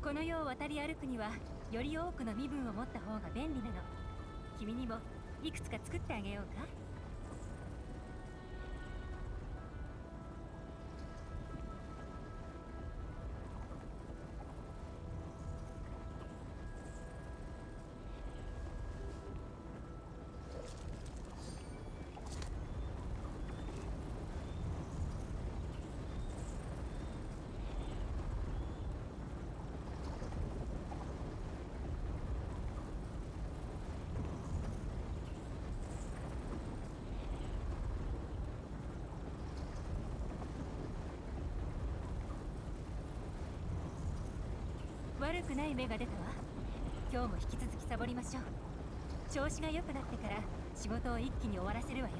この世を渡り歩くにはより多くの身分を持った方が便利なの。君にもいくつか作ってあげようか。悪くない芽が出たわ。今日も引き続きサボりましょう。調子が良くなってから仕事を一気に終わらせるわよ。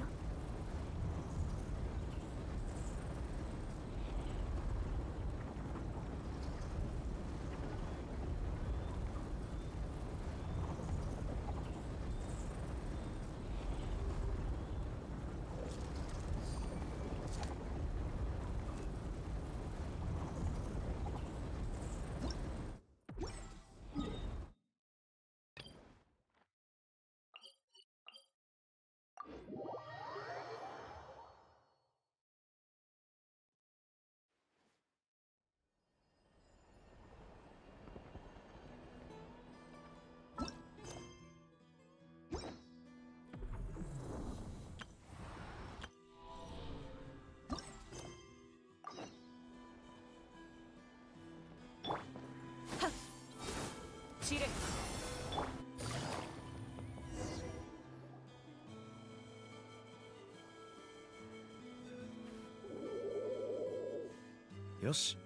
よし。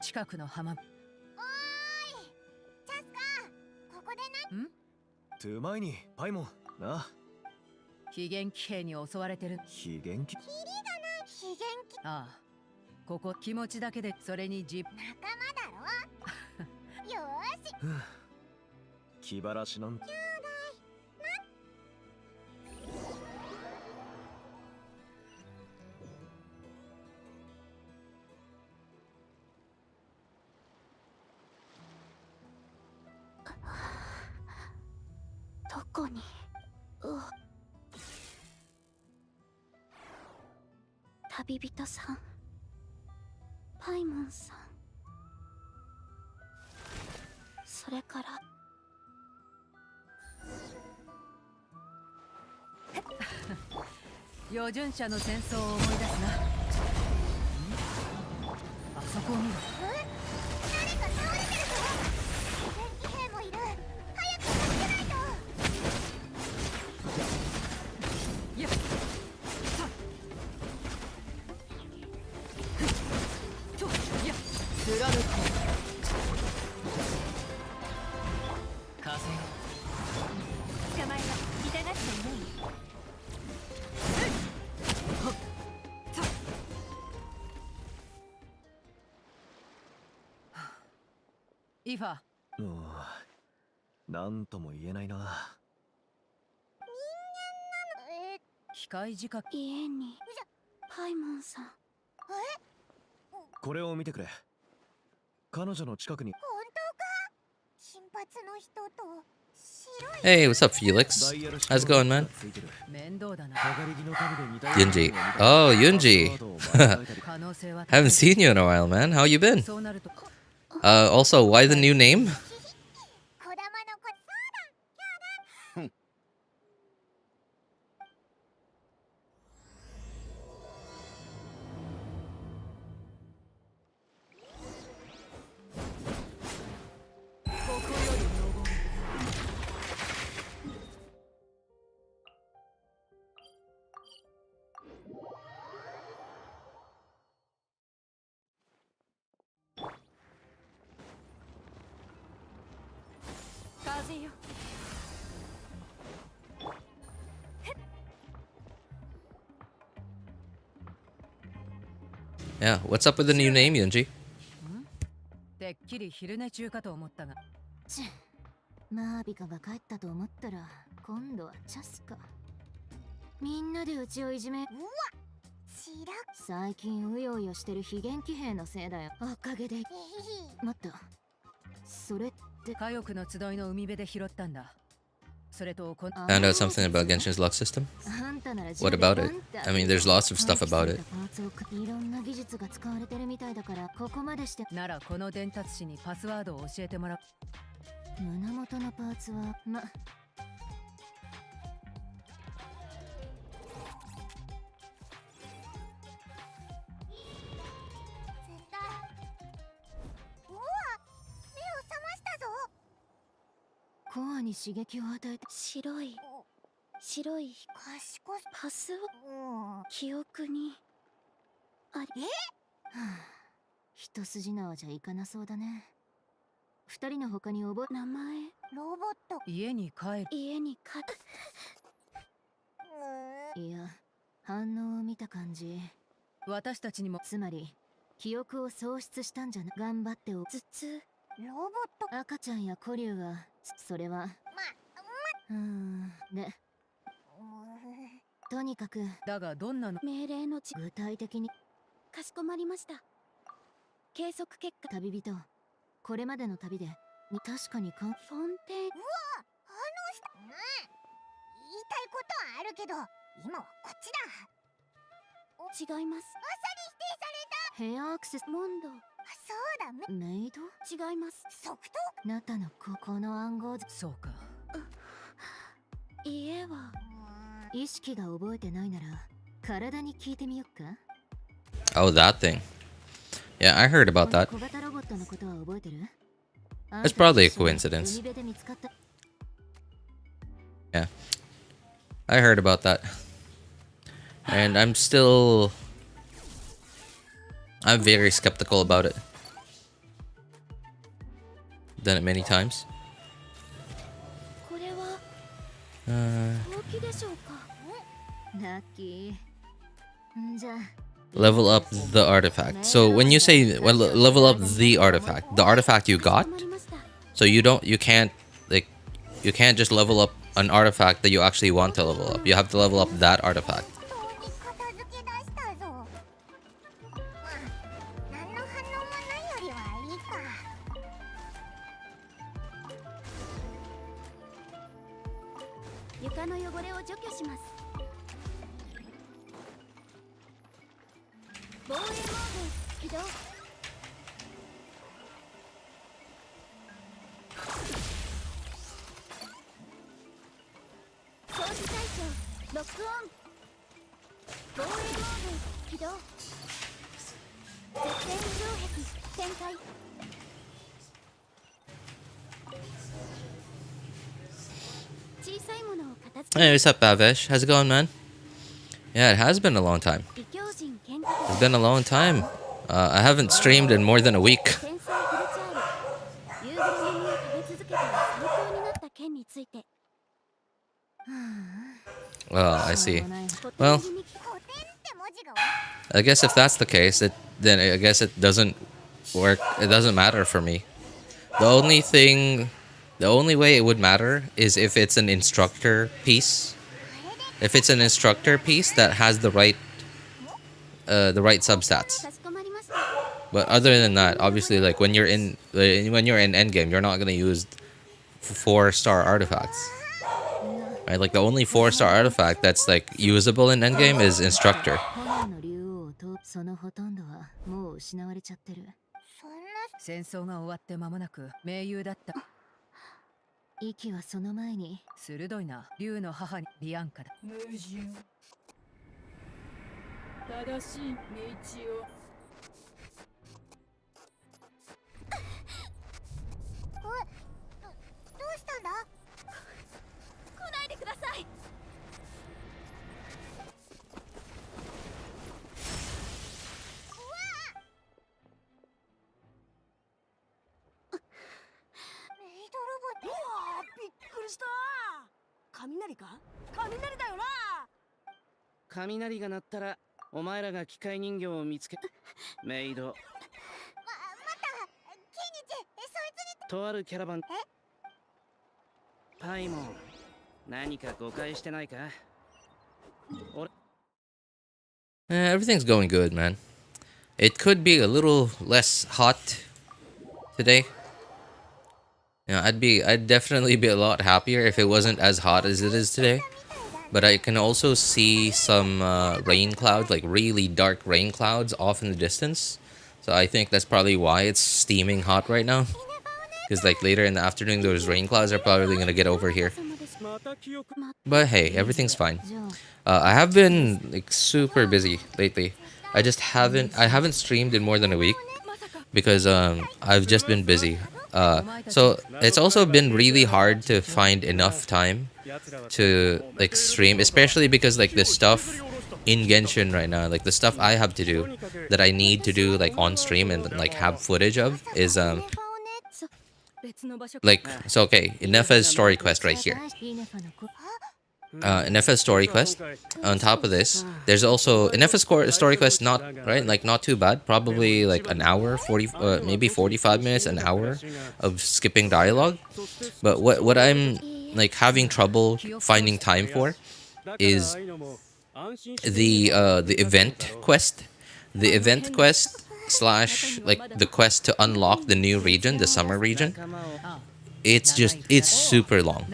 近くの浜。おーい、チャスカ、ここでん？トゥーマイにパイモンな。非元気兵に襲われてる。非元気？キリがない。非元気。ああ、ここ気持ちだけでそれに仲間だろ。よーし。気晴らしなんて。どこに？旅人さん、パイモンさん、それから余順者の戦争を思い出すな。あそこを見ろ。誰か倒れてるぞ。非元気兵もいる。早く助けないと。いや、貫く風よ。捕まえろ。痛がっていない。イファ。なんとも言えないな。機械仕掛け。家にパイモンさん。これを見てくれ。彼女の近くに。本当か？金髪の人と白い。 Hey, what's up, Felix? How's it going, man? 面倒だな。 Yunji. Oh, Yunji. 可能性は Haven't seen you in a while, man. How you been? そうなると Also, why the new name? 子供の子。そうだ。風よ。Yeah, what's up with the new name, Yunji? てっきり昼寝中かと思ったが。マービカが帰ったと思ったら今度はチャスか。みんなでうちをいじめ。うわ、最近うようよしてる非元気兵のせいだよ。おかげでもっとそれって。火翼の集いの海辺で拾ったんだ。それとこ Found out something about Genshin's lock system? What about it? I mean, there's lots of stuff about it. いろんな技術が使われてるみたいだから、ここまでして。ならこの伝達師にパスワードを教えてもらう。胸元のパーツはコアに刺激を与えて。白いパスを記憶にあり。一筋縄じゃいかなそうだね。二人の他に覚え。名前ロボット。家に帰る。いや、反応を見た感じ、私たちにも。つまり記憶を喪失したんじゃな。頑張ってお頭痛。ロボット。赤ちゃんや古竜はそれはね。とにかくだがどんなの命令の具体的に。かしこまりました。計測結果。旅人、これまでの旅で確かにフォンテン。うわ、人。言いたいことはあるけど、今はこっちだ。違います。まさに否定された。ヘアアクセスモンド。そうだ、メイド。違います。即答。ナタのこの暗号。そうか。家は意識が覚えてないなら体に聞いてみよっか。 Oh, that thing. Yeah, I heard about that. 小型ロボットのことは覚えてる？ It's probably a coincidence. Yeah, I heard about that. And I'm very skeptical about it. Done it many times. Level up the artifact. So when you say level up the artifact you got, so you can't just level up an artifact that you actually want to level up. You have to level up that artifact. Hey, what's up, Bavesh? How's it going, man? Yeah, it has been a long time. It's been a long time. I haven't streamed in more than a week. Well, I see. Well, I guess if that's the case, then I guess it doesn't work. It doesn't matter for me. The only way it would matter is if it's an instructor piece. If it's an instructor piece that has the right substats. But other than that, obviously, like when you're in endgame, you're not gonna use 4-star artifacts. Right? Like the only 4-star artifact that's like usable in endgame is instructor. Everything's going good, man. It could be a little less hot today. I'd definitely be a lot happier if it wasn't as hot as it is today. But I can also see some rain clouds, like really dark rain clouds off in the distance. So I think that's probably why it's steaming hot right now. Because like later in the afternoon, those rain clouds are probably gonna get over here. But hey, everything's fine. I have been like super busy lately. I haven't streamed in more than a week because I've just been busy. So it's also been really hard to find enough time to like stream, especially because like the stuff in Genshin right now, like the stuff I have to do that I need to do like on stream and like have footage of is like so okay, Ineffa's story quest right here. Ineffa's story quest. On top of this, there's also Ineffa's story quest. Not right, like not too bad. Probably like an hour, 40, maybe 45 minutes, an hour of skipping dialogue. But what I'm like having trouble finding time for is the event quest. The event quest slash like the quest to unlock the new region, the summer region. It's super long.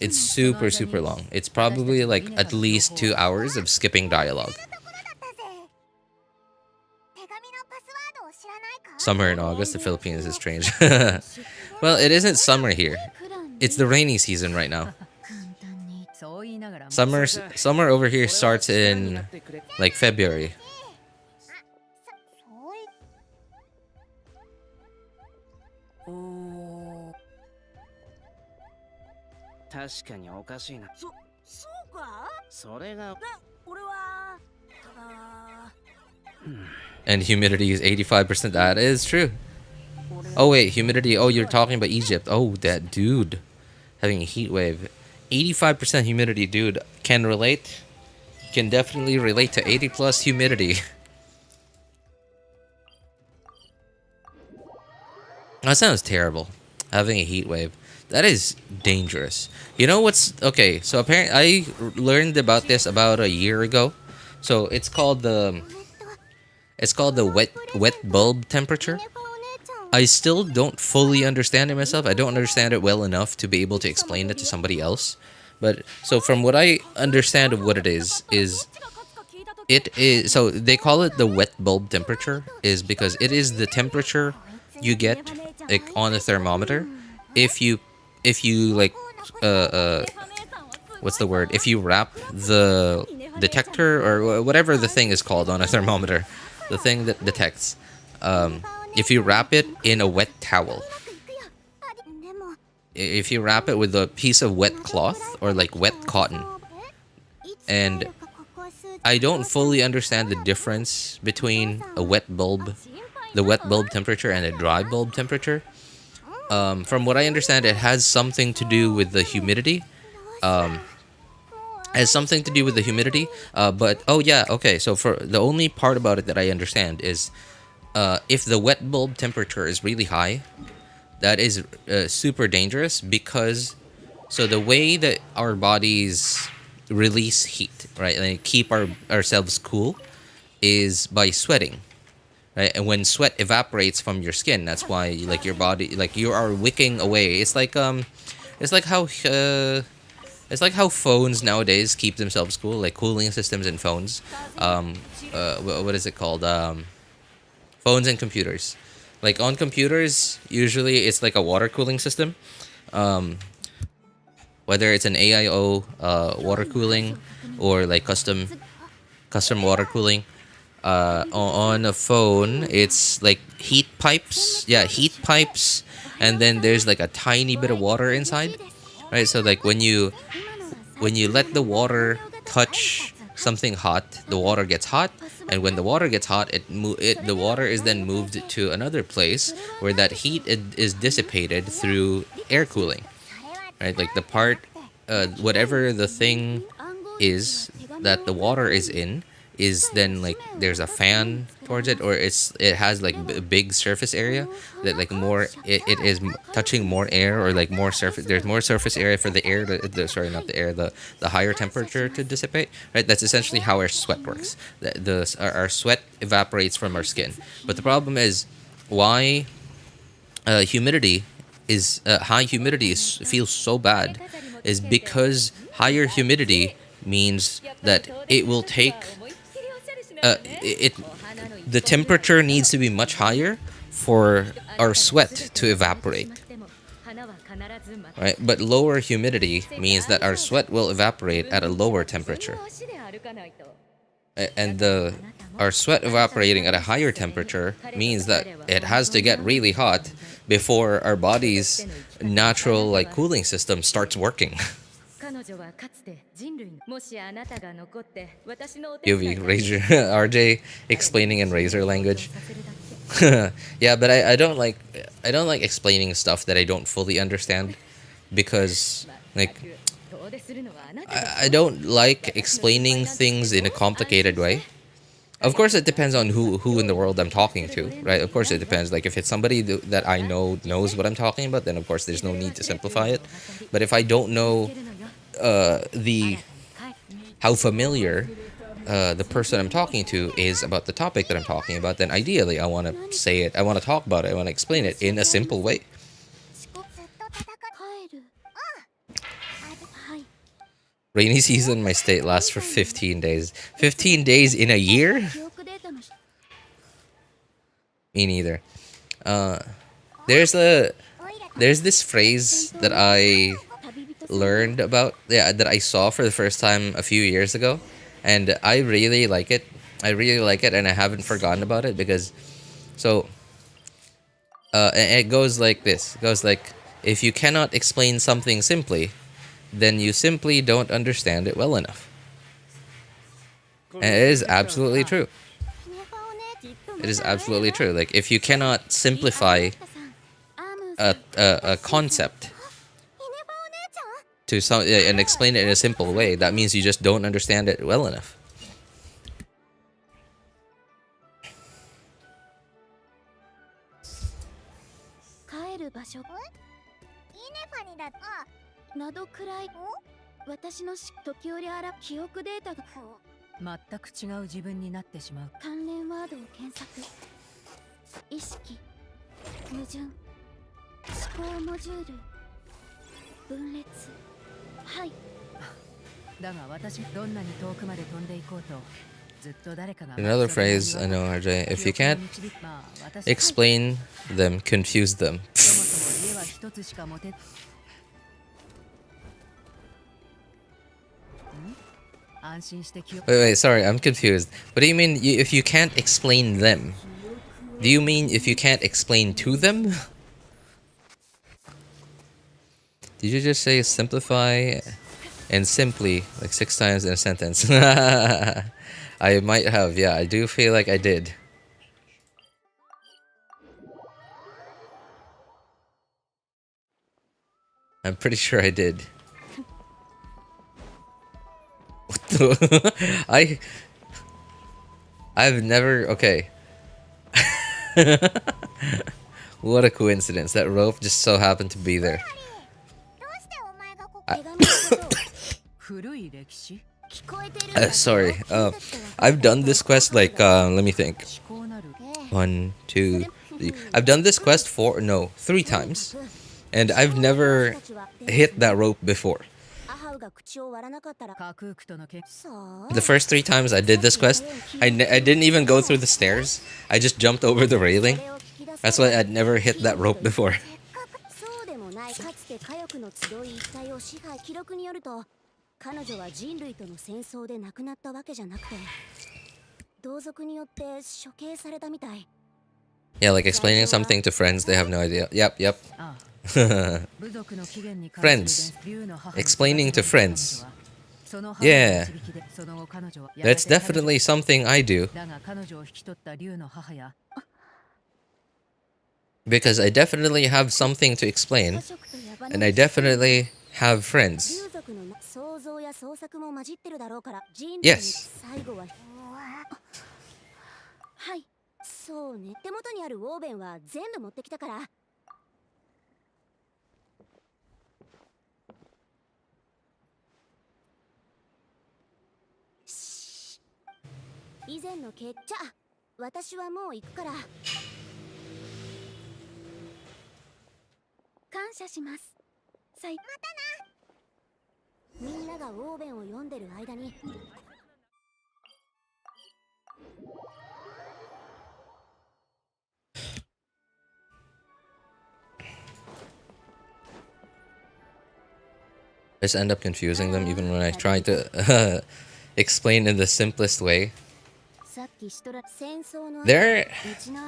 It's super long. It's probably like at least 2 hours of skipping dialogue. Summer in August, the Philippines is strange. Well, it isn't summer here. It's the rainy season right now. Summer over here starts in like February. And humidity is 85%. That is true. Oh wait, humidity. Oh, you're talking about Egypt. Oh, that dude having a heat wave. 85% humidity, dude. Can relate. Can definitely relate to 80 plus humidity. That sounds terrible. Having a heat wave. That is dangerous. You know what's okay? So apparently, I learned about this about a year ago. So it's called the wet bulb temperature. I still don't fully understand it myself. I don't understand it well enough to be able to explain it to somebody else. But so from what I understand of what it is it is so they call it the wet bulb temperature is because it is the temperature you get like on a thermometer if you like what's the word, if you wrap the detector or whatever the thing is called on a thermometer, the thing that detects, if you wrap it in a wet towel, if you wrap it with a piece of wet cloth or like wet cotton, and I don't fully understand the difference between a wet bulb, the wet bulb temperature, and a dry bulb temperature. From what I understand, it has something to do with the humidity. But oh yeah, okay. So for the only part about it that I understand is, if the wet bulb temperature is really high, that is super dangerous because, so the way that our bodies release heat, right, and keep ourselves cool, is by sweating. Right? And when sweat evaporates from your skin, that's why like your body, like you are wicking away. It's like how phones nowadays keep themselves cool, like cooling systems in phones. What is it called? Phones and computers. Like on computers, usually it's like a water cooling system. Whether it's an AIO water cooling or like custom water cooling. On a phone, it's like heat pipes. Yeah, heat pipes, and then there's like a tiny bit of water inside, right? So like when you let the water touch something hot, the water gets hot, and when the water gets hot, the water is then moved to another place where that heat is dissipated through air cooling, right? Like the part, whatever the thing is that the water is in, is then like there's a fan towards it, or it has like a big surface area that like more it is touching more air, or like more surface, there's more surface area for the air the higher temperature to dissipate, right? That's essentially how our sweat works. Our sweat evaporates from our skin, but the problem is why humidity high humidity feels so bad is because higher humidity means that it will take the temperature needs to be much higher for our sweat to evaporate, right? But lower humidity means that our sweat will evaporate at a lower temperature. And our sweat evaporating at a higher temperature means that it has to get really hot before our body's natural like cooling system starts working. UV, Razor, RJ explaining in Razor language. Yeah, but I don't like explaining stuff that I don't fully understand, because like I don't like explaining things in a complicated way. Of course, it depends on who in the world I'm talking to, right? Of course, it depends. Like, if it's somebody that I know knows what I'm talking about, then of course there's no need to simplify it. But if I don't know how familiar the person I'm talking to is about the topic that I'm talking about, then ideally I want to say it, I want to talk about it, I want to explain it in a simple way. Rainy season in my state lasts for 15 days. 15 days in a year? Me neither. There's this phrase that I learned about, that I saw for the first time a few years ago, and I really like it. And I haven't forgotten about it, because it goes like this. It goes like, if you cannot explain something simply, then you simply don't understand it well enough. And it is absolutely true. It is absolutely true. Like, if you cannot simplify a concept to some and explain it in a simple way, that means you just don't understand it well enough. Another phrase I know, RJ. If you can't explain them, confuse them. Wait, sorry, I'm confused. What do you mean if you can't explain them? Do you mean if you can't explain to them? Did you just say simplify and simply like 6 times in a sentence? I might have, yeah, I do feel like I did. I'm pretty sure I did. What the I've never, okay. What a coincidence. That rope just so happened to be there. Sorry. I've done this quest like, let me think. 1, 2, 3. I've done this quest 3 times. And I've never hit that rope before. The first 3 times I did this quest, I didn't even go through the stairs. I just jumped over the railing. That's why I'd never hit that rope before. Yeah, like explaining something to friends, they have no idea. Yep. Friends. Explaining to friends. Yeah. That's definitely something I do. Because I definitely have something to explain. And I definitely have friends. Yes. 謝します。またな。みんながオーベンを読んでる間に。I just end up confusing them even when I try to explain in the simplest way. There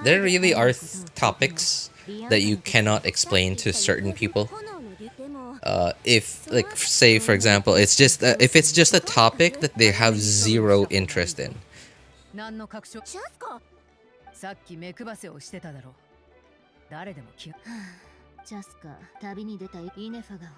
really are topics that you cannot explain to certain people. If, like, say for example, it's just if it's just a topic that they have zero interest in.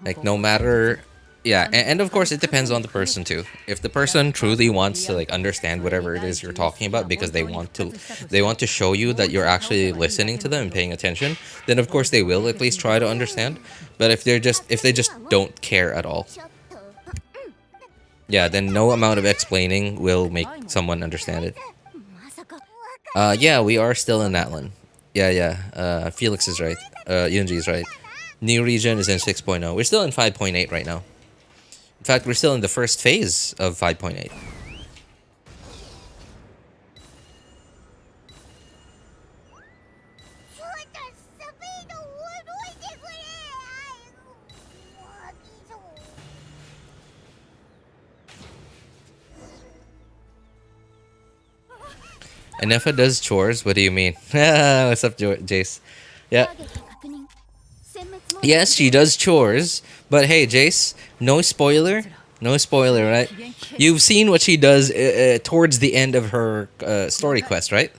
Like, no matter, yeah, and of course it depends on the person too. If the person truly wants to like understand whatever it is you're talking about because they want to show you that you're actually listening to them and paying attention, then of course they will at least try to understand. But if they just don't care at all, yeah, then no amount of explaining will make someone understand it. Yeah, we are still in Natlan. Yeah. Felix is right. Yunji is right. New region is in 6.0. We're still in 5.8 right now. In fact, we're still in the first phase of 5.8. Ineffa does chores? What do you mean? What's up, Jace? Yeah. Yes, she does chores. But hey, Jace, no spoiler. No spoiler, right? You've seen what she does towards the end of her story quest, right?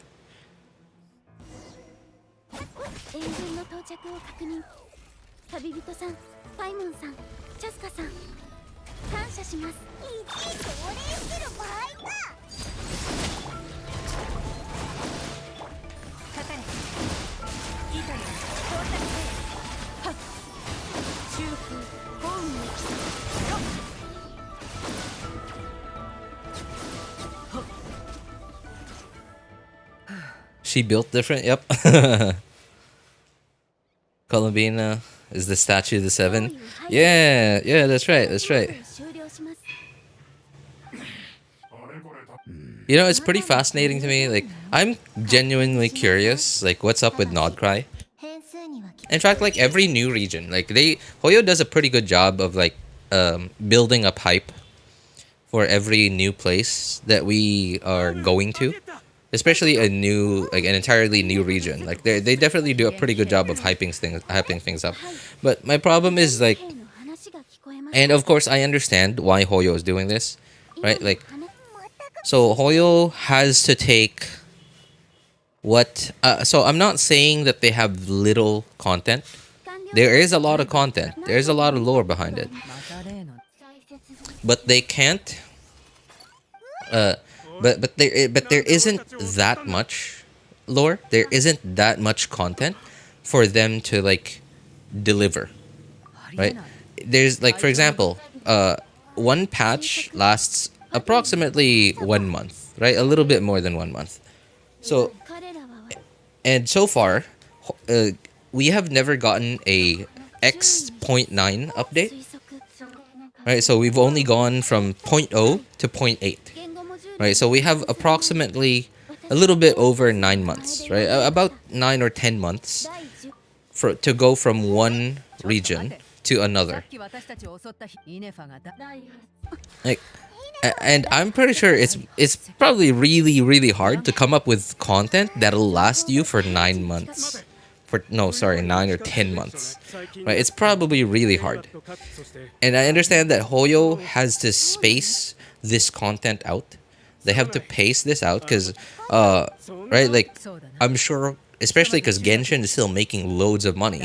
She built different? Yep. Columbina is the statue of the seven. Yeah, that's right. You know, it's pretty fascinating to me. Like, I'm genuinely curious, like, what's up with Krai. In fact, like, every new region, like, Hoyo does a pretty good job of, like, building up hype for every new place that we are going to. Especially an entirely new region. Like, they definitely do a pretty good job of hyping things up. But my problem is, like, and of course I understand why Hoyo is doing this, right? Like, so Hoyo has to take what so I'm not saying that they have little content. There is a lot of content. There's a lot of lore behind it. But they can't but there isn't that much lore. There isn't that much content for them to like deliver, right? There's like, for example, one patch lasts approximately 1 month, right? A little bit more than 1 month. So, and so far, we have never gotten a X.9 update, right? So we've only gone from 0.0 to 0.8. Right, so we have approximately a little bit over 9 months, right? About 9 or 10 months to go from one region to another. Like, and I'm pretty sure it's probably really hard to come up with content that'll last you for 9 months. 9 or 10 months. Right, it's probably really hard. And I understand that Hoyo has to space this content out. They have to pace this out because, right, like, I'm sure, especially because Genshin is still making loads of money.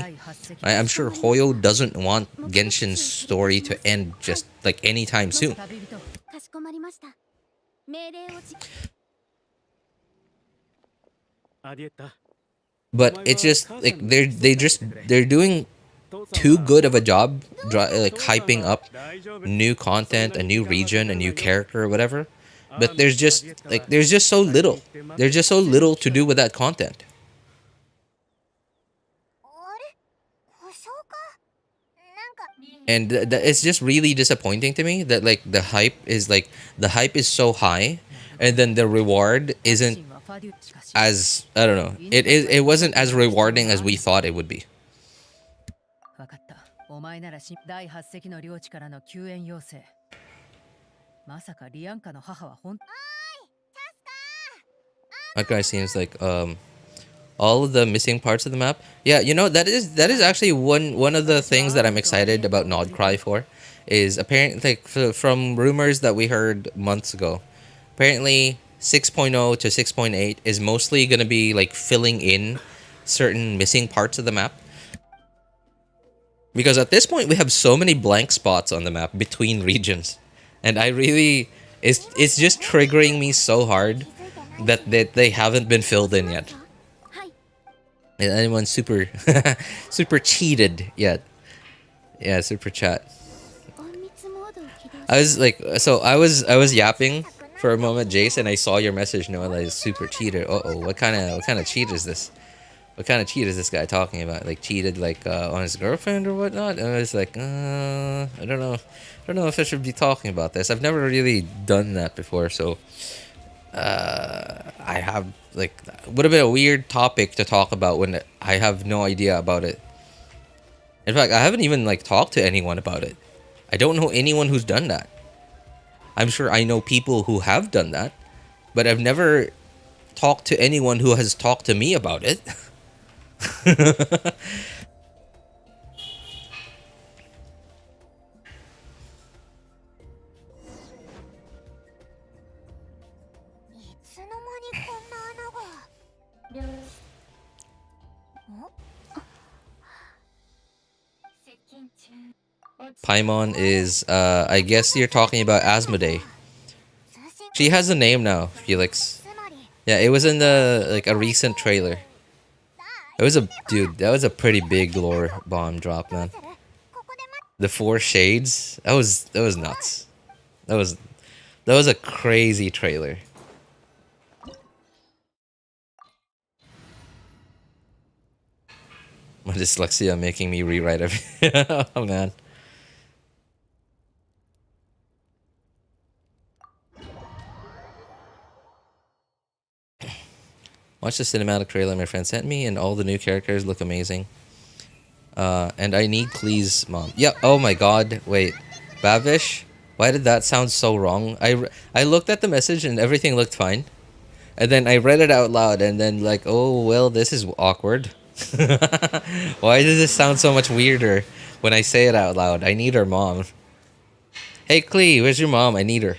Right? I'm sure Hoyo doesn't want Genshin's story to end just, like, anytime soon. But it's just, like, they're doing too good of a job, like, hyping up new content, a new region, a new character, or whatever. But there's just so little. There's just so little to do with that content. And it's just really disappointing to me that like the hype is so high, and then the reward isn't as, I don't know, it wasn't as rewarding as we thought it would be. わかった。お前なら第8隻の領地からの救援要請。まさかリアンカの母は本。That guy seems like all of the missing parts of the map. Yeah, you know, that is actually one of the things that I'm excited about Nod Cry for, is apparently like from rumors that we heard months ago. Apparently 6.0 to 6.8 is mostly going to be like filling in certain missing parts of the map. Because at this point we have so many blank spots on the map between regions. And I really, it's just triggering me so hard that they haven't been filled in yet. Is anyone super super cheated yet? Yeah, super chat. I was like, so I was yapping for a moment, Jace, and I saw your message, Noah, like super cheated. Uh-oh, what kind of cheat is this? What kind of cheat is this guy talking about? Like cheated like on his girlfriend or whatnot? And I was like, I don't know. I don't know if I should be talking about this. I've never really done that before, so I have like, would have been a weird topic to talk about when I have no idea about it. In fact, I haven't even like talked to anyone about it. I don't know anyone who's done that. I'm sure I know people who have done that, but I've never talked to anyone who has talked to me about it. Paimon is, I guess you're talking about Asmodee. She has a name now, Felix. Yeah, it was in the, like, a recent trailer. It was dude, that was a pretty big lore bomb drop, man. The 4 shades, that was nuts. That was a crazy trailer. My dyslexia making me rewrite everything. Oh man. Watch the cinematic trailer my friend sent me, and all the new characters look amazing. And I need Klee's mom. Yeah, oh my god, wait. Bavish? Why did that sound so wrong? I looked at the message and everything looked fine. And then I read it out loud and then like, oh, well, this is awkward. Why does this sound so much weirder when I say it out loud? I need her mom. Hey, Klee, where's your mom? I need her.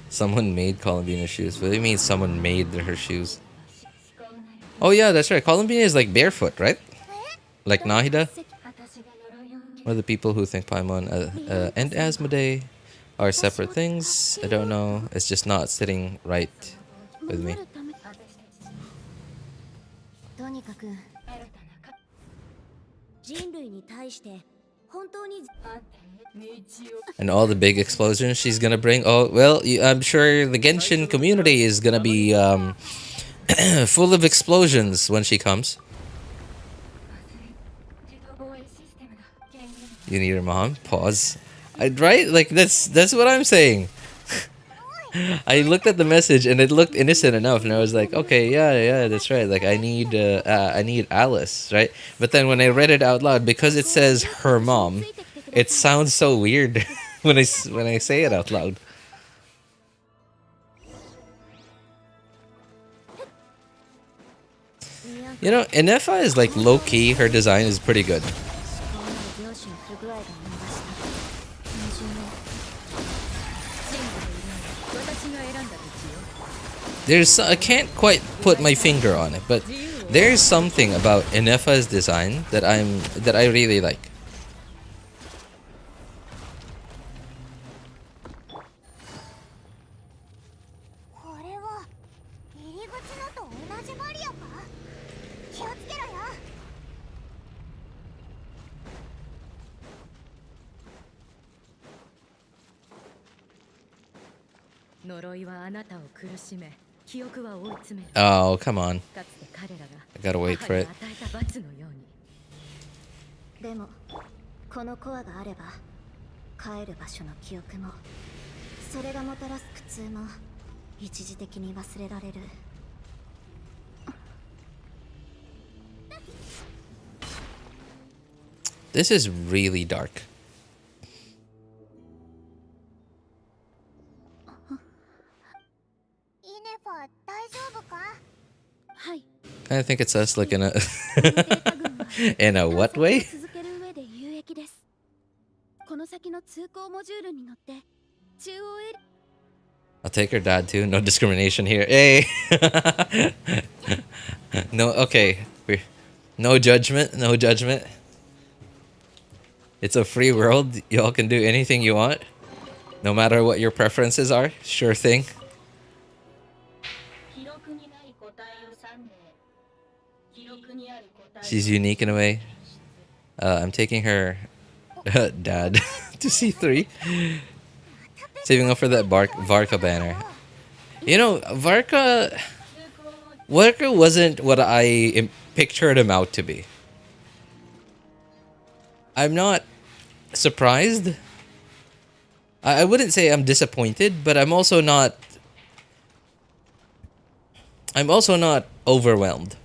Someone made Columbina shoes. What do you mean someone made her shoes? Oh yeah, that's right. Columbina is like barefoot, right? Like Nahida? Or the people who think Paimon and Asmodee are separate things. I don't know. It's just not sitting right with me. And all the big explosions she's gonna bring. Oh, well, I'm sure the Genshin community is gonna be full of explosions when she comes. You need her mom? Pause. Right? Like, that's what I'm saying. I looked at the message and it looked innocent enough, and I was like, okay, yeah, that's right. Like, I need Alice, right? But then when I read it out loud, because it says her mom, it sounds so weird when I say it out loud. You know, Ineffa is like low key. Her design is pretty good. I can't quite put my finger on it, but there's something about Ineffa's design that I really like. 記憶は追い詰める。 Oh, come on. かつて彼らが I gotta wait 母 for に it. 与えた罰のように。でもこのコアがあれば帰る場所の記憶もそれがもたらす苦痛も一時的に忘れられる。 This is really dark. イネファ大丈夫か？はい。 Kind of think it's us like in a in a what way? 続ける上で有益です。この先の通行モジュールに乗って中央エリ I'll take her dad too. No discrimination here. Hey. No, okay. No judgment. No judgment. It's a free world. Y'all can do anything you want, no matter what your preferences are. Sure thing. She's unique in a way. I'm taking her dad to C3. Saving up for that Varka banner. You know, Varka wasn't what I pictured him out to be. I'm not surprised. I wouldn't say I'm disappointed, but I'm also not overwhelmed.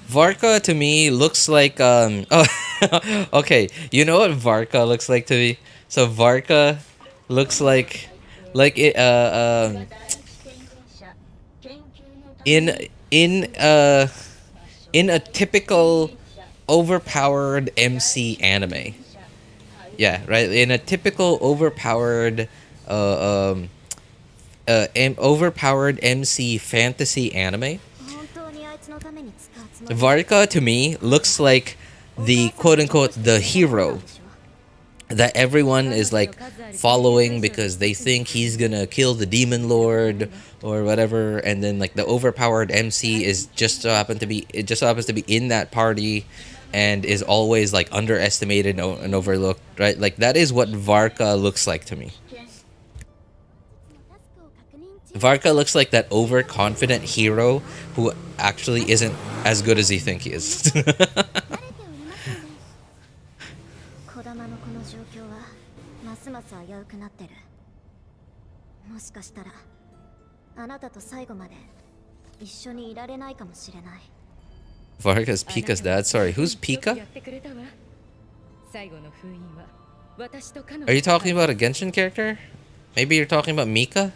Varka to me looks like oh okay, you know what Varka looks like to me? So Varka looks like it in a typical overpowered MC anime. Yeah, right. In a typical overpowered overpowered MC fantasy anime. Varka to me looks like the quote-unquote the hero that everyone is like following because they think he's gonna kill the demon lord or whatever, and then like the overpowered MC is just so happens to be in that party and is always like underestimated and overlooked, right? Like that is what Varka looks like to me. Varka looks like that overconfident hero who actually isn't as good as he thinks he is. Varka's Pika's dad. Sorry, who's Pika? Are you talking about a Genshin character? Maybe you're talking about Mika?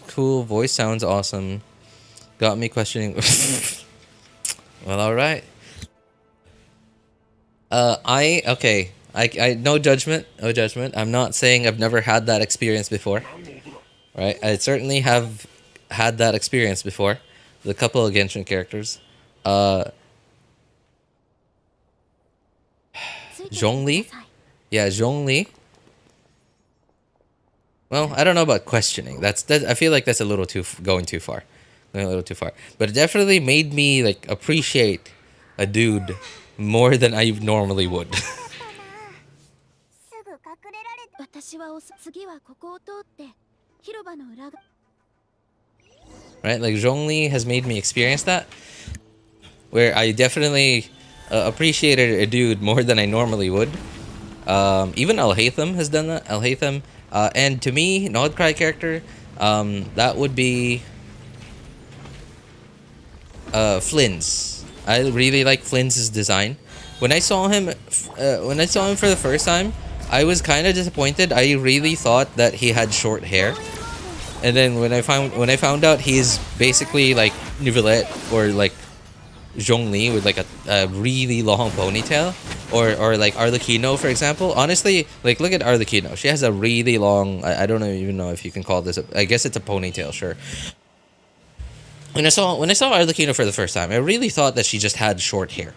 Cool, voice sounds awesome. Got me questioning. Well, alright. I no judgment, no judgment. I'm not saying I've never had that experience before. Right? I certainly have had that experience before with a couple of Genshin characters. Zhongli? Yeah, Zhongli. Well, I don't know about questioning. That I feel like that's a little going too far. Going a little too far. But it definitely made me like appreciate a dude more than I normally would. Right? Like Zhongli has made me experience that. Where I definitely appreciated a dude more than I normally would. Even Alhaitham has done that. Alhaitham. And to me, Nod Cry character, that would be Flins. I really like Flins' design. When I saw him for the first time, I was kind of disappointed. I really thought that he had short hair, and then when I found out he's basically like Neuvillette or like Zhongli with like a really long ponytail, or like Arlecchino, for example. Honestly, like look at Arlecchino. She has a really long, I don't even know if you can call this I guess it's a ponytail, sure. when I saw Arlecchino for the first time, I really thought that she just had short hair,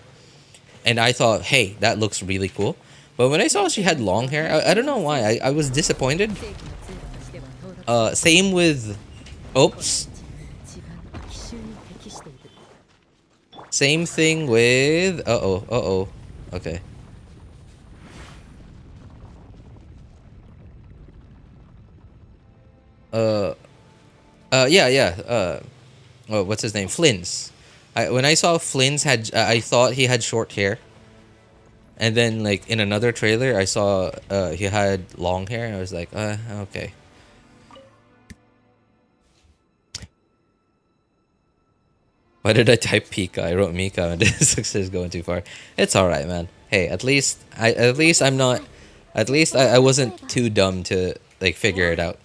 and I thought, hey, that looks really cool. But when I saw she had long hair, I don't know why I was disappointed. Same with, oops. Same thing with, okay. What's his name? Flins. When I saw Flins I thought he had short hair. And then, like, in another trailer, I saw he had long hair. I was like, okay. Why did I type Pika? I wrote Mika and this is going too far. It's alright, man. Hey, at least I wasn't too dumb to, like, figure it out.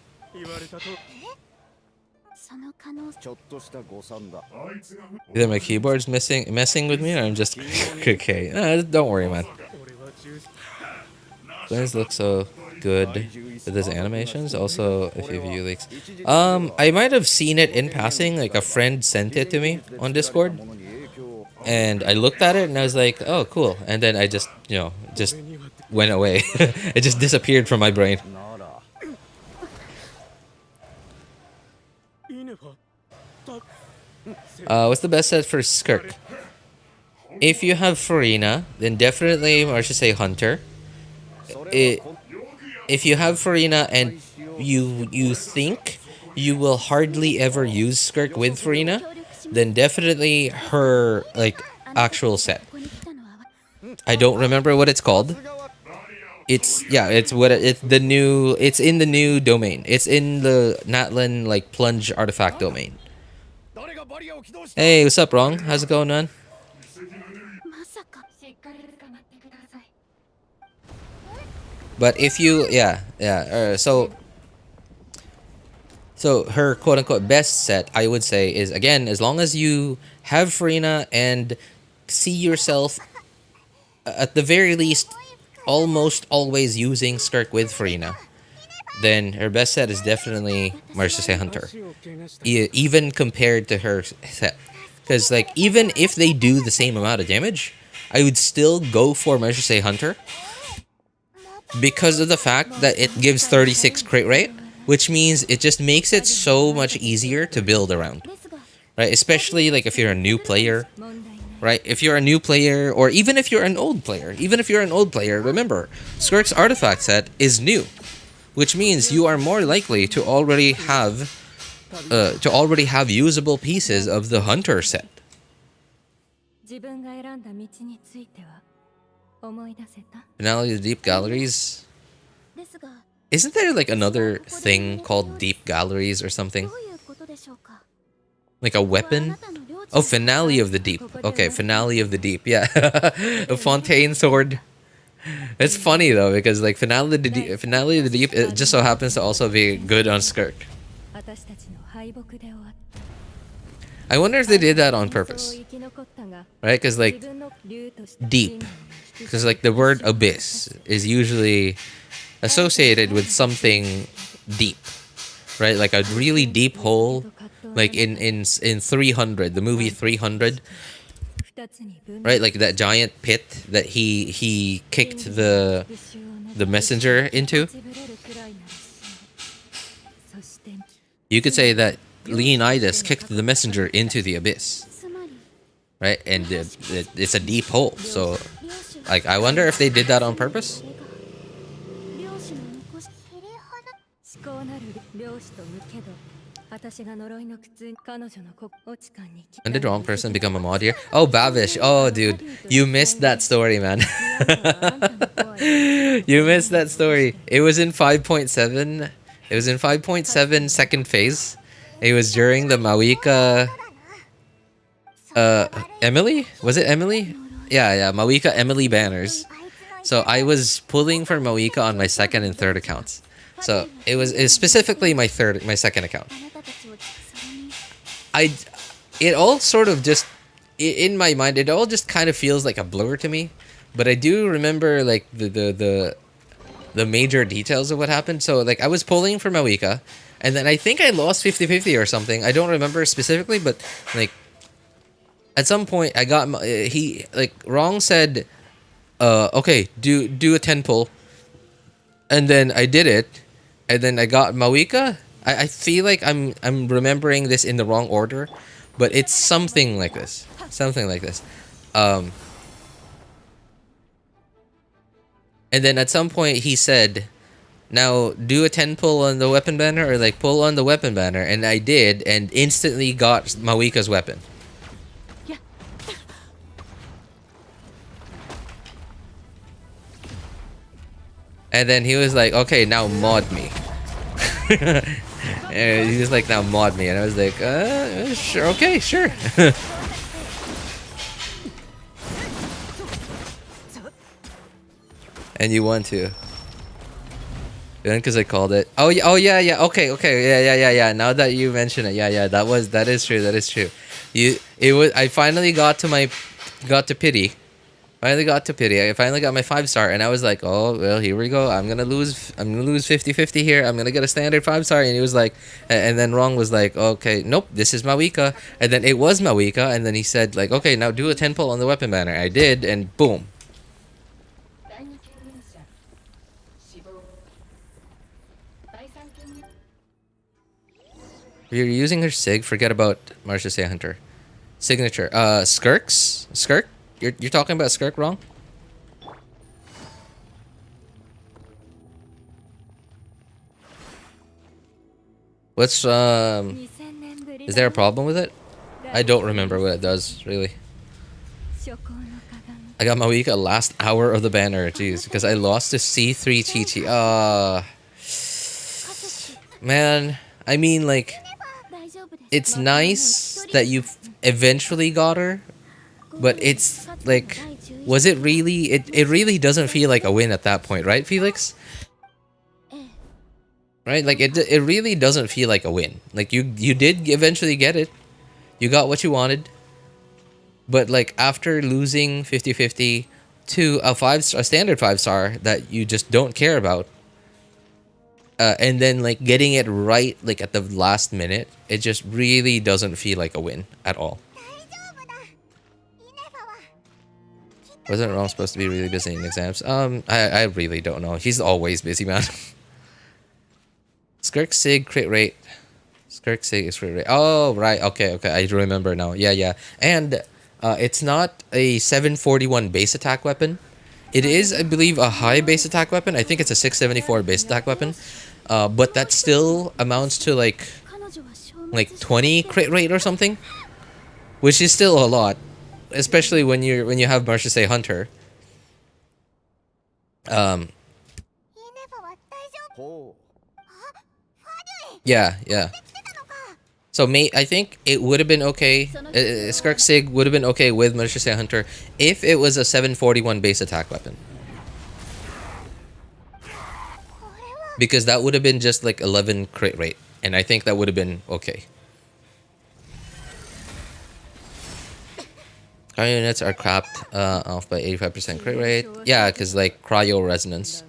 Either my keyboard's messing with me or I'm just okay. Don't worry, man. Things look so good with his animations. Also, if you view leaks, I might have seen it in passing. Like a friend sent it to me on Discord, and I looked at it and I was like, "Oh, cool." And then I just went away. It just disappeared from my brain. What's the best set for Skirk? If you have Farina, then definitely, or I should say Hunter. If you have Farina and you think you will hardly ever use Skirk with Farina, then definitely her, like, actual set. I don't remember what it's called. It's in the new domain. It's in the Natlan, like, plunge artifact domain. Hey, what's up, Wrong? How's it going, man? But if you, so her quote-unquote best set, I would say, is, again, as long as you have Farina and see yourself, at the very least, almost always using Skirk with Farina, then her best set is definitely Marcia Hunter. Even compared to her set. Because, like, even if they do the same amount of damage, I would still go for Marcia Hunter. Because of the fact that it gives 36 crit rate, which means it just makes it so much easier to build around. Right? Especially, like, if you're a new player. Right? If you're a new player, or even if you're an old player. Even if you're an old player, remember, Skirk's artifact set is new. Which means you are more likely to already have usable pieces of the Hunter set. Finale of the Deep Galleries. Isn't there, like, another thing called Deep Galleries or something? Like a weapon? Oh, Finale of the Deep. Okay, Finale of the Deep. Yeah. A Fontaine sword. It's funny though, because, like, Finale of the Deep, it just so happens to also be good on Skirk. I wonder if they did that on purpose. Right? Because, like, deep. Because, like, the word abyss is usually associated with something deep. Right? Like a really deep hole. Like in 300, the movie 300. Right, like that giant pit that he kicked the messenger into. You could say that Leonidas kicked the messenger into the abyss. Right, and it's a deep hole. So, like, I wonder if they did that on purpose. When did wrong person become a mod here? Oh, Bavish. Oh, dude. You missed that story, man. You missed that story. It was in 5.7. It was in 5.7 second phase. It was during the Mawika... Emily? Was it Emily? Yeah. Mawika Emily banners. So I was pulling for Mawika on my second and third accounts. So it was specifically my second account. It all sort of just, in my mind, it all just kind of feels like a blur to me. But I do remember, like, the major details of what happened. So, like, I was pulling for Mawika. And then I think I lost 50-50 or something. I don't remember specifically, but like at some point I got he like Wrong said, okay, do a 10 pull, and then I did it, and then I got Mawika. I feel like I'm remembering this in the wrong order, but it's something like this. Something like this. And then at some point he said, now do a 10 pull on the weapon banner, or like pull on the weapon banner, and I did, and instantly got Mawika's weapon. And then he was like, okay, now mod me. And he was like, now mod me. And I was like, sure, okay, sure. And you won too. Because I called it. Oh yeah. Okay. Yeah. Now that you mention it, yeah. That is true. I finally got to pity. I finally got my 5-star, and I was like, oh well, here we go. I'm gonna lose 50-50 here. I'm gonna get a standard 5-star. And he was like, and then Wrong was like, okay, nope, this is Mawika. And then it was Mawika, and then he said like, okay, now do a 10 pull on the weapon banner. I did, and boom. If you're using her sig, forget about Marcia Say Hunter. Signature. Skirk? You're talking about Skirk, Wrong? What's is there a problem with it? I don't remember what it does, really. I got Mawika last hour of the banner, jeez, because I lost to C3 Chi-Chi. Man, I mean, like, it's nice that you eventually got her, but it's like, was it really? It really doesn't feel like a win at that point, right, Felix? Right? Like it really doesn't feel like a win. Like you did eventually get it, you got what you wanted, but like after losing 50-50 to a standard 5-star that you just don't care about, and then like getting it right like at the last minute, it just really doesn't feel like a win at all. Wasn't Ron supposed to be really busy in exams? I really don't know. He's always busy, man. Skirk Sig crit rate. Skirk Sig is crit rate. Oh, right. Okay. I remember now. Yeah. And it's not a 741 base attack weapon. It is, I believe, a high base attack weapon. I think it's a 674 base attack weapon. But that still amounts to like 20 crit rate or something, which is still a lot. Especially when you have Marcia Say Hunter. Yeah. So I think it would have been okay. Skirk Sig would have been okay with Marcia Say Hunter if it was a 741 base attack weapon. Because that would have been just like 11 crit rate, and I think that would have been okay. Our units are capped off by 85% crit rate. Yeah, because like cryo resonance.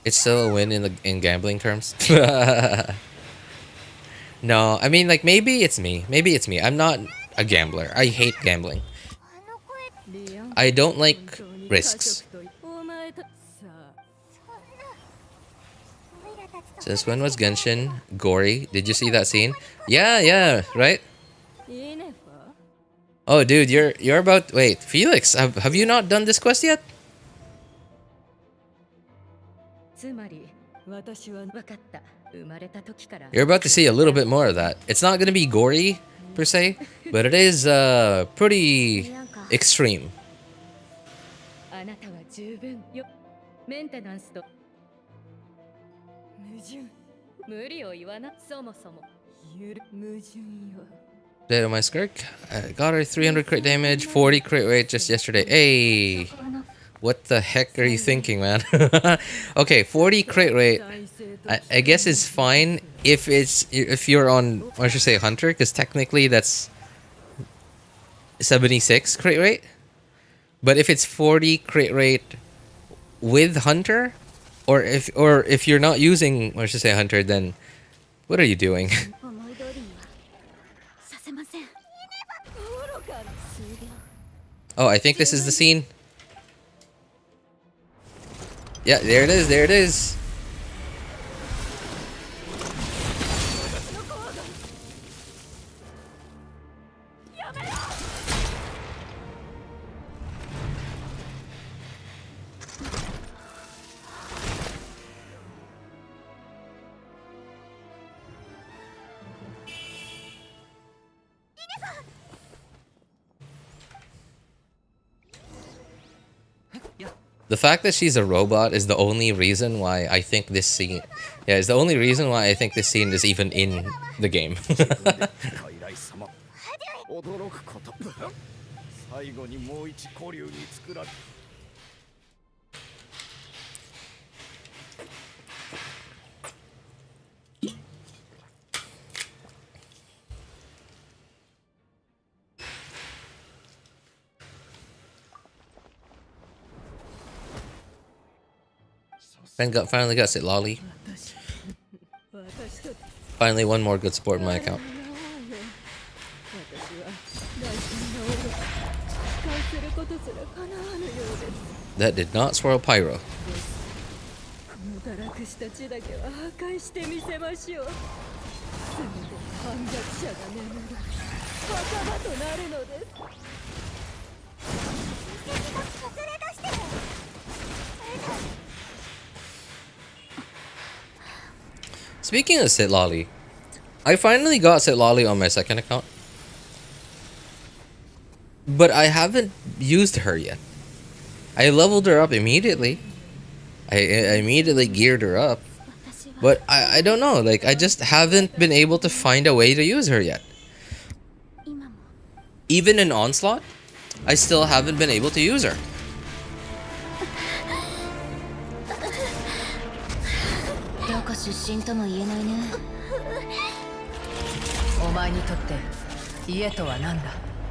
It's still a win in gambling terms. No, I mean like maybe it's me. I'm not a gambler. I hate gambling. I don't like risks. Since when was Genshin gory? Did you see that scene? Yeah, right? Oh, dude, you're about... Wait, Felix, have you not done this quest yet? You're about to see a little bit more of that. It's not going to be gory, per se, but it is pretty extreme. Dead on my Skirk. I got her 300 crit damage, 40 crit rate just yesterday. Hey! What the heck are you thinking, man? Okay, 40 crit rate. I guess it's fine if you're on, I should say, Hunter, because technically that's 76 crit rate. But if it's 40 crit rate with Hunter, or if you're not using, or I should say Hunter, then what are you doing? 思い通りにはさせません。 Oh, I think this is the scene. Yeah, there it is. There it is. The fact that she's a robot is the only reason why I think this scene... Yeah, it's the only reason why I think this scene is even in the game. 驚くこと。最後にもう一古流に作られ。Finally got Citlali. Finally, one more good sport in my account. That did not swirl pyro. Speaking of Citlali, I finally got Citlali on my second account, but I haven't used her yet. I leveled her up immediately. I immediately geared her up, but I don't know, like I just haven't been able to find a way to use her yet. Even in Onslaught, I still haven't been able to use her.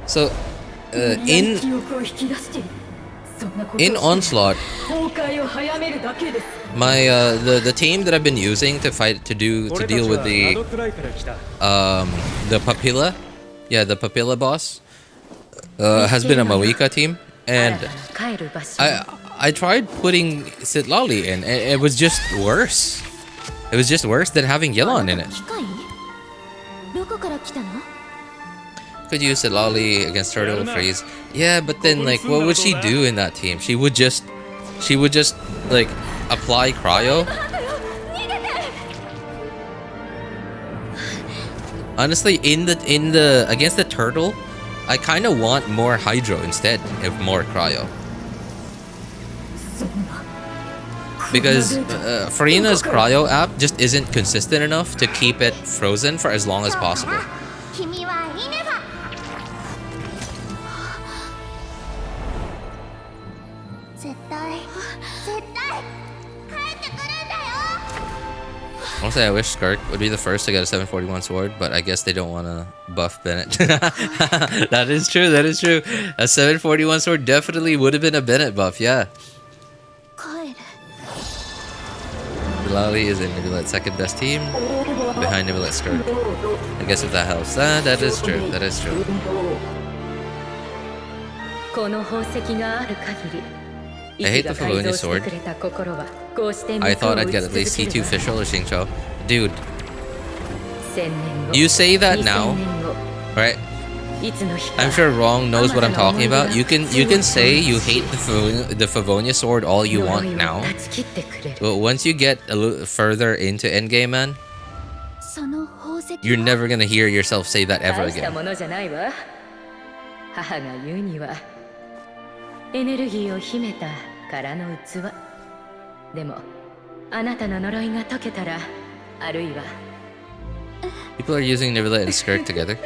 So, in Onslaught, my the team that I've been using to deal with the Papilla, yeah, the Papilla boss, has been a Mawika team, and I tried putting Citlali in, and it was just worse. It was just worse than having Yelan in it. Could use Citlali against Turtle Freeze. Yeah, but then like what would she do in that team? She would just like apply cryo. Honestly, in the against the turtle, I kind of want more hydro instead of more cryo. Because Farina's cryo app just isn't consistent enough to keep it frozen for as long as possible. Honestly, I wish Skirk would be the first to get a 741 sword, but I guess they don't want to buff Bennett. That is true, that is true. A 741 sword definitely would have been a Bennett buff, yeah. Citlali is in Nivelet's second best team, behind Nivelet's Skirk. I guess if that helps. That is true, that is true. I hate the Favonia sword. I thought I'd get at least T2 Fischl or Xingqiu. Dude, you say that now, right? I'm sure Wrong knows what I'm talking about. You can say you hate the Favonia sword all you want now, but once you get a little further into endgame, man, you're never gonna hear yourself say that ever again. People are using Nivelet and Skirk together.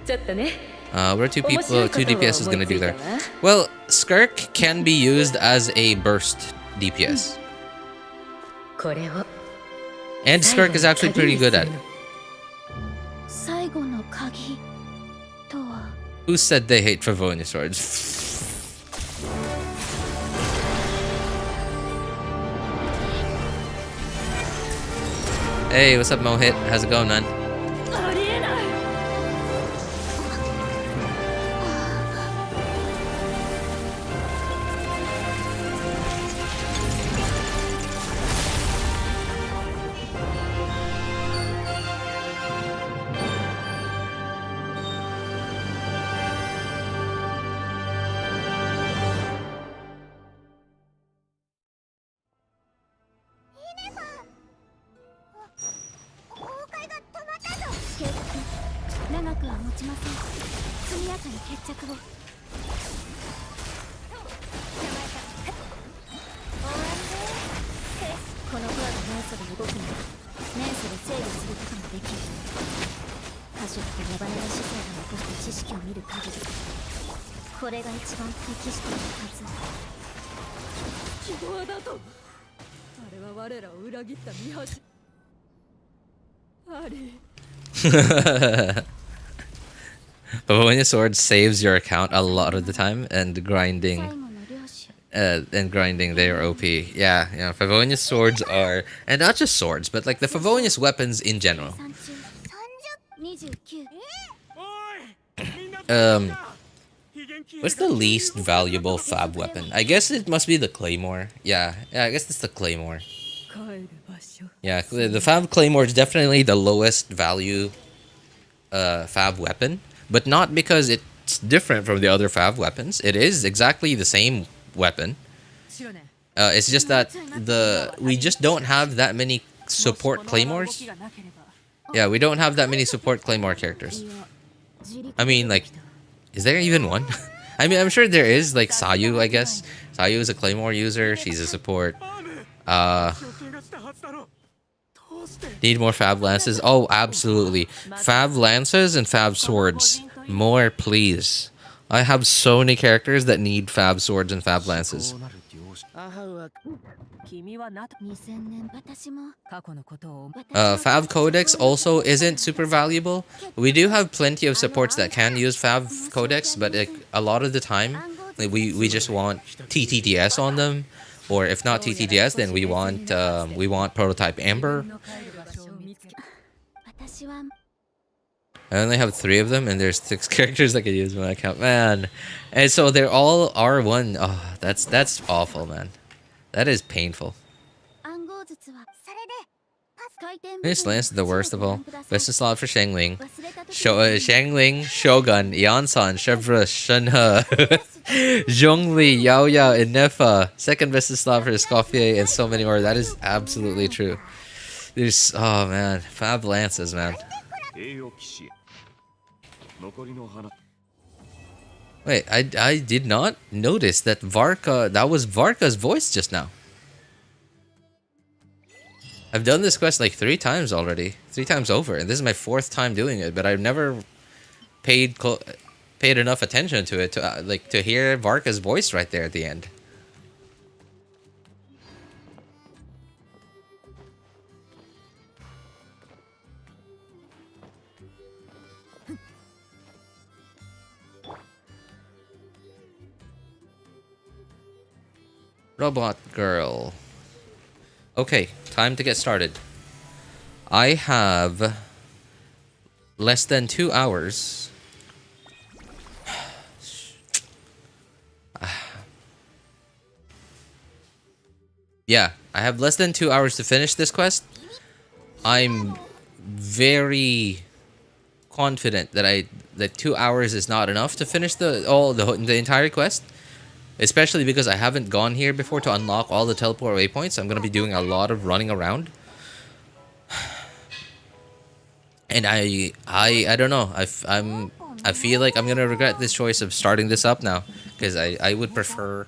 What are two DPS is gonna do there? Well, Skirk can be used as a burst DPS. And Skirk is actually pretty good at it. Who said they hate Favonius swords? Hey, what's up, Mohit? How's it going, man? Favonius sword saves your account a lot of the time, and grinding their OP. Yeah, Favonius swords are, and not just swords, but like the Favonius weapons in general. What's the least valuable fab weapon? I guess it must be the claymore. Yeah, I guess it's the claymore. Yeah, the fab claymore is definitely the lowest value fab weapon, but not because it's different from the other fab weapons. It is exactly the same weapon. It's just that we just don't have that many support claymores. Yeah, we don't have that many support claymore characters. I mean, like, is there even one? I mean, I'm sure there is, like Sayu, I guess. Sayu is a claymore user. She's a support. Need more fab lances? Oh, absolutely. Fab lances and fab swords. More, please. I have so many characters that need fab swords and fab lances. Fab Codex also isn't super valuable. We do have plenty of supports that can use Fab Codex, but like, a lot of the time, like, we just want TTDS on them, or if not TTDS, then we want Prototype Amber. I only have 3 of them, and there's 6 characters I can use in my account, man. And so they're all R1. Oh, that's awful, man. That is painful. This lance is the worst of all. Best slot for Xiangling. Xiangling, Shogun, Yansan, Chevra, Shenhe, Zhongli, Yao Yao, and Ineffa. Second best slot for Escoffier, and so many more. That is absolutely true. There's, oh man, fab lances, man. Wait, I did not notice that Varka, that was Varka's voice just now. I've done this quest like 3 times already. 3 times over, and this is my 4th time doing it, but I've never paid enough attention to it to hear Varka's voice right there at the end. Robot girl. Okay, time to get started. I have less than 2 hours. Yeah, I have less than 2 hours to finish this quest. I'm very confident that 2 hours is not enough to finish the entire quest. Especially because I haven't gone here before to unlock all the teleport waypoints. I'm going to be doing a lot of running around. And I don't know. I feel like I'm going to regret this choice of starting this up now. Because I would prefer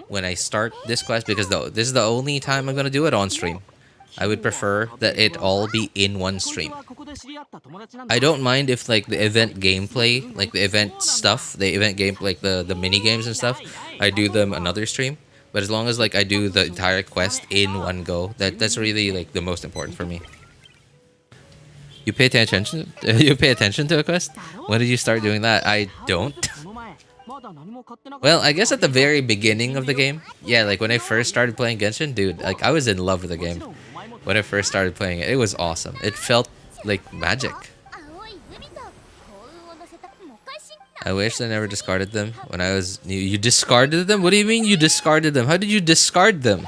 when I start this quest, because this is the only time I'm going to do it on stream. I would prefer that it all be in one stream. I don't mind if like the event gameplay, like the event stuff, the event game, like the mini games and stuff, I do them another stream. But as long as like I do the entire quest in one go, that's really like the most important for me. You pay attention? You pay attention to a quest? When did you start doing that? I don't. Well, I guess at the very beginning of the game. Yeah, like when I first started playing Genshin, dude, like I was in love with the game. When I first started playing it, it was awesome. It felt like magic. I wish I never discarded them when I was new. You discarded them? What do you mean you discarded them? How did you discard them?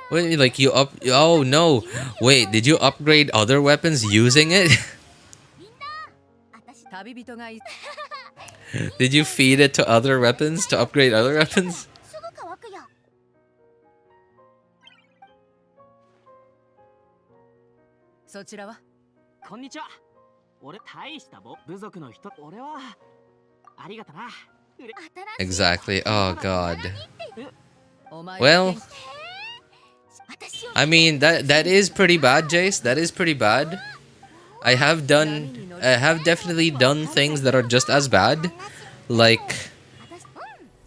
Wait, like you up? Oh no! Wait, did you upgrade other weapons using it? Did you feed it to other weapons to upgrade other weapons? そちらはこんにちは。俺大した部族の人。俺はありがとな。 Exactly. Oh god. Well, I mean that is pretty bad, Jace. That is pretty bad. I have definitely done things that are just as bad, like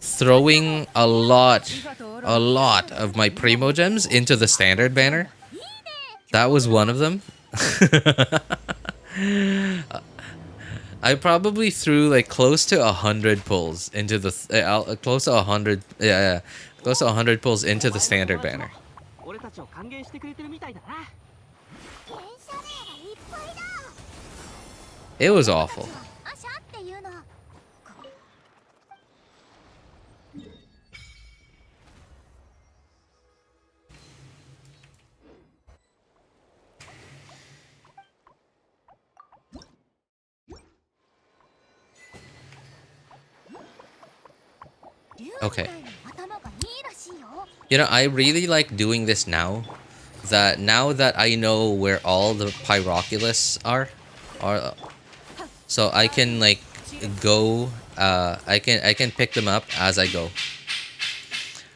throwing a lot of my primo gems into the standard banner. That was one of them. I probably threw like close to 100 pulls into the close to 100 close to 100 pulls into the standard banner. It was awful. Okay. You know, I really like doing this now that I know where all the Pyroculus are, so I can like go I can pick them up as I go.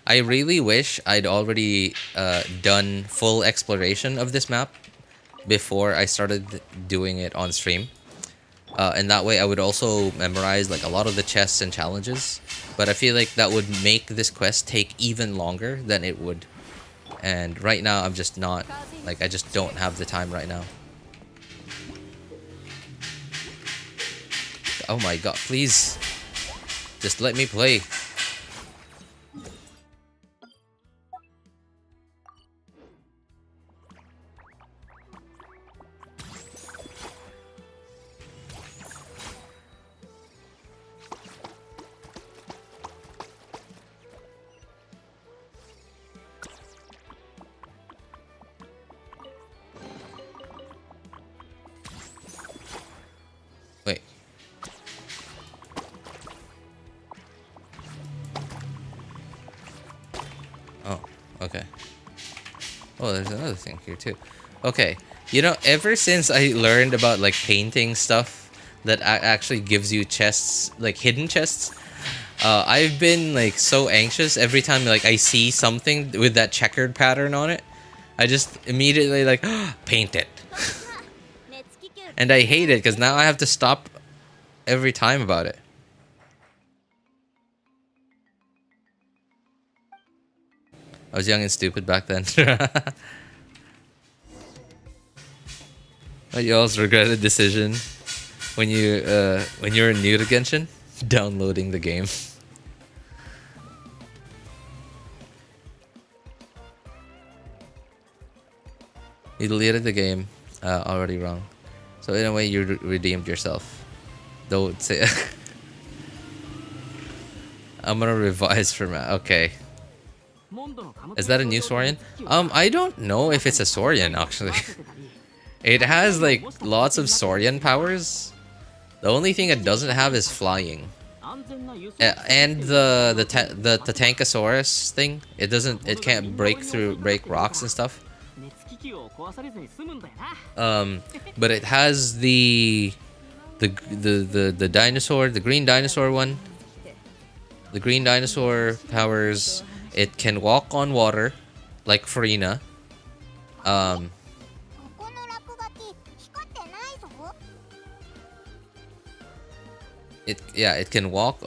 I really wish I'd already done full exploration of this map before I started doing it on stream. And that way I would also memorize like a lot of the chests and challenges. But I feel like that would make this quest take even longer than it would. And right now I'm just not, like I just don't have the time right now. Oh my god, please. Just let me play. Wait. Oh, okay. Oh, there's another thing here too. Okay, you know, ever since I learned about like painting stuff that actually gives you chests, like hidden chests, I've been like so anxious every time like I see something with that checkered pattern on it. I just immediately like paint it. And I hate it because now I have to stop every time about it. I was young and stupid back then. You also regret a decision when you were new to Genshin? Downloading the game. You deleted the game. Already wrong. So in a way, you redeemed yourself. Don't say. I'm gonna revise for Matt. Okay. Is that a new Saurian? I don't know if it's a Saurian actually. It has like lots of Saurian powers. The only thing it doesn't have is flying. And the Tankosaurus thing. It can't break rocks and stuff. But it has the dinosaur, the green dinosaur one. The green dinosaur powers. It can walk on water, like Farina. It can walk.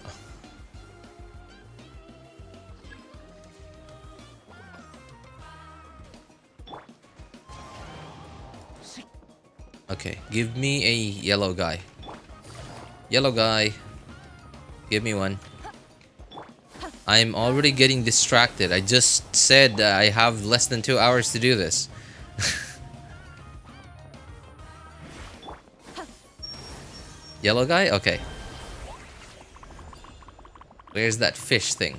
Okay, give me a yellow guy. Yellow guy. Give me one. I'm already getting distracted. I just said I have less than 2 hours to do this. Yellow guy? Okay. Where's that fish thing?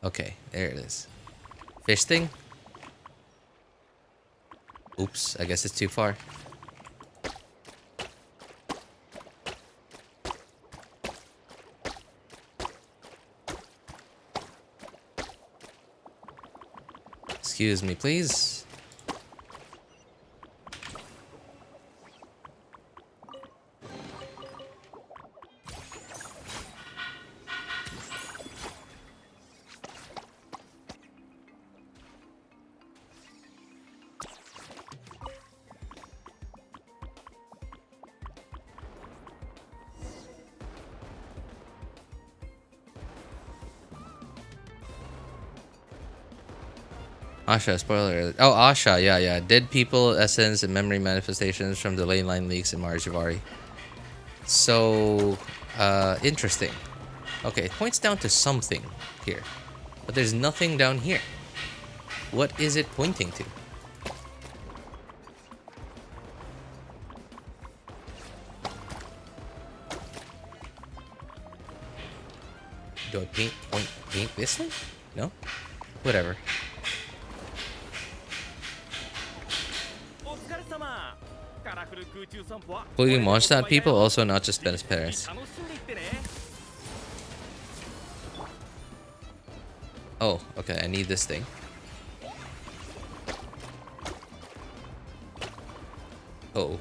Okay, there it is. Fish thing? Oops, I guess it's too far. Excuse me, please. Asha, spoiler alert. Oh, Asha, yeah. Dead people, essence, and memory manifestations from the ley line leaks in Marjavari. So, interesting. Okay, it points down to something here. But there's nothing down here. What is it pointing to? Do I paint this thing? No? Whatever. Including Mondstadt people, also not just Ben's parents. Oh, okay, I need this thing. Oh.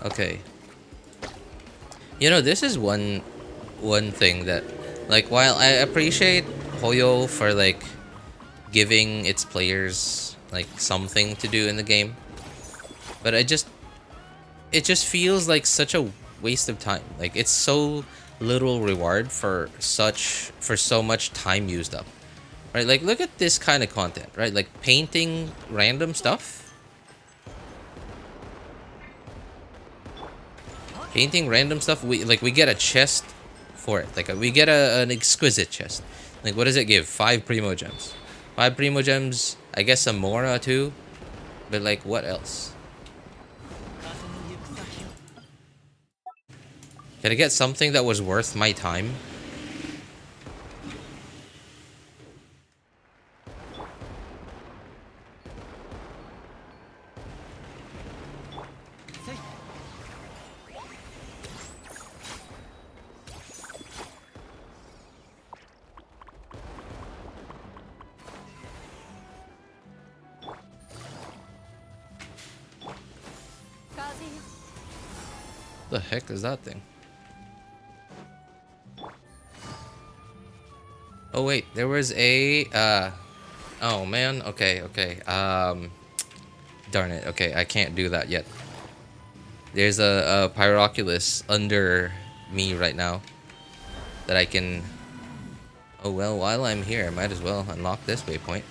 Okay. You know, this is one thing that, like, while I appreciate Hoyo for, like, giving its players, like, something to do in the game, but it just feels like such a waste of time. Like, it's so little reward for so much time used up, right? Like, look at this kind of content, right? Like, painting random stuff. Painting random stuff, we get a chest for it. Like, we get an exquisite chest. Like, what does it give? 5 primo gems. 5 primo gems, I guess some Mora too. But, like, what else? Can I get something that was worth my time? The heck is that thing? Oh wait, there was a oh man, okay. Darn it, okay, I can't do that yet. There's a Pyroculus under me right now that I can. Oh well, while I'm here, I might as well unlock this waypoint.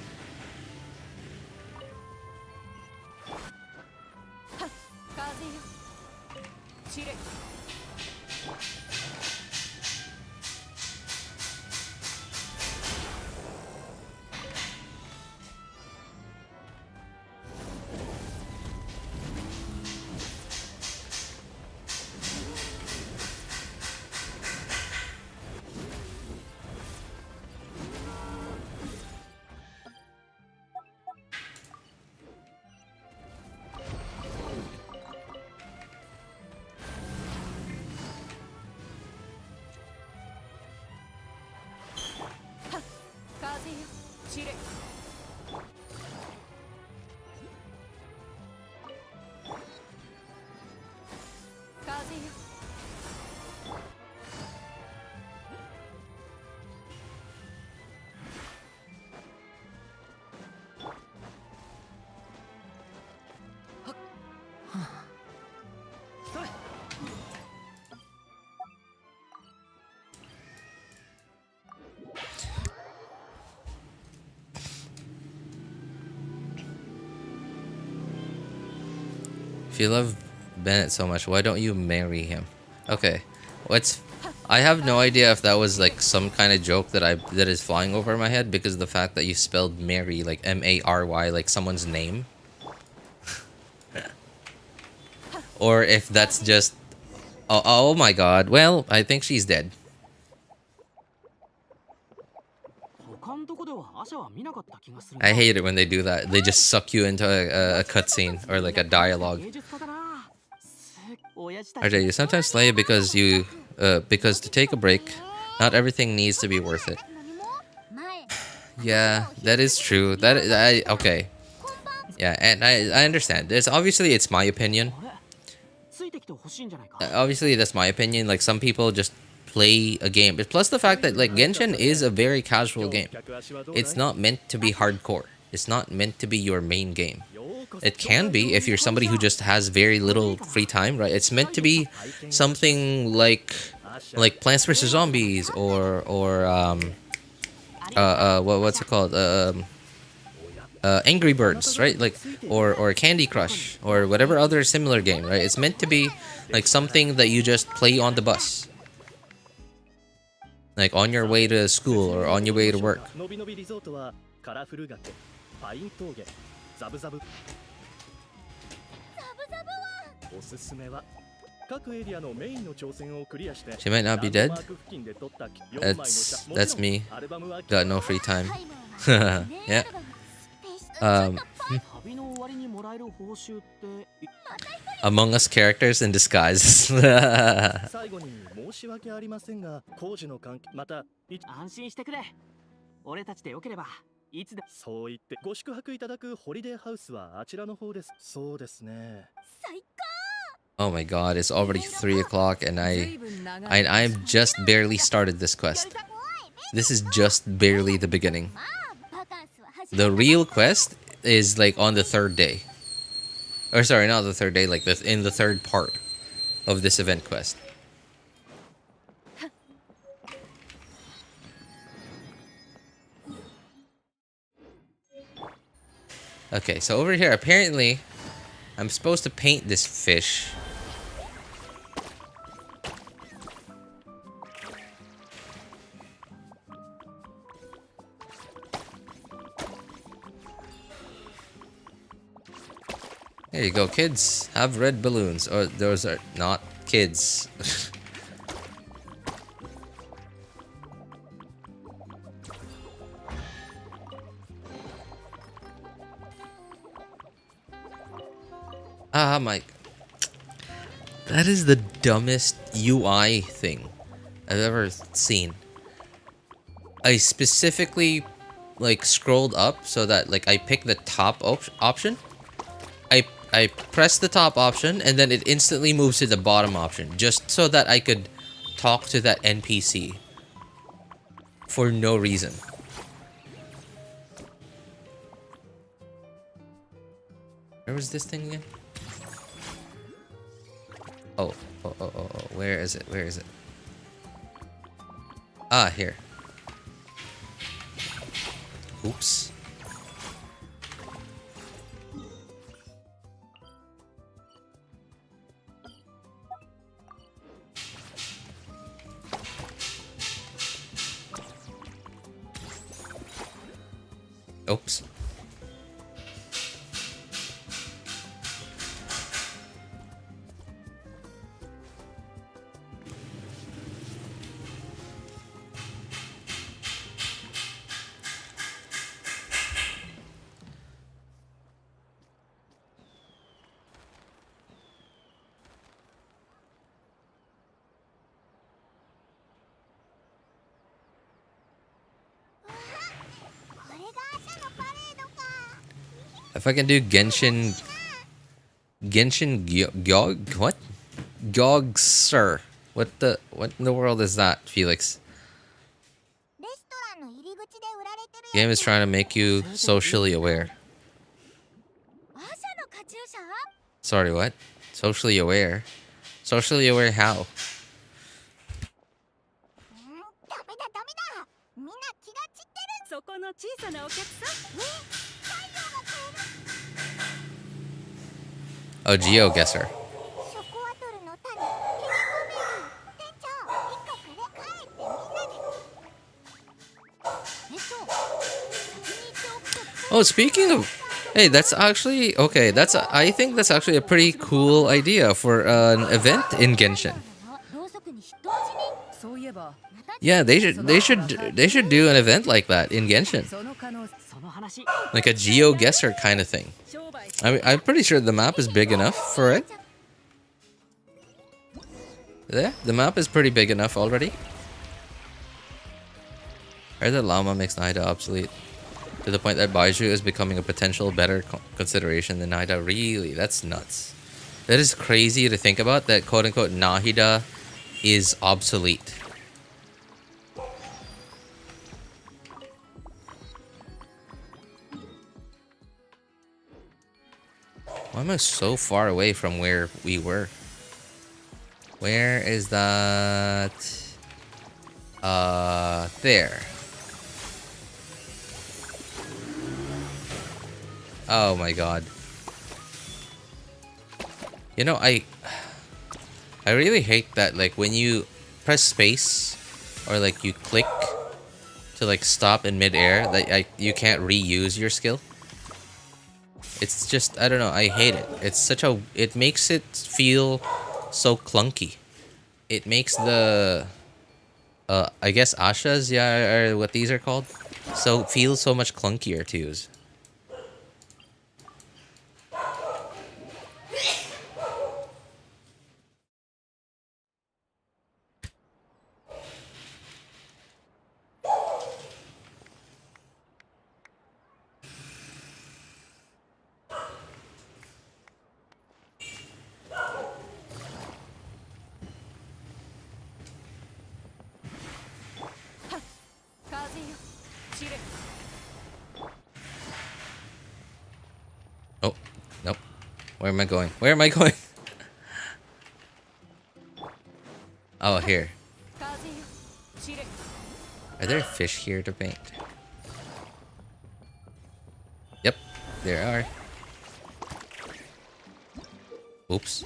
you love Bennett so much, why don't you marry him? Okay, I have no idea if that was like some kind of joke that is flying over my head because of the fact that you spelled Mary like M-A-R-Y like someone's name, or if that's just oh my god. Well, I think she's dead. I hate it when they do that. They just suck you into a cutscene or like a dialogue. RJ, you sometimes slay because because to take a break, not everything needs to be worth it. Yeah, that is true. Okay. Yeah, and I understand. Obviously it's my opinion. Obviously that's my opinion. Like some people just play a game. But plus the fact that like Genshin is a very casual game. It's not meant to be hardcore. It's not meant to be your main game. It can be if you're somebody who just has very little free time, right? It's meant to be something like Plants vs Zombies or what's it called? Angry Birds, right? Like or Candy Crush or whatever other similar game, right? It's meant to be like something that you just play on the bus. Like on your way to school or on your way to work. She might not be dead. That's me. Got no free time. Yeah. Among Us characters in disguise. Oh my god, it's already 3 o'clock and I've just barely started this quest. This is just barely the beginning. The real quest is like on the 3rd day. Or sorry, not the 3rd day, like in the 3rd part of this event quest. Okay, so over here, apparently, I'm supposed to paint this fish. There you go, kids. Have red balloons. Or those are not kids. Ah, my... That is the dumbest UI thing I've ever seen. I specifically, like, scrolled up so that, like, I picked the top option. I press the top option, and then it instantly moves to the bottom option, just so that I could talk to that NPC. For no reason. Where was this thing again? Oh, where is it? Where is it? Ah, here. Oops. Oops. If I can do Genshin what? Gogser. What in the world is that, Felix? Game is trying to make you socially aware. Sorry, what? Socially aware? Socially aware how? Oh, GeoGuessr. ショコアトルの種ヘリコメル店長1個くれ帰ってみんなで先に言っておくと Oh, speaking of, hey, that's actually okay. I think that's actually a pretty cool idea for an event in Genshin. ろうそくに人打ちにそういえば Yeah, they should do an event like that in Genshin, その可能性 その話 like a GeoGuessr kind of thing. 商売 I'm pretty sure the map is big enough for it. There, the map is pretty big enough already. I heard that Lauma makes Naida obsolete to the point that Baiju is becoming a potential better consideration than Naida. Really, that's nuts. That is crazy to think about. That quote unquote Nahida is obsolete. Why am I so far away from where we were? Where is that? There. Oh my god. You know, I really hate that, like, when you press space or like you click to like stop in midair, that you can't reuse your skill. It's just, I don't know, I hate it. It makes it feel so clunky. It makes the I guess ashas, yeah, are what these are called, so feel so much clunkier to use. Oh, nope. Where am I going? Where am I going? Oh, here. Are there fish here to paint? Yep, there are. Oops.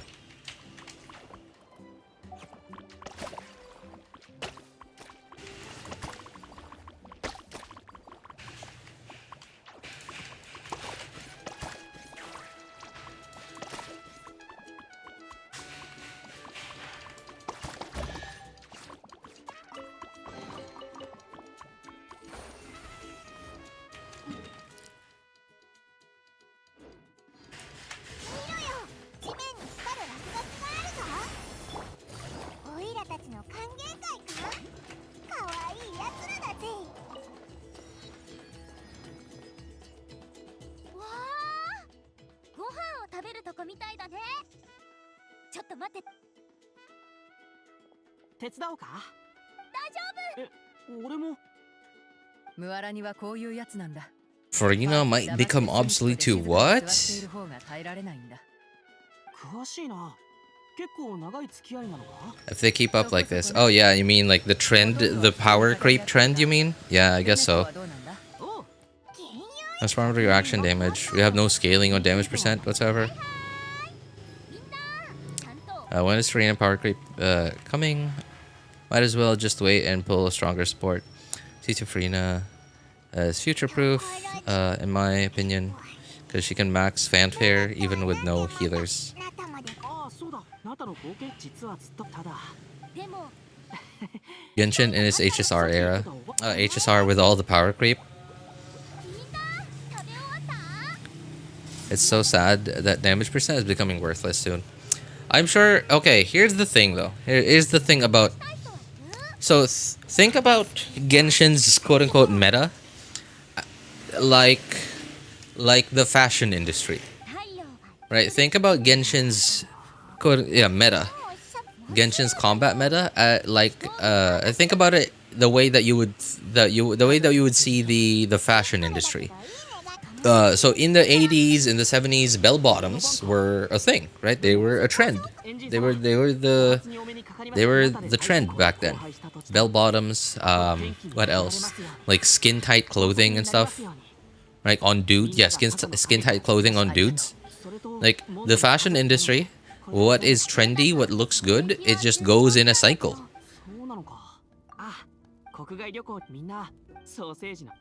Farina might become obsolete to what? If they keep up like this. Oh yeah, you mean like the trend, the power creep trend, you mean? Yeah, I guess so. Transformative reaction damage. We have no scaling on damage percent whatsoever. When is Farina power creep coming? Might as well just wait and pull a stronger support. C2 Farina is future-proof, in my opinion, because she can max fanfare even with no healers. Genshin in its HSR era. HSR with all the power creep. It's so sad that damage percent is becoming worthless soon. I'm sure... Okay, here's the thing though. Here's the thing about... So, think about Genshin's quote-unquote meta. Like the fashion industry. Right? Think about Genshin's... meta. Genshin's combat meta. Think about it the way that you would... the way that you would see the fashion industry. So in the 80s, in the 70s, bell bottoms were a thing, right? They were a trend. They were the trend back then. Bell bottoms, what else? Like skin tight clothing and stuff. Right, on dudes. Yeah, skin tight clothing on dudes. Like the fashion industry, what is trendy, what looks good, it just goes in a cycle.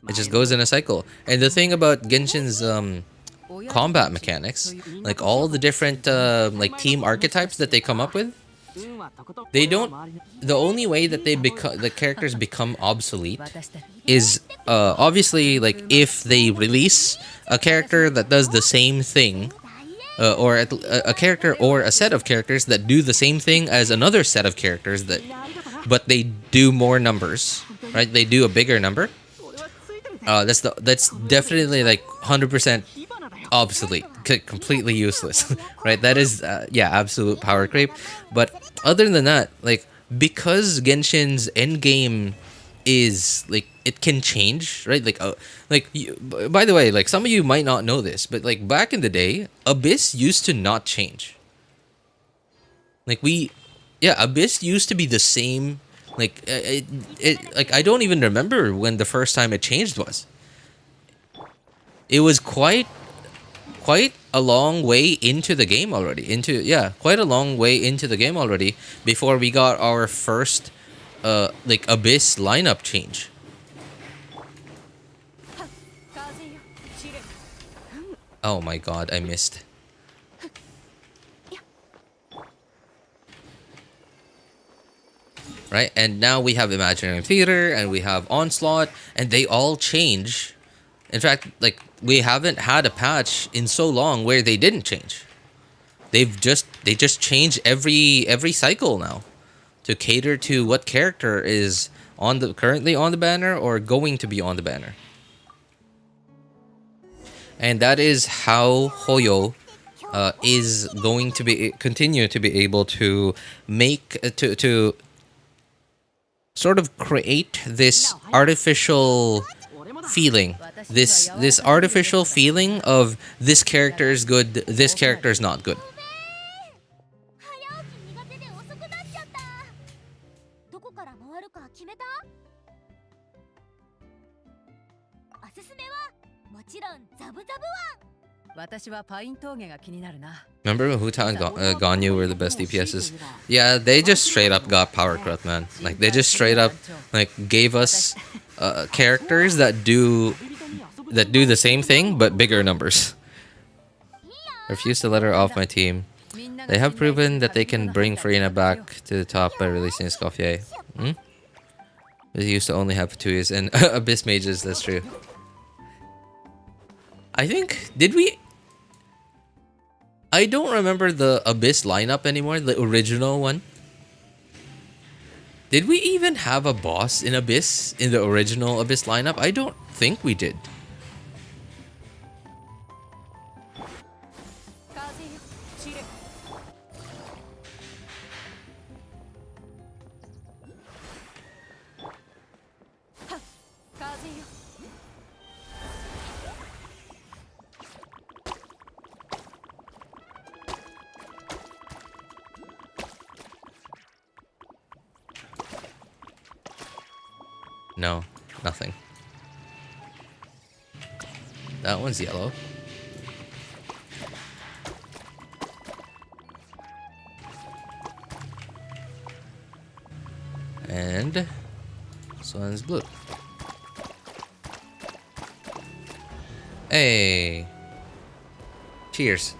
It just goes in a cycle. And the thing about Genshin's combat mechanics, like all the different like team archetypes that they come up with, they don't. The only way that the characters become obsolete is obviously like if they release a character that does the same thing, or a character or a set of characters that do the same thing as another set of characters but they do more numbers, right? They do a bigger number. That's definitely like 100% obsolete, completely useless, right? That is yeah, absolute power creep. But other than that, like because Genshin's end game is like it can change, right? Like by the way, like some of you might not know this, but like back in the day, Abyss used to not change. Like Abyss used to be the same. Like like I don't even remember when the first time it changed was. It was quite a long way into the game already. Quite a long way into the game already before we got our first like Abyss lineup change. Oh my god, I missed. Right, and now we have Imaginary Theater and we have Onslaught, and they all change. In fact, like we haven't had a patch in so long where they didn't change. They just change every cycle now to cater to what character is currently on the banner or going to be on the banner. And that is how Hoyo is going to continue to be able to make to sort of create this artificial feeling, this artificial feeling of this character is good, this character is not good. Remember when Huta and Ganyu were the best DPSs? Yeah, they just straight up got power corrupt, man. Like they just straight up like gave us characters that do the same thing but bigger numbers. Refuse to let her off my team. They have proven that they can bring Farina back to the top by releasing Escoffier. They used to only have 2 years and Abyss Mages, that's true. I think, I don't remember the Abyss lineup anymore, the original one. Did we even have a boss in Abyss, in the original Abyss lineup? I don't think we did. No, nothing. That one's yellow. And this one's blue. Hey. Cheers.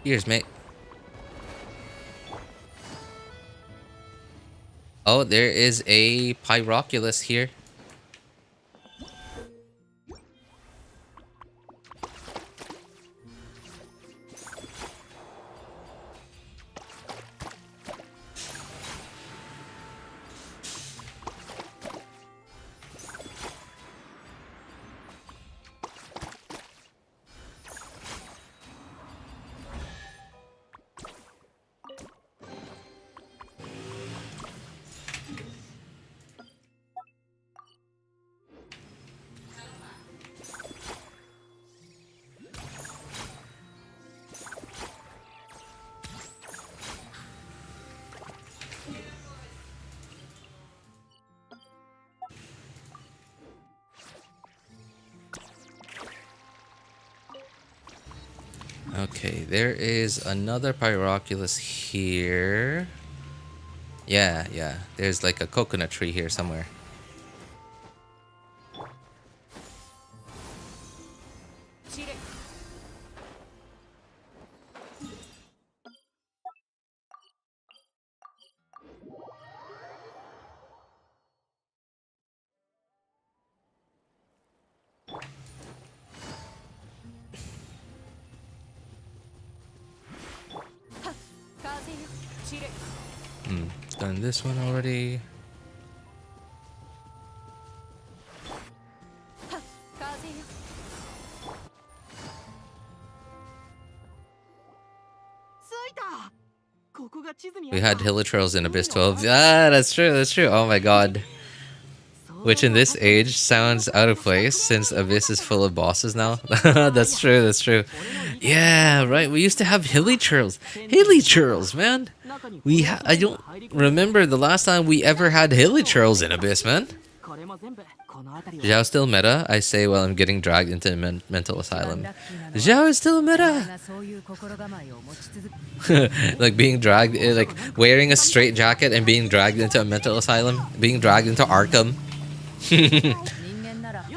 Cheers, mate. Oh, there is a Pyroculus here. Okay, there is another Pyroculus here. Yeah, yeah. There's like a coconut tree here somewhere. Done this one already. We had Hilichurls in Abyss 12. Ah, that's true, that's true. Oh my god. Which in this age sounds out of place since Abyss is full of bosses now. That's true, that's true. Yeah, right. We used to have Hilichurls. Hilichurls, man. I don't remember the last time we ever had Hilichurls in Abyss, man. Zhao still meta? I say while I'm getting dragged into a mental asylum. Zhao is still meta! Like being dragged, like wearing a straight jacket and being dragged into a mental asylum. Being dragged into Arkham.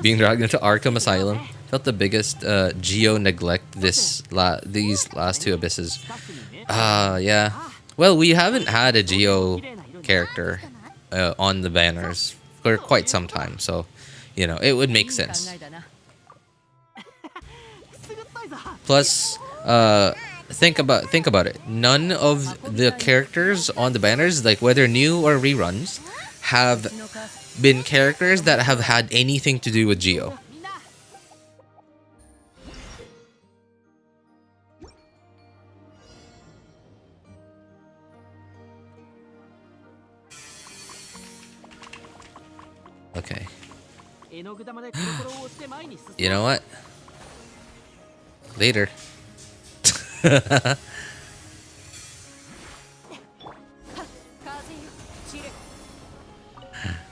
Being dragged into Arkham Asylum. Felt the biggest geo neglect these last two abysses. Yeah. Well, we haven't had a geo character on the banners for quite some time, so you know it would make sense. Plus, think about it. None of the characters on the banners, like whether new or reruns, have been characters that have had anything to do with Geo. Okay. You know what? Later.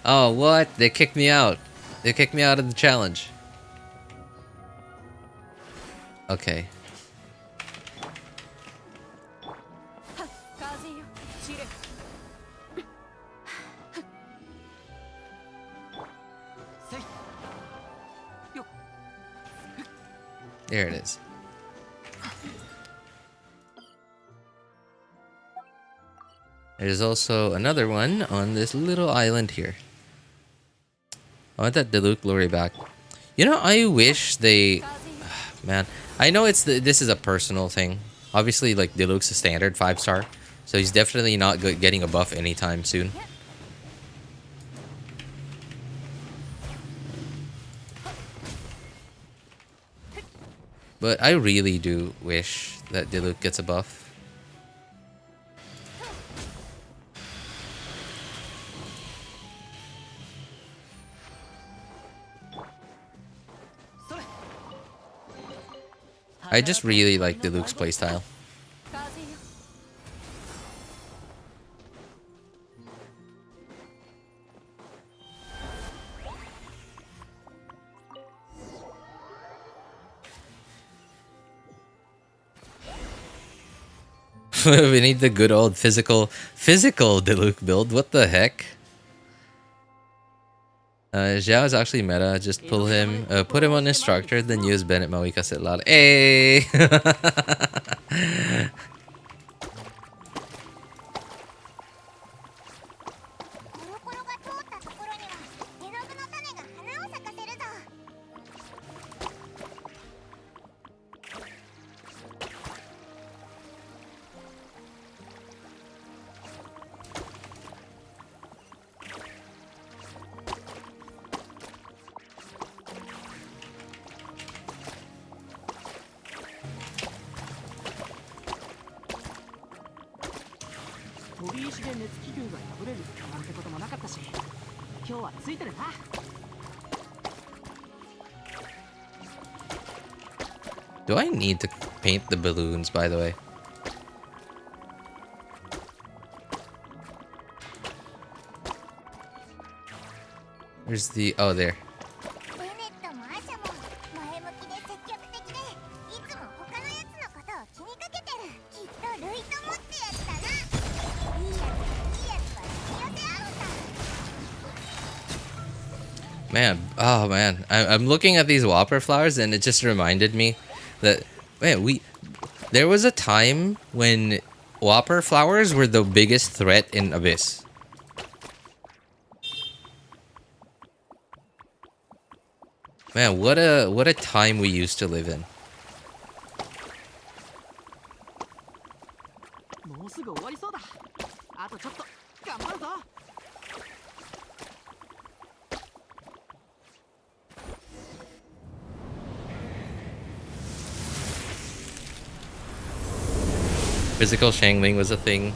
Oh, what? They kicked me out. They kicked me out of the challenge. Okay. There it is. There's also another one on this little island here. I want that Diluc glory back. You know, I wish they... Man, I know this is a personal thing. Obviously, like, Diluc's a standard 5-star. So he's definitely not getting a buff anytime soon. But I really do wish that Diluc gets a buff. I just really like Diluc's playstyle. We need the good old physical Diluc build. What the heck? Zhao is actually meta. Just pull him, put him on instructor, then use Bennett Mawika Citlali. Hey! Do I need to paint the balloons, by the way? Where's the... Oh, there. Man, oh man, I'm looking at these whopper flowers and it just reminded me that man, there was a time when whopper flowers were the biggest threat in Abyss. Man, what a time we used to live in. もうすぐ終わりそうだ。あとちょっと頑張るぞ。Physical shangling was a thing.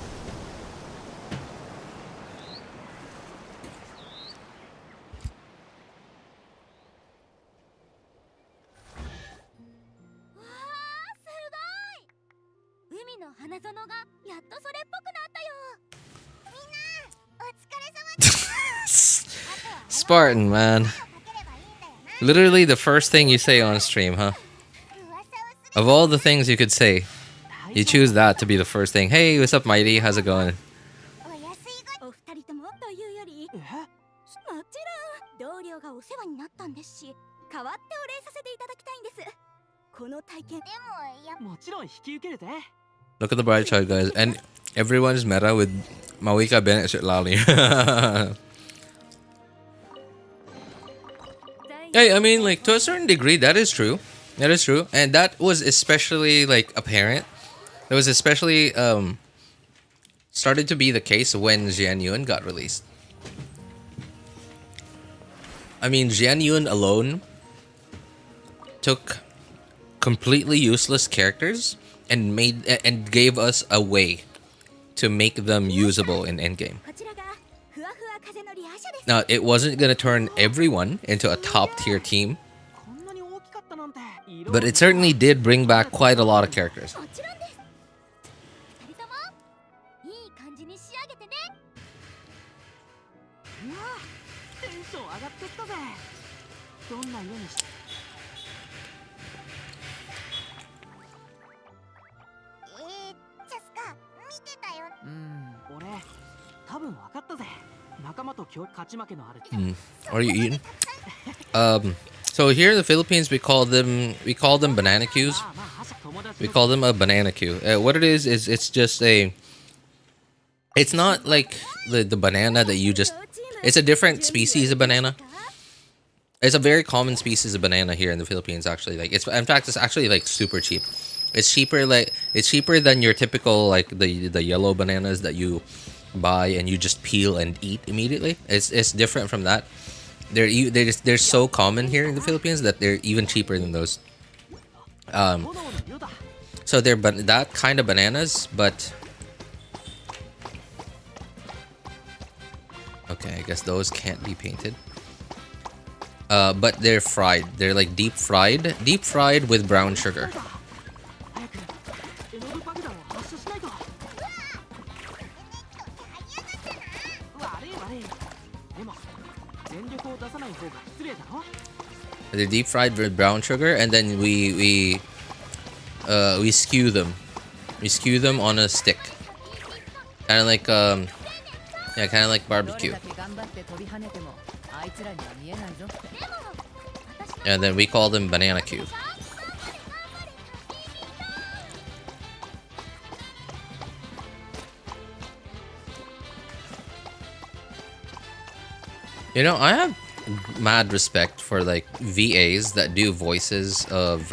Spartan, man. Literally the first thing you say on stream, huh? Of all the things you could say, you choose that to be the first thing. Hey, what's up, Mighty? How's it going? お二人ともというより、もちろん同僚がお世話になったんですし、代わってお礼させていただきたいんです。この体験でももちろん引き受けるぜ。 Look at the bright side, guys. And everyone's meta with Mawika Ben Citlali. Hey, I mean, like, to a certain degree, that is true. That is true. And that was especially, like, apparent. It was especially, started to be the case when Xianyun got released. I mean, Xianyun alone took completely useless characters and gave us a way to make them usable in endgame. Now, it wasn't gonna turn everyone into a top tier team, but it certainly did bring back quite a lot of characters. いい感じに仕上げてね。うわあ、テンション上がってきたぜ。どんな色にしチャスカ、見てたよ。俺、多分分かったぜ。仲間と勝ち負けのある。Are you eating? So here in the Philippines, we call them banana cues. We call them a banana cue. What it is it's just a. It's not like the banana that you just. It's a different species of banana. It's a very common species of banana here in the Philippines. Actually, like it's in fact it's actually like super cheap. It's cheaper than your typical like the yellow bananas that you buy and you just peel and eat immediately. It's different from that. They're so common here in the Philippines that they're even cheaper than those. So they're that kind of bananas, but okay, I guess those can't be painted. But they're fried. They're like deep fried with brown sugar. They're deep fried with brown sugar, and then we skew them. We skew them on a stick, kind of like yeah, kind of like barbecue. And then we call them banana cue. You know, I have mad respect for like VAs that do voices of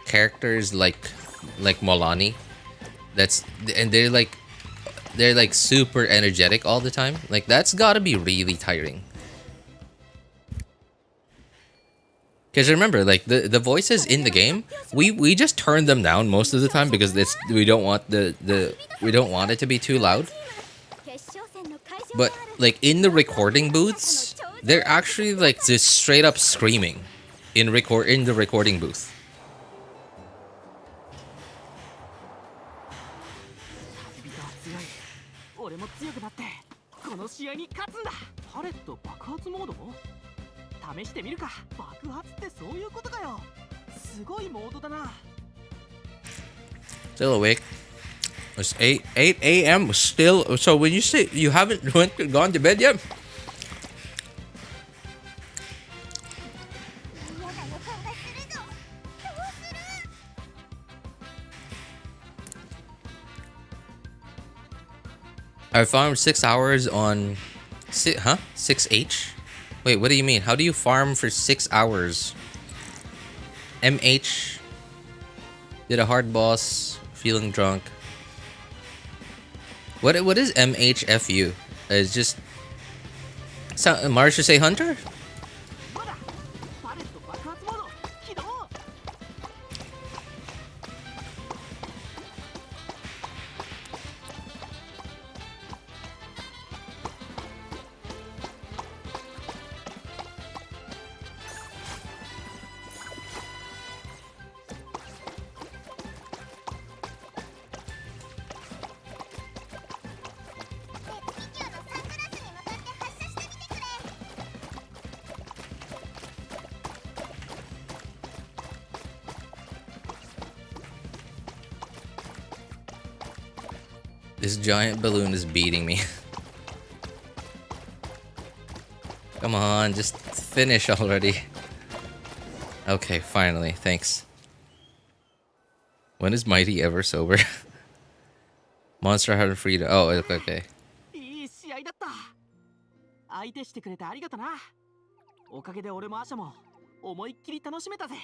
characters like Mualani. And they're like super energetic all the time. Like that's gotta be really tiring. Because remember, like the voices in the game, we just turn them down most of the time because we don't want we don't want it to be too loud. But like in the recording booths, they're actually like just straight up screaming in the recording booth. Still awake. It's 8 a.m. still. So when you say you haven't gone to bed yet, I farmed 6 hours on 6H? Wait, what do you mean? How do you farm for 6 hours? MH did a hard boss, feeling drunk. What is MHFU? It's just Mars should say hunter? This giant balloon is beating me. Come on, just finish already. Okay, finally, thanks. When is Mighty ever sober? Monster Hunter Freedom. Oh, okay. いい試合だった。相手してくれてありがとな。おかげで俺もアシャも思いっきり楽しめたぜ。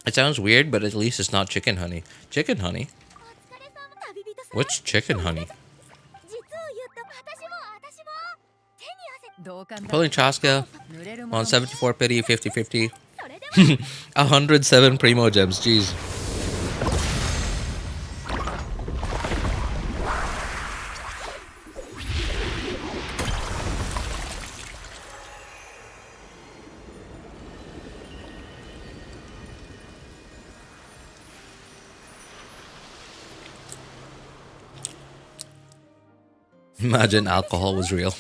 It sounds weird, but at least it's not chicken honey. Chicken honey? What's chicken honey? Pulling Chasca on 74 pity, 50-50. 107 primo gems, jeez. Imagine alcohol was real.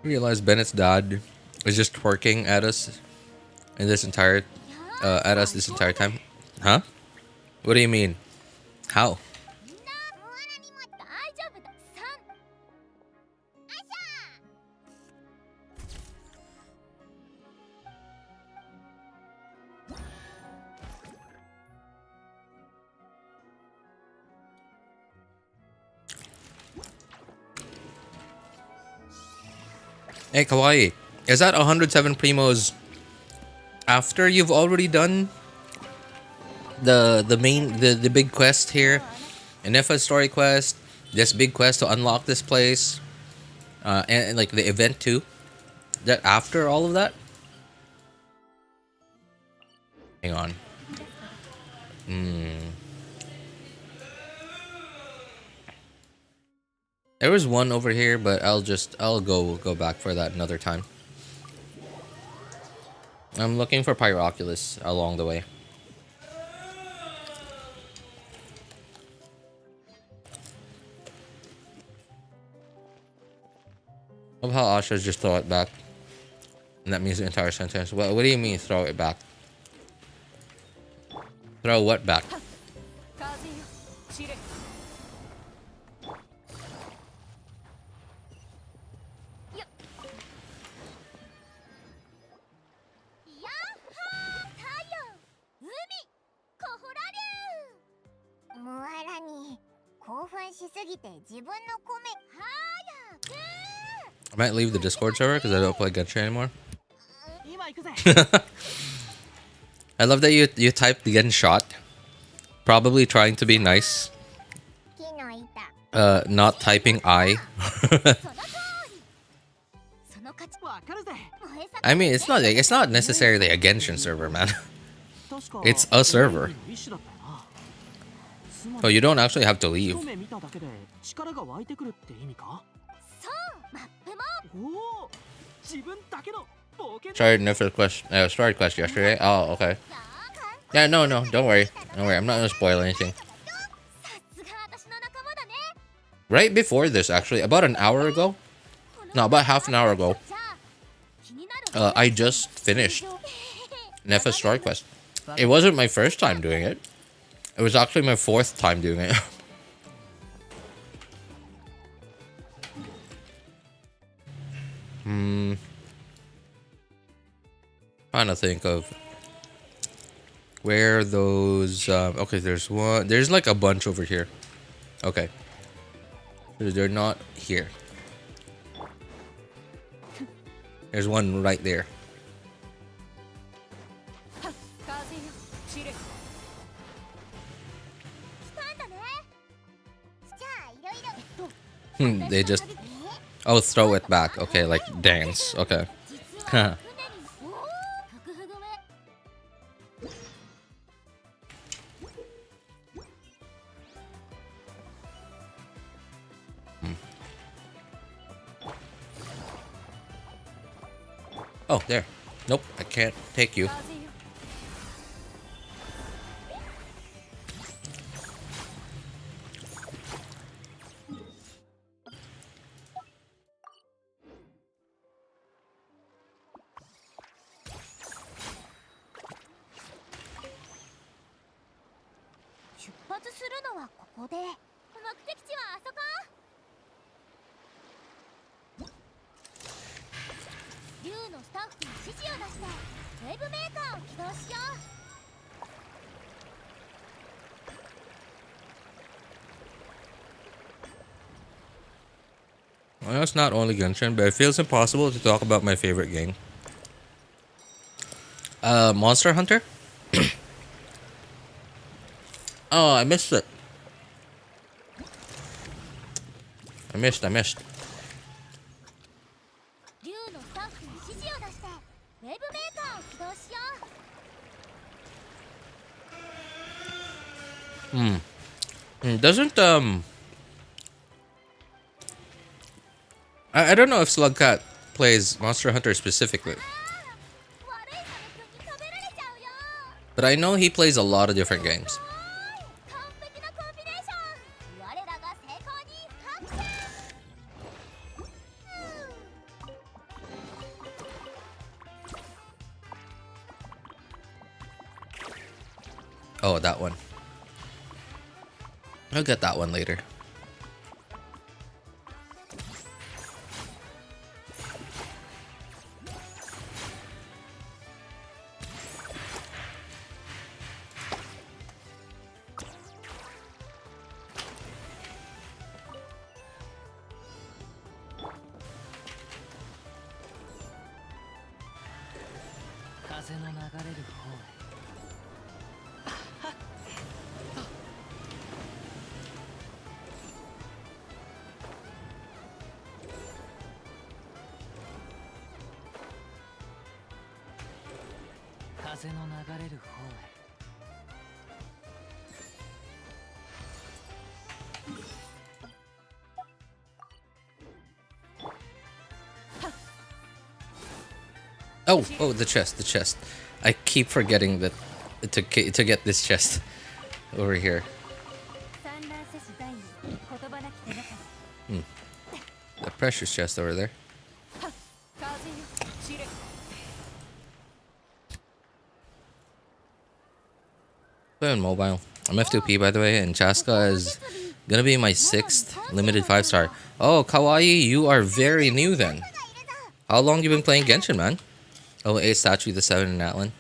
Realize Bennett's dad is just twerking at us in this entire this entire time. Huh? What do you mean? How? Hey, Kawaii, is that 107 primos after you've already done the big quest here? Ineffa story quest, this big quest to unlock this place, and like the event too? That after all of that? Hang on. There was one over here, but I'll go back for that another time. I'm looking for Pyroculus along the way. Love how Asha's just throw it back. And that means the entire sentence. What do you mean throw it back? Throw what back? I might leave the Discord server because I don't play Genshin anymore. I love that you typed the end shot. Probably trying to be nice. Not typing I. I mean, it's not necessarily a Genshin server, man. It's a server. Oh, you don't actually have to leave. Started Nefer quest. Started quest yesterday. Oh, okay. Yeah, no, don't worry. Don't worry. I'm not gonna spoil anything. Right before this, actually, about an hour ago. No, about half an hour ago. I just finished Nefer's story quest. It wasn't my first time doing it. It was actually my 4th time doing it. Trying to think of Where are those? Okay, there's one. There's like a bunch over here. Okay. They're not here. There's one right there. 風よ散れ They just. Oh, throw it back. Okay, like dance. Okay. Oh, there. Nope, I can't take you. 風よ 出発するのはここで。目的地はあそこ。竜のスタッフに指示を出してウェブメーカーを起動しよう。 I know it's not only Genshin, but it feels impossible to talk about my favorite game. Monster Hunter? Oh, I missed it. I missed. 竜のスタッフに指示を出してウェブメーカーを起動しよう。 Doesn't I don't know if Slugcat plays Monster Hunter specifically, 悪いサメ君に食べられちゃうよ。 but I know he plays a lot of different games. 完璧なコンビネーション。我らが成功に拍手。 Oh, that one. I'll get that one later. Oh, the chest. I keep forgetting that to get this chest over here. The precious chest over there. Playing mobile. I'm F2P by the way, and Chasca is gonna be my 6th limited 5-star. Oh, Kawaii, you are very new then. How long you been playing Genshin, man? Oh, 8 statue, the 7 in Atlan.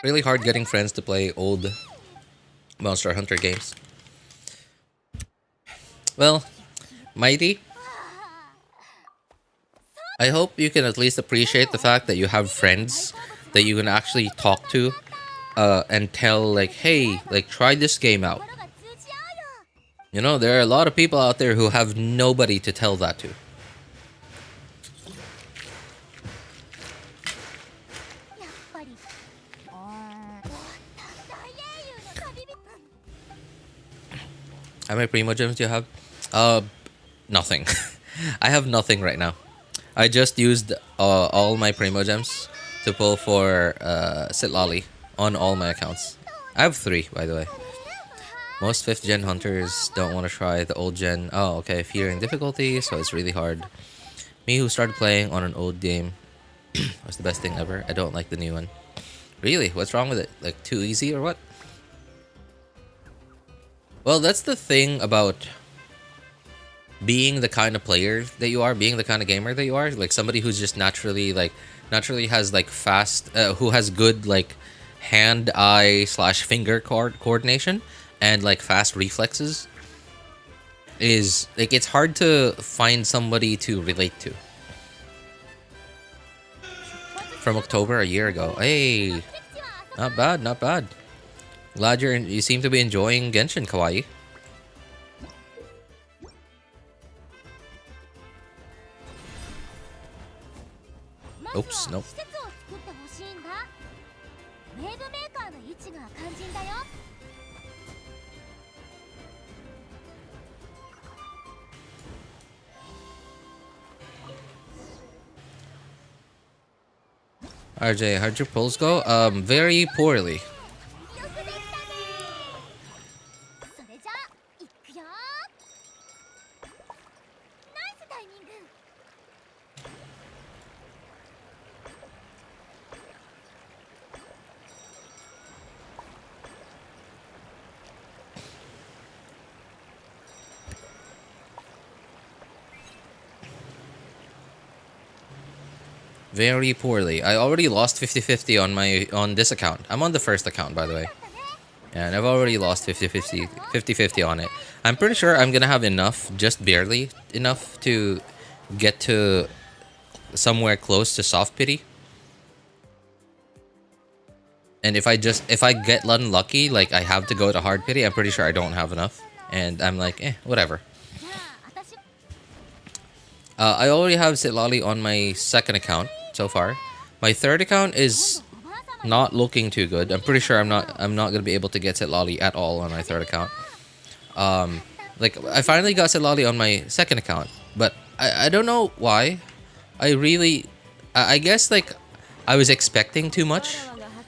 Really hard getting friends to play old Monster Hunter games. Well, Mighty, I hope you can at least appreciate the fact that you have friends that you can actually talk to and tell, like, hey, like, try this game out. You know, there are a lot of people out there who have nobody to tell that to. How many Primo gems do you have? Nothing. I have nothing right now. I just used all my Primo gems to pull for Citlali on all my accounts. I have 3, by the way. Most 5th gen hunters don't want to try the old gen. Oh, okay, fear and difficulty, so it's really hard. Me who started playing on an old game was the best thing ever. I don't like the new one. Really? What's wrong with it? Like, too easy or what? Well, that's the thing about being the kind of player that you are, being the kind of gamer that you are, like somebody who's just naturally has like fast, who has good like hand, eye slash finger coordination and like fast reflexes, is like it's hard to find somebody to relate to. From October a year ago. Hey, not bad, not bad. Glad you seem to be enjoying Genshin, Kawaii. Oops, nope. RJ, how'd your polls go? Very poorly. Very poorly. I already lost 50-50 on this account. I'm on the first account, by the way. And I've already lost 50-50 on it. I'm pretty sure I'm gonna have enough, just barely enough, to get to somewhere close to soft pity. And if I get unlucky, like I have to go to hard pity, I'm pretty sure I don't have enough. And I'm like, whatever. I already have Citlali on my second account so far. My third account is not looking too good. I'm pretty sure I'm not gonna be able to get Citlali at all on my third account. Like I finally got Citlali on my second account, but I don't know why. I guess like I was expecting too much,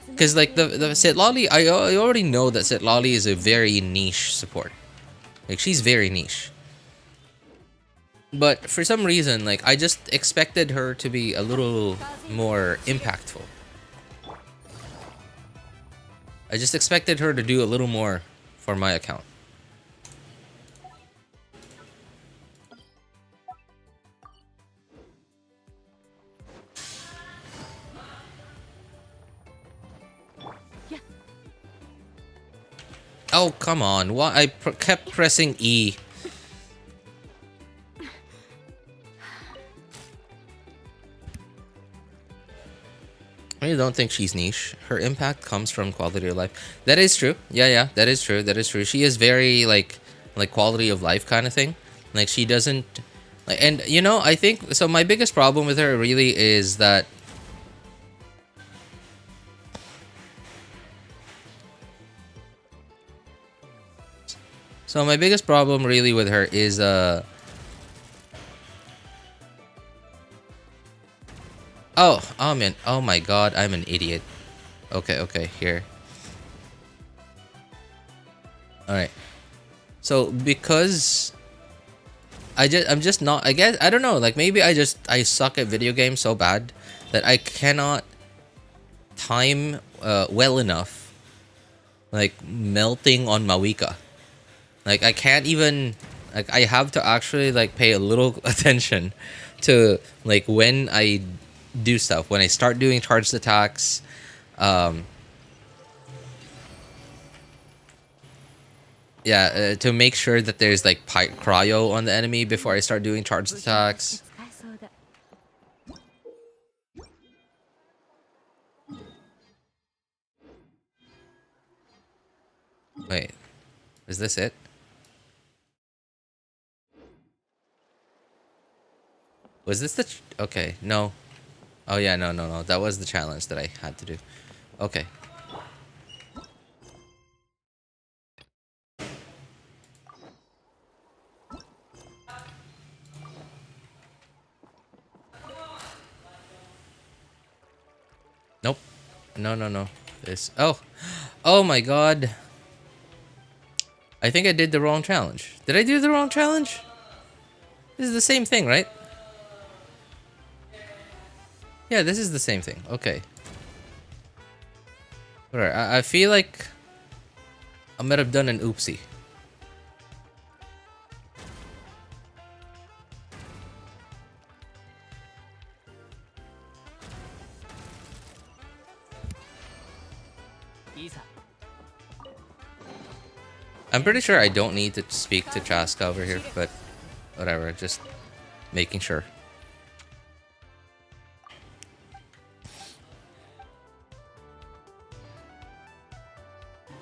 because like the Citlali, I already know that Citlali is a very niche support. Like she's very niche. But for some reason, like I just expected her to be a little more impactful. I just expected her to do a little more for my account. Oh, come on. Why I kept pressing E. I don't think she's niche. Her impact comes from quality of life. That is true. Yeah, that is true. That is true. She is very like quality of life kind of thing. Like she doesn't like, and you know, I think so my biggest problem with her really is that my biggest problem really with her is Oh man, oh my god, I'm an idiot. Okay, here. Alright. So because I'm just not, I guess, I don't know, like maybe I suck at video games so bad that I cannot time well enough like melting on Mawika. Like I can't even, like I have to actually like pay a little attention to like when I do stuff, when I start doing charged attacks, to make sure that there's like cryo on the enemy before I start doing charged attacks. Wait, is this it? Was this the okay, no. Oh yeah, no. That was the challenge that I had to do. Okay. Nope. No. This. Oh my god. I think I did the wrong challenge. Did I do the wrong challenge? This is the same thing, right? Yeah, this is the same thing. Okay. Alright, I feel like I might have done an oopsie. I'm pretty sure I don't need to speak to Chasca over here, but whatever, just making sure.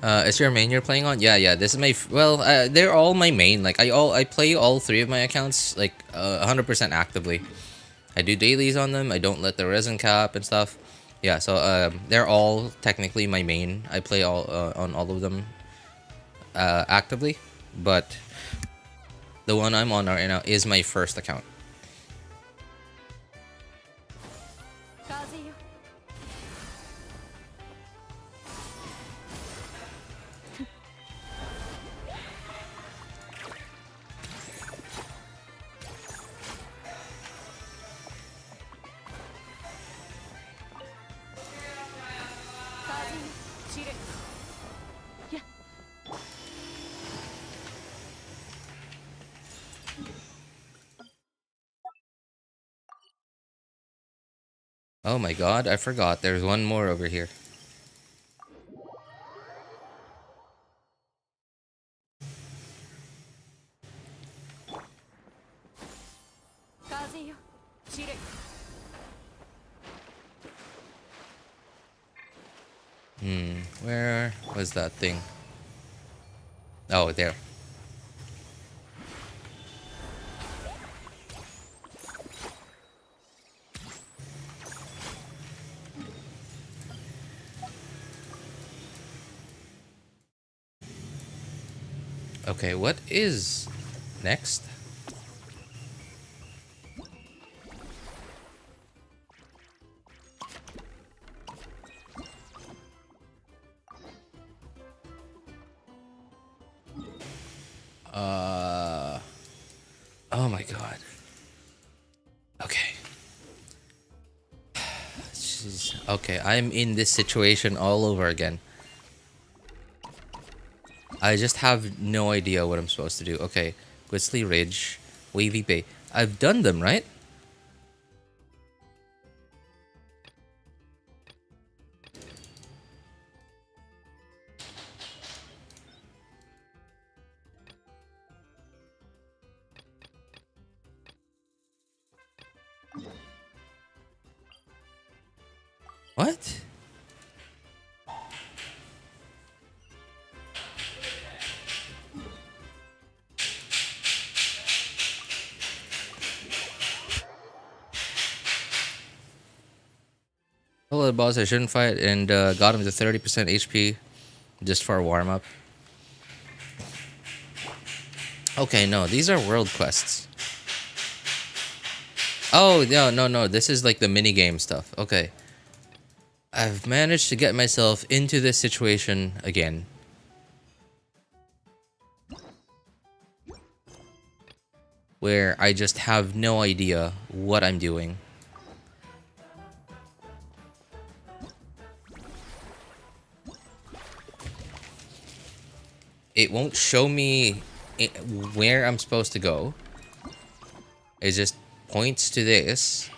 Is your main you're playing on? Yeah. This is my they're all my main. Like I play all three of my accounts like 100% actively. I do dailies on them. I don't let the resin cap and stuff. Yeah, so they're all technically my main. I play all on all of them actively, but the one I'm on right now is my first account. Oh my god, I forgot. There's one more over here. Where was that thing? Oh, there. Okay, what is next? Oh my god. Okay. Jeez. Okay, I'm in this situation all over again. I just have no idea what I'm supposed to do. Okay, Grizzly Ridge, Wavy Bay. I've done them, right? What? Hello, the boss I shouldn't fight and got him to 30% HP just for a warm up. Okay, no, these are world quests. Oh, no. This is like the minigame stuff. Okay. I've managed to get myself into this situation again. Where I just have no idea what I'm doing. It won't show me where I'm supposed to go. It just points to this.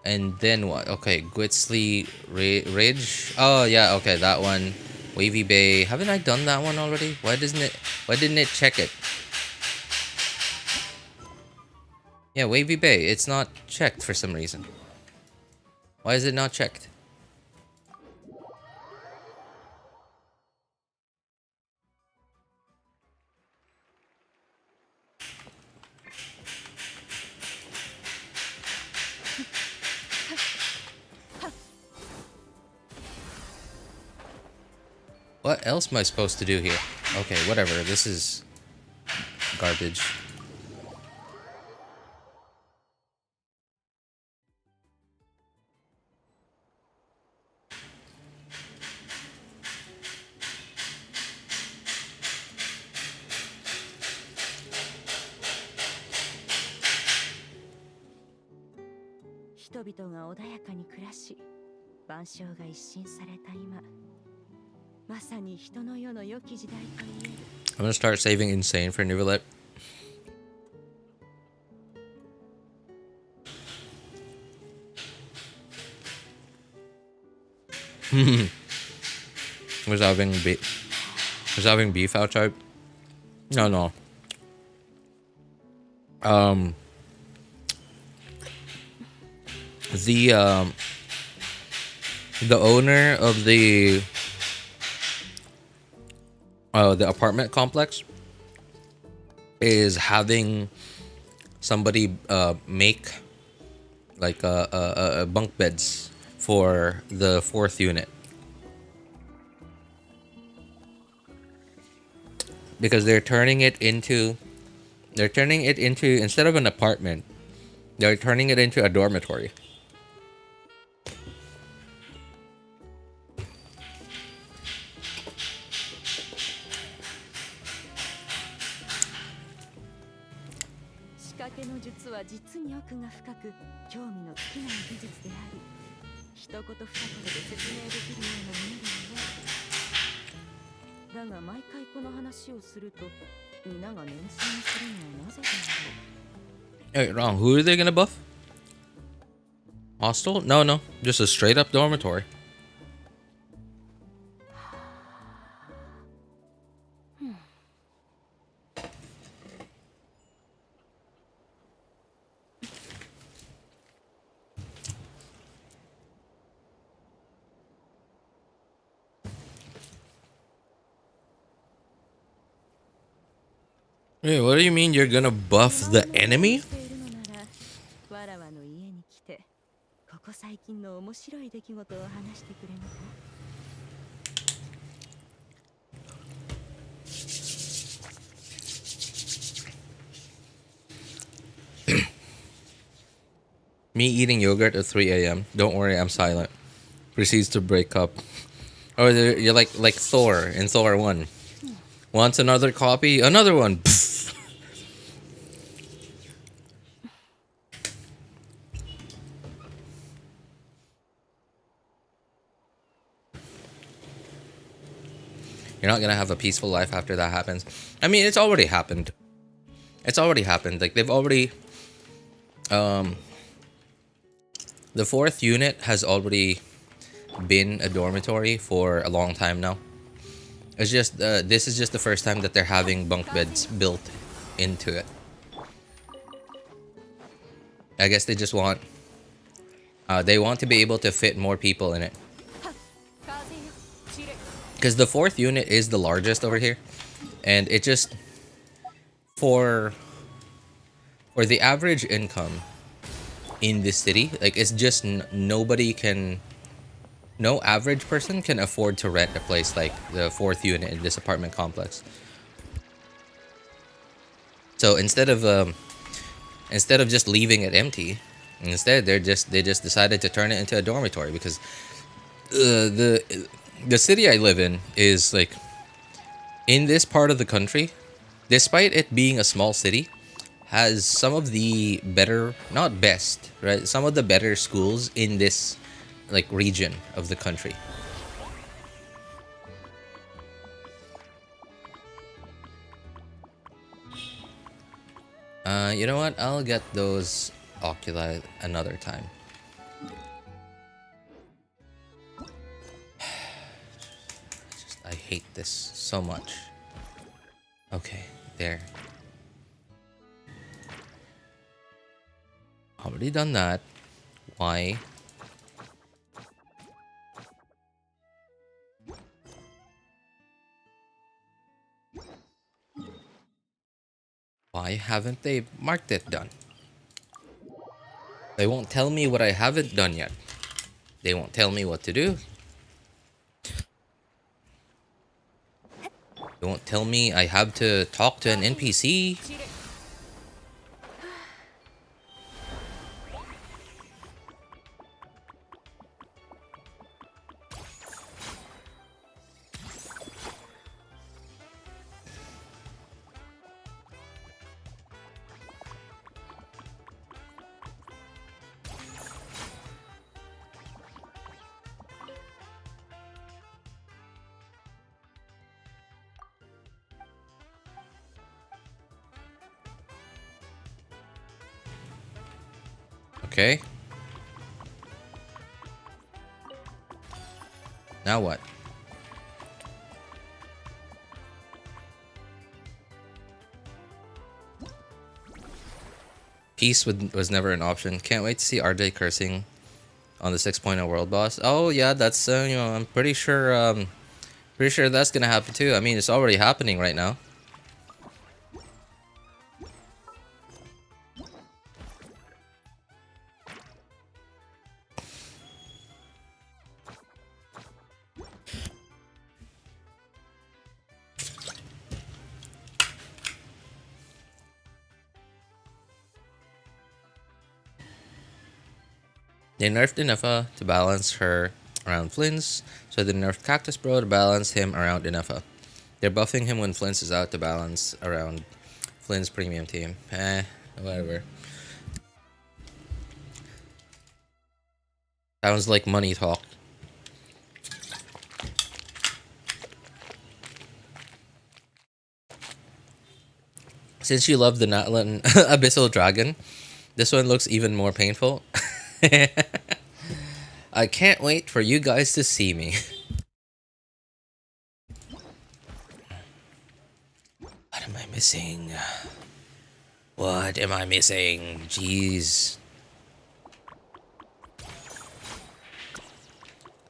And then what? Okay, Grizzly Ridge. Oh yeah, okay, that one. Wavy Bay. Haven't I done that one already? Why didn't it check it? Yeah, Wavy Bay. It's not checked for some reason. Why is it not checked? What else am I supposed to do here? Okay, whatever. This is garbage. I'm gonna start saving insane for Nivelet. Was having a bit. Is having beef outside? No, no. The owner of the apartment complex is having somebody make like bunk beds for the 4th unit, because they're turning it into instead of an apartment, they're turning it into a dormitory. Hey, wrong. Who are they gonna buff? Hostel? No, no. Just a straight up dormitory. Wait, what do you mean you're gonna buff the enemy? Me eating yogurt at 3 a.m. Don't worry, I'm silent. Proceeds to break up. Oh, you're like Thor in Thor 1. Wants another copy? Another one. You're not gonna have a peaceful life after that happens. I mean, it's already happened. It's already happened. Like, they've already... the 4th unit has already been a dormitory for a long time now. It's just, this is just the first time that they're having bunk beds built into it. I guess they just want... they want to be able to fit more people in it. Because the 4th unit is the largest over here. And it just... For the average income in this city, like, it's just nobody can... No average person can afford to rent a place like the 4th unit in this apartment complex. So instead of just leaving it empty, instead they just decided to turn it into a dormitory, because the city I live in is, like, in this part of the country, despite it being a small city, has some of the better, not best, right? Some of the better schools in this, like, region of the country. You know what? I'll get those oculi another time. I hate this so much. Okay, there. Already done that. Why? Why haven't they marked it done? They won't tell me what I haven't done yet. They won't tell me what to do. They won't tell me I have to talk to an NPC. Okay. Now what? Peace was never an option. Can't wait to see RJ cursing on the 6.0 world boss. Oh yeah, that's you know, I'm pretty sure that's gonna happen too. I mean, it's already happening right now. They nerfed Ineffa to balance her around Flins, so they nerfed Cactus Bro to balance him around Ineffa. They're buffing him when Flins is out to balance around Flynn's premium team. Whatever. Sounds like money talk. Since you love the Natlan Abyssal Dragon, this one looks even more painful. I can't wait for you guys to see me. What am I missing? What am I missing? Jeez.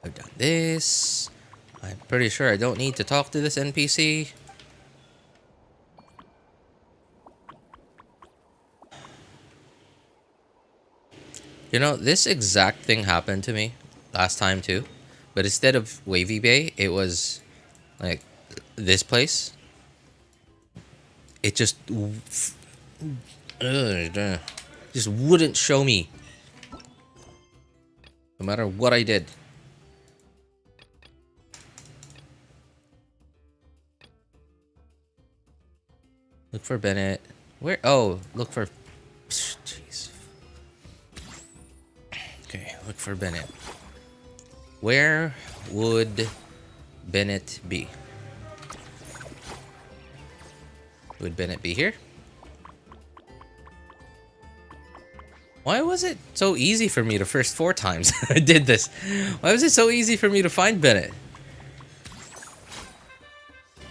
I've done this. I'm pretty sure I don't need to talk to this NPC. You know, this exact thing happened to me last time too. But instead of Wavy Bay, it was like this place. It just wouldn't show me. No matter what I did. Look for Bennett. Where? Oh, look for... Jeez. Okay, look for Bennett. Where would Bennett be? Would Bennett be here? Why was it so easy for me the first 4 times I did this? Why was it so easy for me to find Bennett?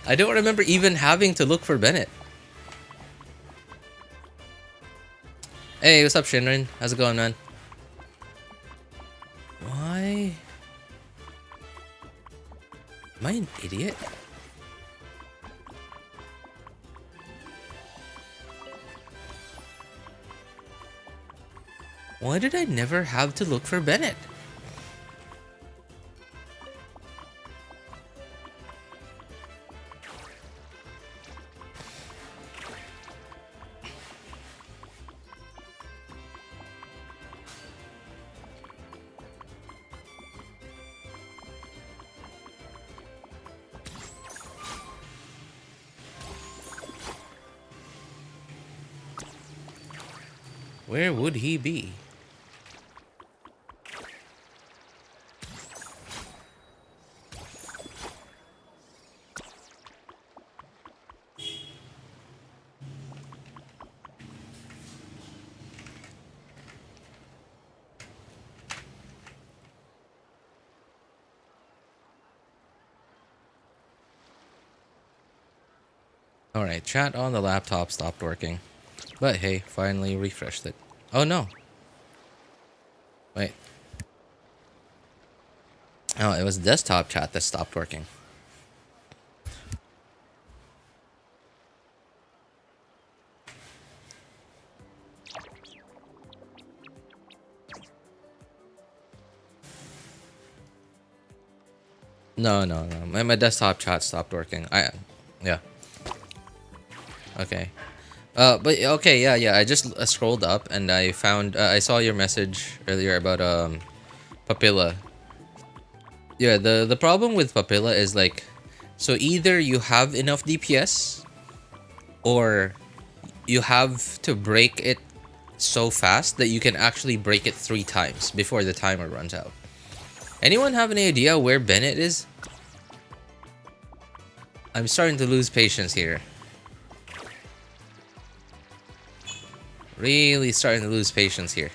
I don't remember even having to look for Bennett. Hey, what's up, Shinrin? How's it going, man? Why? Am I an idiot? Why did I never have to look for Bennett? Where would he be? Alright, chat on the laptop stopped working. But hey, finally refreshed it. Oh no. Wait. Oh, it was desktop chat that stopped working. No. My desktop chat stopped working. Yeah. Okay. But okay, yeah. I just scrolled up and I found I saw your message earlier about Papilla. Yeah, the problem with Papilla is like, so either you have enough DPS or you have to break it so fast that you can actually break it 3 times before the timer runs out. Anyone have any idea where Bennett is? I'm starting to lose patience here. Really starting to lose patience here.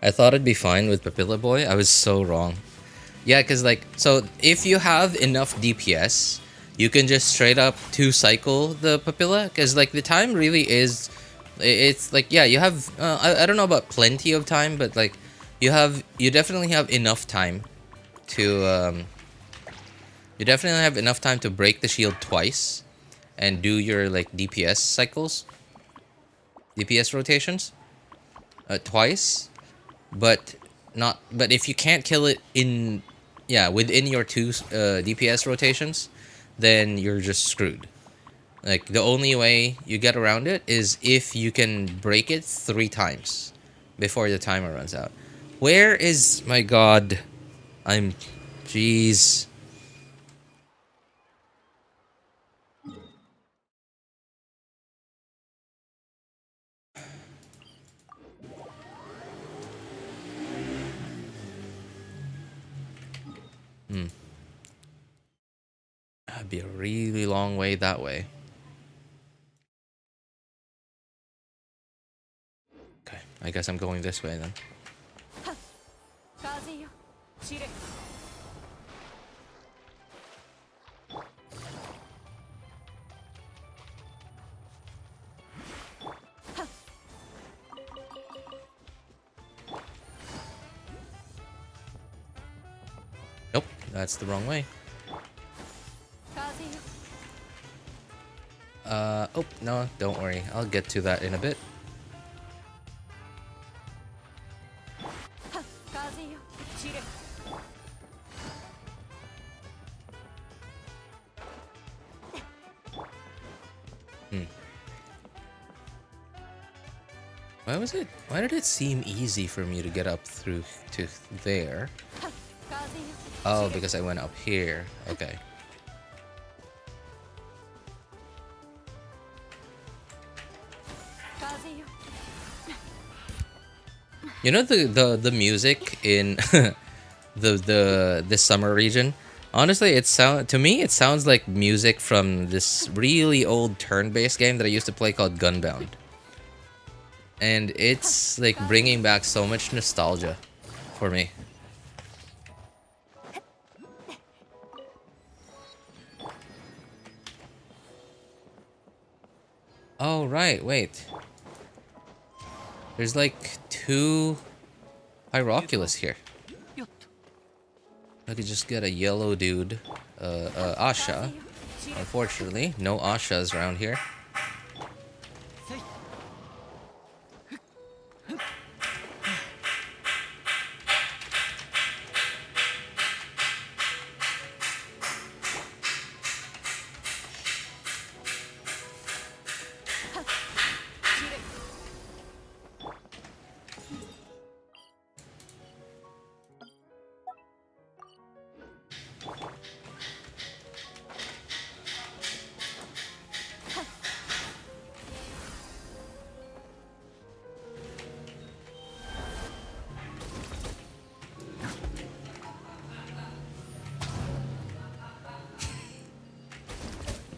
I thought it'd be fine with Papilla Boy. I was so wrong. Yeah, because like, so if you have enough DPS, you can just straight up 2-cycle the Papilla. Because like the time really is, it's like, yeah, you have, I don't know about plenty of time, but like you definitely have enough time to, break the shield twice and do your like DPS cycles, DPS rotations, twice. But if you can't kill it within your 2 DPS rotations, then you're just screwed. Like the only way you get around it is if you can break it 3 times before the timer runs out. Where is my god? Jeez. That'd be a really long way that way. Okay, I guess I'm going this way then. Nope, that's the wrong way. Oh, no, don't worry. I'll get to that in a bit. Why did it seem easy for me to get up through to there? Oh, because I went up here. Okay. You know the music in this summer region? Honestly, it sounds like music from this really old turn-based game that I used to play called Gunbound. And it's like bringing back so much nostalgia for me. Oh, right, wait. There's like 2 Hieroculus here. I could just get a yellow dude, Asha. Unfortunately, no Ashas around here.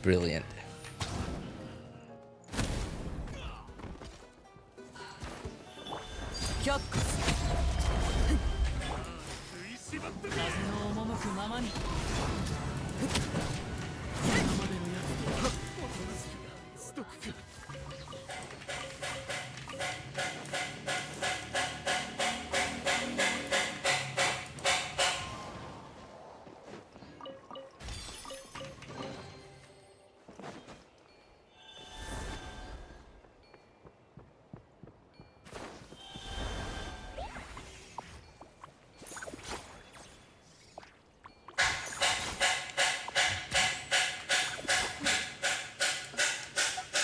Brilliant.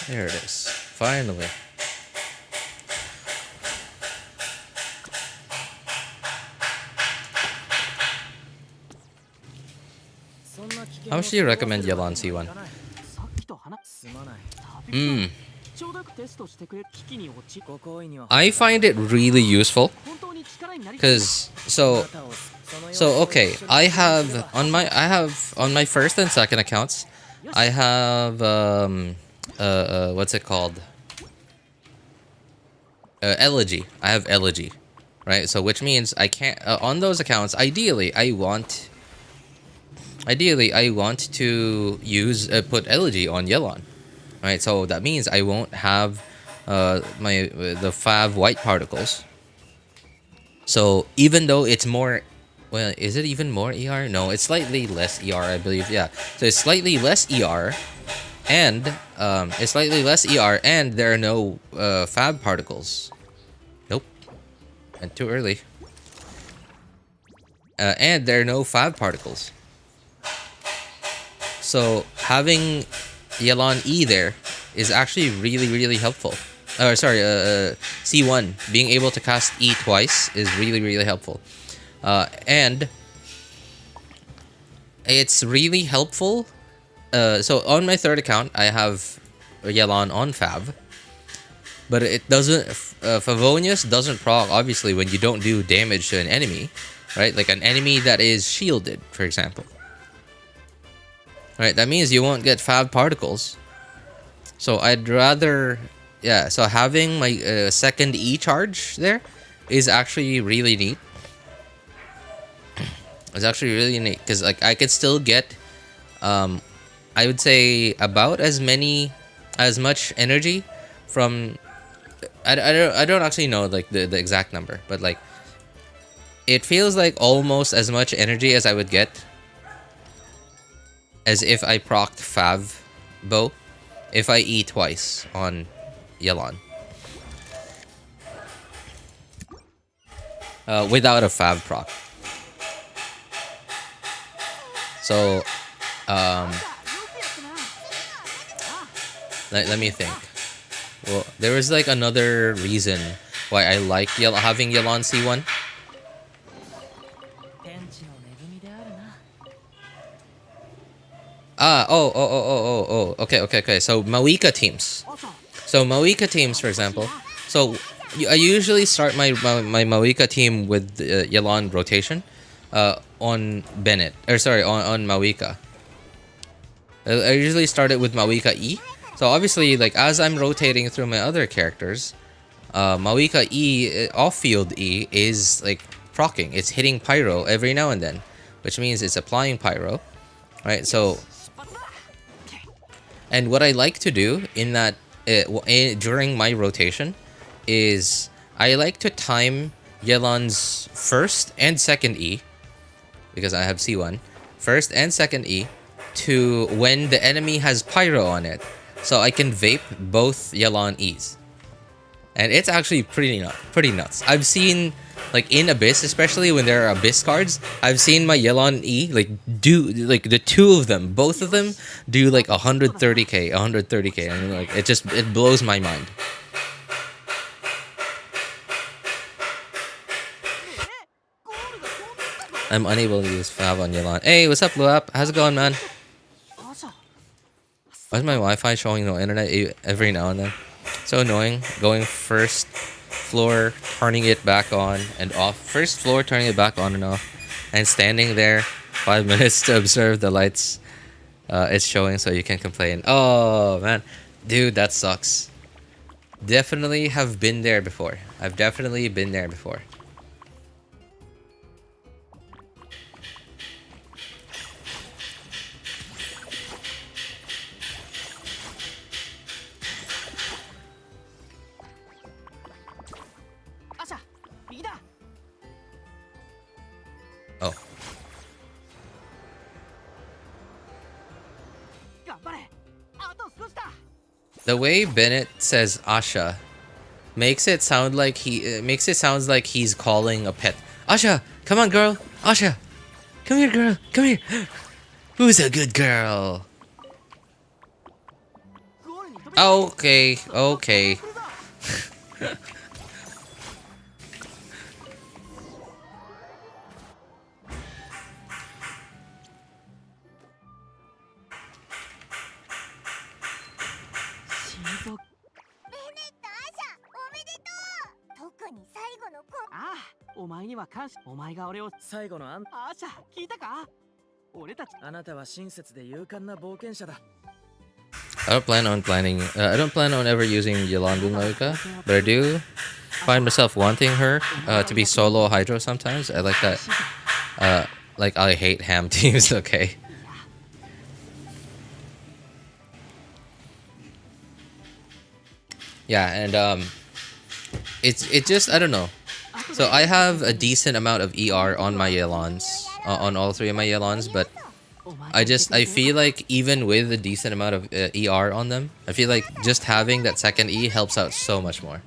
There it is. Finally. How much do you recommend Yalan C1? I find it really useful. Cause okay, I have on my first and second accounts, I have what's it called? Elegy. I have Elegy, right? So which means I can't on those accounts. Ideally, I want to use put elegy on Yelan, right? So that means I won't have the 5 white particles. So even though it's more, well, is it even more ER? No, it's slightly less ER, I believe. Yeah, so it's slightly less ER, and there are no fab particles. Nope, and too early. And there are no fab particles. So having Yelan E there is actually really helpful. C1 being able to cast E twice is really helpful, and it's really helpful. So on my 3rd account, I have Yelan on Fab, but it doesn't. Favonius doesn't proc obviously when you don't do damage to an enemy, right? Like an enemy that is shielded, for example. Right, that means you won't get Fab particles. So I'd rather. Yeah, so having my 2nd E charge there is actually really neat. It's actually really neat because like I could still get, I would say about as much energy from. I don't actually know like the exact number, but like it feels like almost as much energy as I would get as if I procced Fav bow if I E twice on Yelan. Without a Fab proc. So, let me think. Well, there was like another reason why I like having Yelan C1. Okay. So Mawika teams. For example. So I usually start my Mawika team with Yelan rotation on Bennett. On Mawika. I usually start it with Mawika E. So obviously, like as I'm rotating through my other characters, Mawika E, off-field E, is like proccing. It's hitting Pyro every now and then, which means it's applying Pyro, right? So, and what I like to do in that during my rotation is I like to time Yelan's 1st and 2nd E, because I have C1, 1st and 2nd E, to when the enemy has Pyro on it, so I can vape both Yelan E's. And it's actually pretty nuts. I've seen, like in Abyss, especially when there are Abyss cards, I've seen my Yelan E like do like the two of them, both of them do like 130k, and like it blows my mind. I'm unable to use Fab on Yelan. Hey, what's up, Luap? How's it going, man? Why is my Wi-Fi showing no internet every now and then? So annoying. Going first floor, turning it back on and off. First floor, turning it back on and off. And standing there 5 minutes to observe the lights. It's showing so you can complain. Oh, man. Dude, that sucks. Definitely have been there before. I've definitely been there before. Oh. The way Bennett says Asha makes it sound like he's calling a pet. Asha, come on, girl. Asha, come here, girl. Come here. Who's a good girl? Okay. I don't plan on ever using Yolanda Loika, but I do find myself wanting her to be solo Hydro sometimes. I like that. Like I hate ham teams. Okay. Yeah, and it's just I don't know. So I have a decent amount of ER on my Yelons, on all three of my Yelons, but I feel like even with a decent amount of ER on them, I feel like just having that second E helps out so much more.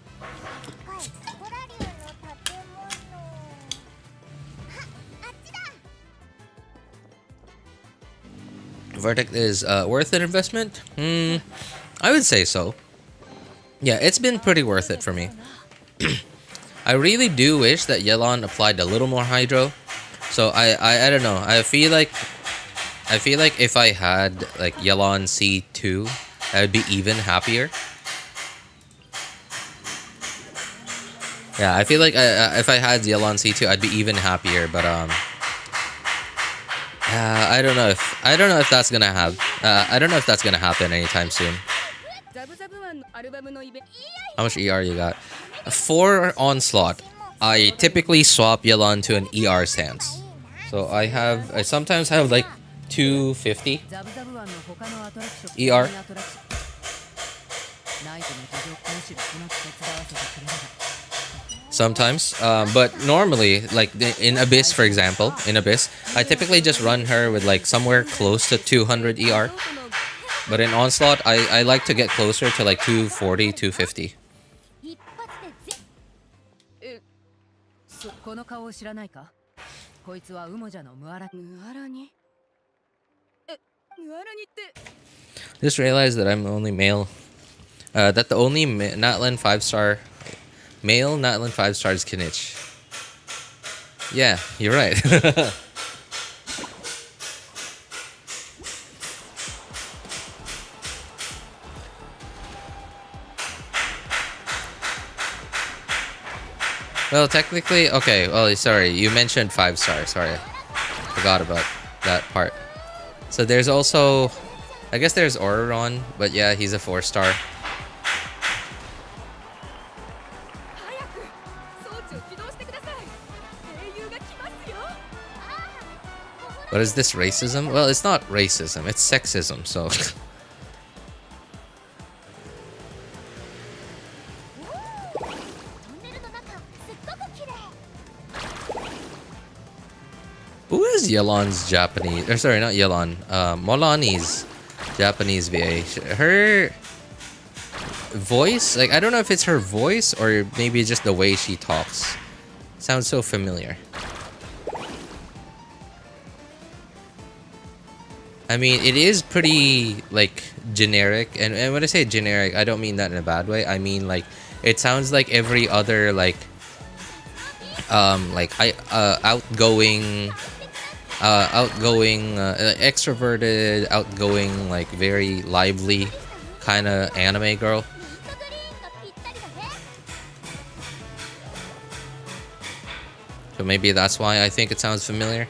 Vertex is worth an investment? I would say so. Yeah, it's been pretty worth it for me. I really do wish that Yelon applied a little more Hydro. So I don't know. I feel like if I had like Yelon C2, I would be even happier. Yeah, I feel like if I had Yelon C2, I'd be even happier. But I don't know if that's gonna happen anytime soon. How much ER you got? For Onslaught, I typically swap Yelon to an ER stance. So I sometimes have like 250 ER. Sometimes, but normally, like in Abyss, for example, I typically just run her with like somewhere close to 200 ER. But in Onslaught, I like to get closer to like 240, 250. Just realized that I'm only male. That the only Natlan 5-star male Natlan 5-star is Kinich. Yeah, you're right. Well, technically, okay. Well, sorry, you mentioned 5-star. Sorry, forgot about that part. So there's also, I guess there's Auroron, but yeah, he's a 4-star. What is this, racism? Well, it's not racism, it's sexism, so. Who is Yelon's Japanese? Or sorry, not Yelon. Mualani's Japanese VA. Her voice, like I don't know if it's her voice or maybe just the way she talks. Sounds so familiar. I mean, it is pretty like generic, and when I say generic, I don't mean that in a bad way. I mean like it sounds like every other like outgoing, extroverted, outgoing, like very lively kind of anime girl. So maybe that's why I think it sounds familiar.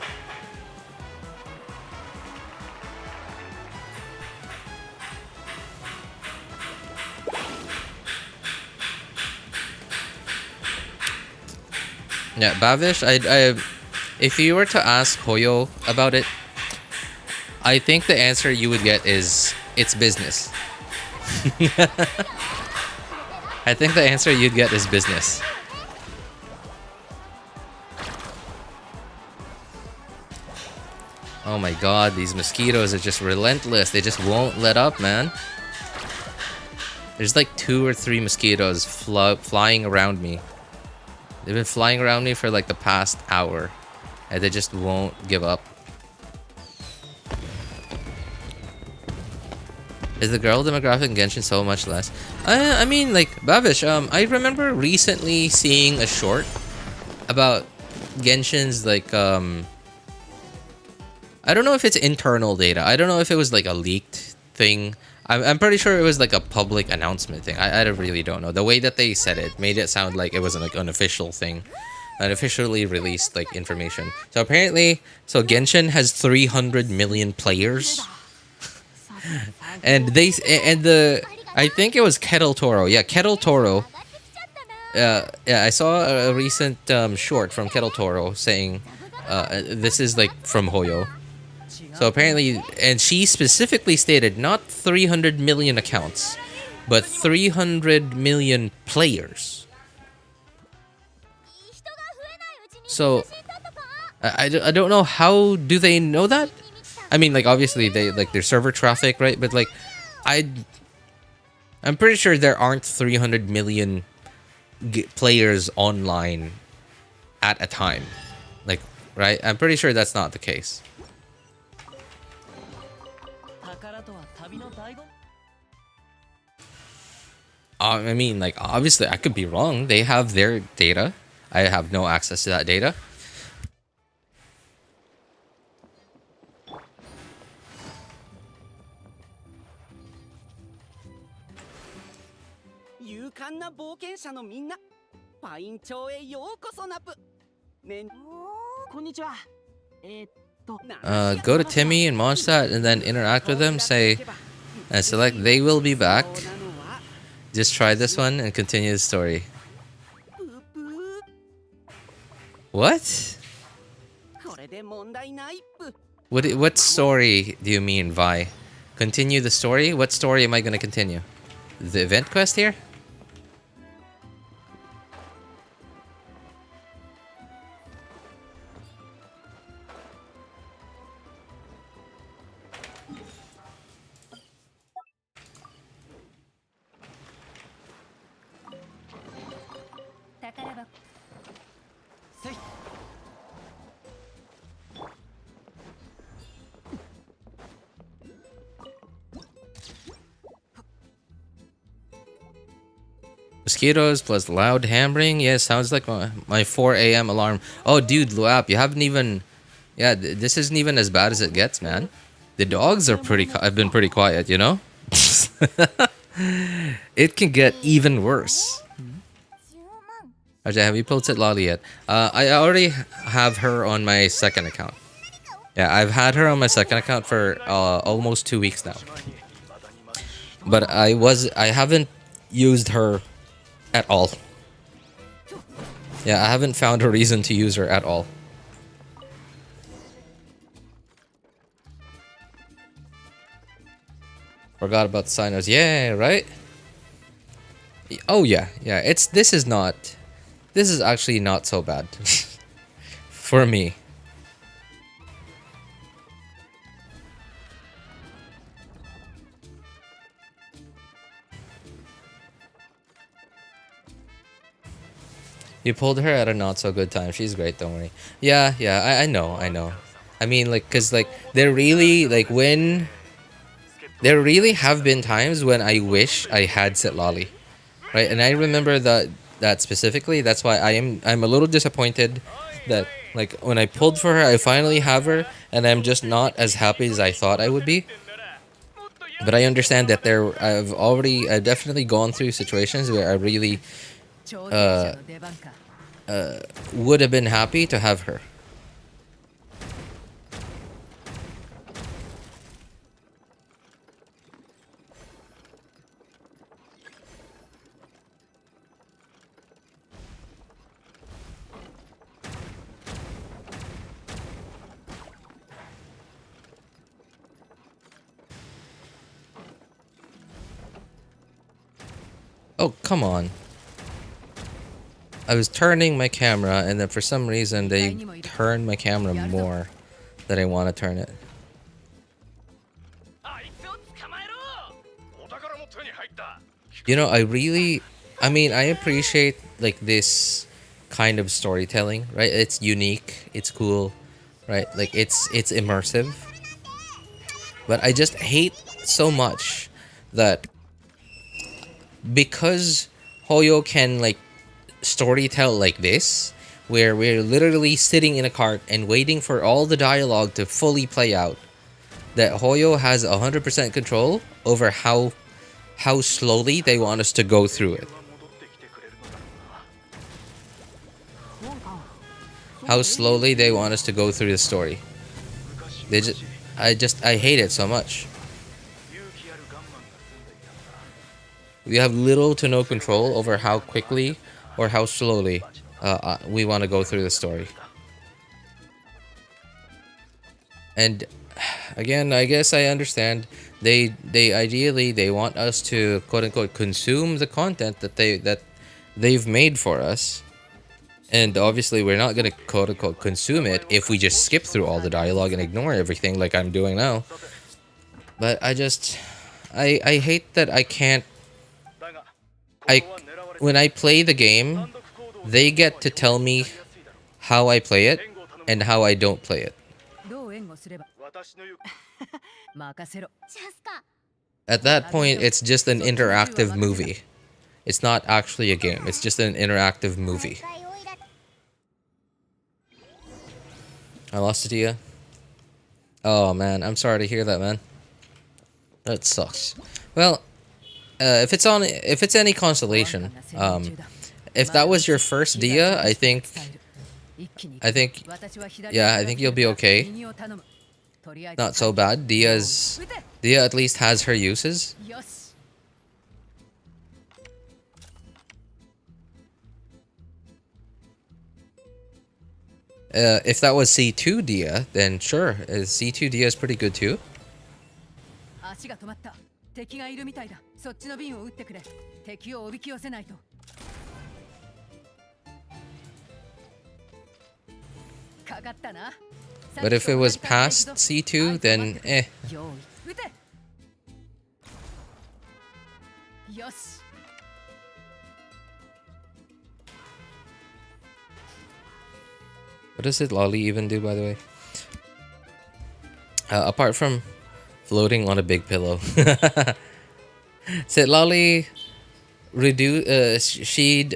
Yeah, Bavish, if you were to ask Hoyo about it, I think the answer you would get is it's business. I think the answer you'd get is business. Oh my god, these mosquitoes are just relentless. They just won't let up, man. There's like 2 or 3 mosquitoes flying around me. They've been flying around me for like the past hour, and they just won't give up. Is the girl demographic in Genshin so much less? I mean, like, Bavish, I remember recently seeing a short about Genshin's, like, I don't know if it's internal data. I don't know if it was like a leaked thing. I'm pretty sure it was like a public announcement thing. I really don't know. The way that they said it made it sound like it wasn't like an official thing. An officially released like information. So apparently, Genshin has 300 million players. and I think it was Kettle Toro. Yeah, Kettle Toro. Yeah, I saw a recent short from Kettle Toro saying this is like from Hoyo. So apparently, and she specifically stated not 300 million accounts, but 300 million players. So I don't know, how do they know that? I mean, like, obviously they like their server traffic, right? But like I'm pretty sure there aren't 300 million players online at a time. Like, right? I'm pretty sure that's not the case. I mean, like, obviously I could be wrong. They have their data. I have no access to that data. Go to Timmy and Mondstadt and then interact with them. Say, and select they will be back. Just try this one and continue the story. What? What story do you mean, Vi? Continue the story? What story am I going to continue? The event quest here? Mosquitoes plus loud hammering. Yeah, sounds like my 4 a.m. alarm. Oh, dude, Luap, you haven't even... Yeah, this isn't even as bad as it gets, man. The dogs are I've been pretty quiet, you know? It can get even worse. Ajay, have you pulled Citlali yet? I already have her on my second account. Yeah, I've had her on my second account for almost 2 weeks now. But I haven't used her at all. Yeah, I haven't found a reason to use her at all. Forgot about the signers. Yeah, right? Oh yeah, yeah. This is actually not so bad. For me. You pulled her at a not so good time. She's great, don't worry. Yeah, I know. I mean, like, cause like there really have been times when I wish I had Citlali, right? And I remember that specifically. That's why I'm a little disappointed that like when I pulled for her, I finally have her, and I'm just not as happy as I thought I would be. But I understand that I've definitely gone through situations where I really would have been happy to have her. Oh, come on. I was turning my camera, and then for some reason they turned my camera more than I want to turn it. You know, I appreciate like this kind of storytelling, right? It's unique, it's cool, right? Like it's immersive. But I just hate so much that because Hoyo can like storytell like this, where we're literally sitting in a cart and waiting for all the dialogue to fully play out, that Hoyo has 100% control over how slowly they want us to go through it. How slowly they want us to go through the story. I hate it so much. we have little to no control over how quickly or how slowly we want to go through the story. And again, I guess I understand. They ideally they want us to quote unquote consume the content that they've made for us. And obviously we're not gonna quote unquote consume it if we just skip through all the dialogue and ignore everything like I'm doing now. But I hate that I can't when I play the game, they get to tell me how I play it and how I don't play it. At that point, it's just an interactive movie. It's not actually a game. It's just an interactive movie. I lost it to you. Oh man, I'm sorry to hear that, man. That sucks. Well, if it's any consolation, if that was your first Dia, I think you'll be okay. Not so bad. Dia at least has her uses. If that was C2 Dia, then sure, C2 Dia is pretty good too. But if it was past C2, then eh. What does Citlali even do, by the way? Apart from floating on a big pillow. Citlali she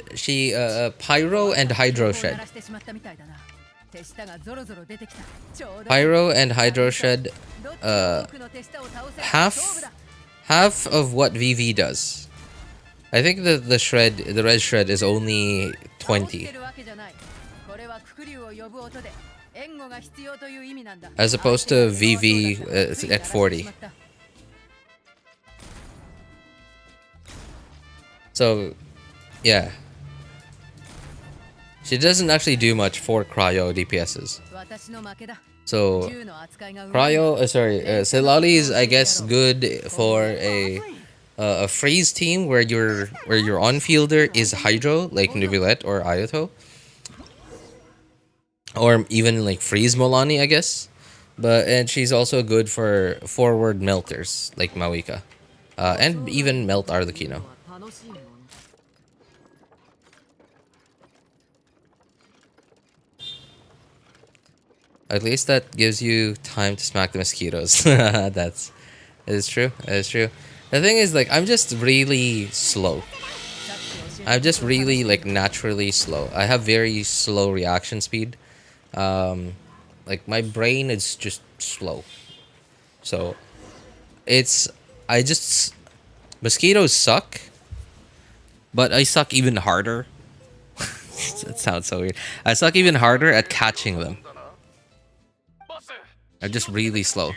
pyro and hydro shed. Pyro and hydro shed half of what VV does. I think the red shred is only 20. As opposed to VV at 40. So, yeah. She doesn't actually do much for cryo DPSs. So, Citlali's I guess good for a freeze team where your on-fielder is Hydro, like Neuvillette or Ayato. Or even like freeze Mualani, I guess. And she's also good for forward melters like Mawika. And even melt Arlecchino. At least that gives you time to smack the mosquitoes. That is true. That is true. The thing is, like, I'm just really slow. I'm just really like naturally slow. I have very slow reaction speed. Like my brain is just slow. So mosquitoes suck, but I suck even harder. That sounds so weird. I suck even harder at catching them. I'm just really slow.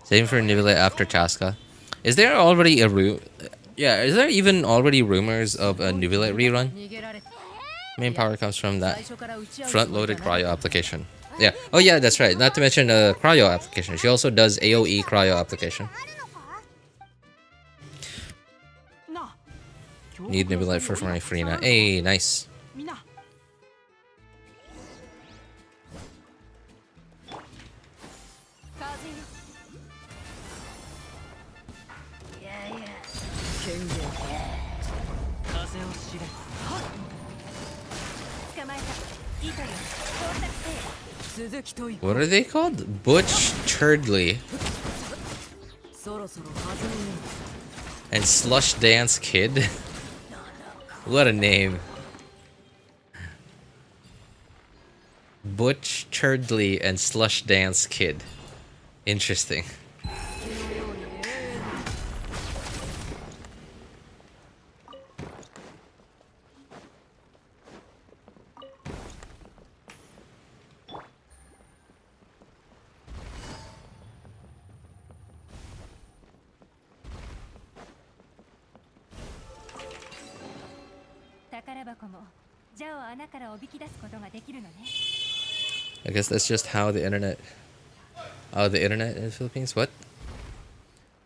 Same for Neuvillette after Chasca. Is there already is there even already rumors of a Neuvillette rerun? Main power comes from that front-loaded cryo application. Yeah. Oh yeah, that's right. Not to mention a cryo application. She also does AoE cryo application. Need Neuvillette for my Freena. Hey, nice. What are they called? Butch Churdley and Slush Dance Kid. What a name. Butch Churdley and Slush Dance Kid. Interesting. 宝箱もジャを穴からおびき出すことができるのね。 I guess that's just how the internet. Oh, the internet in the Philippines? What?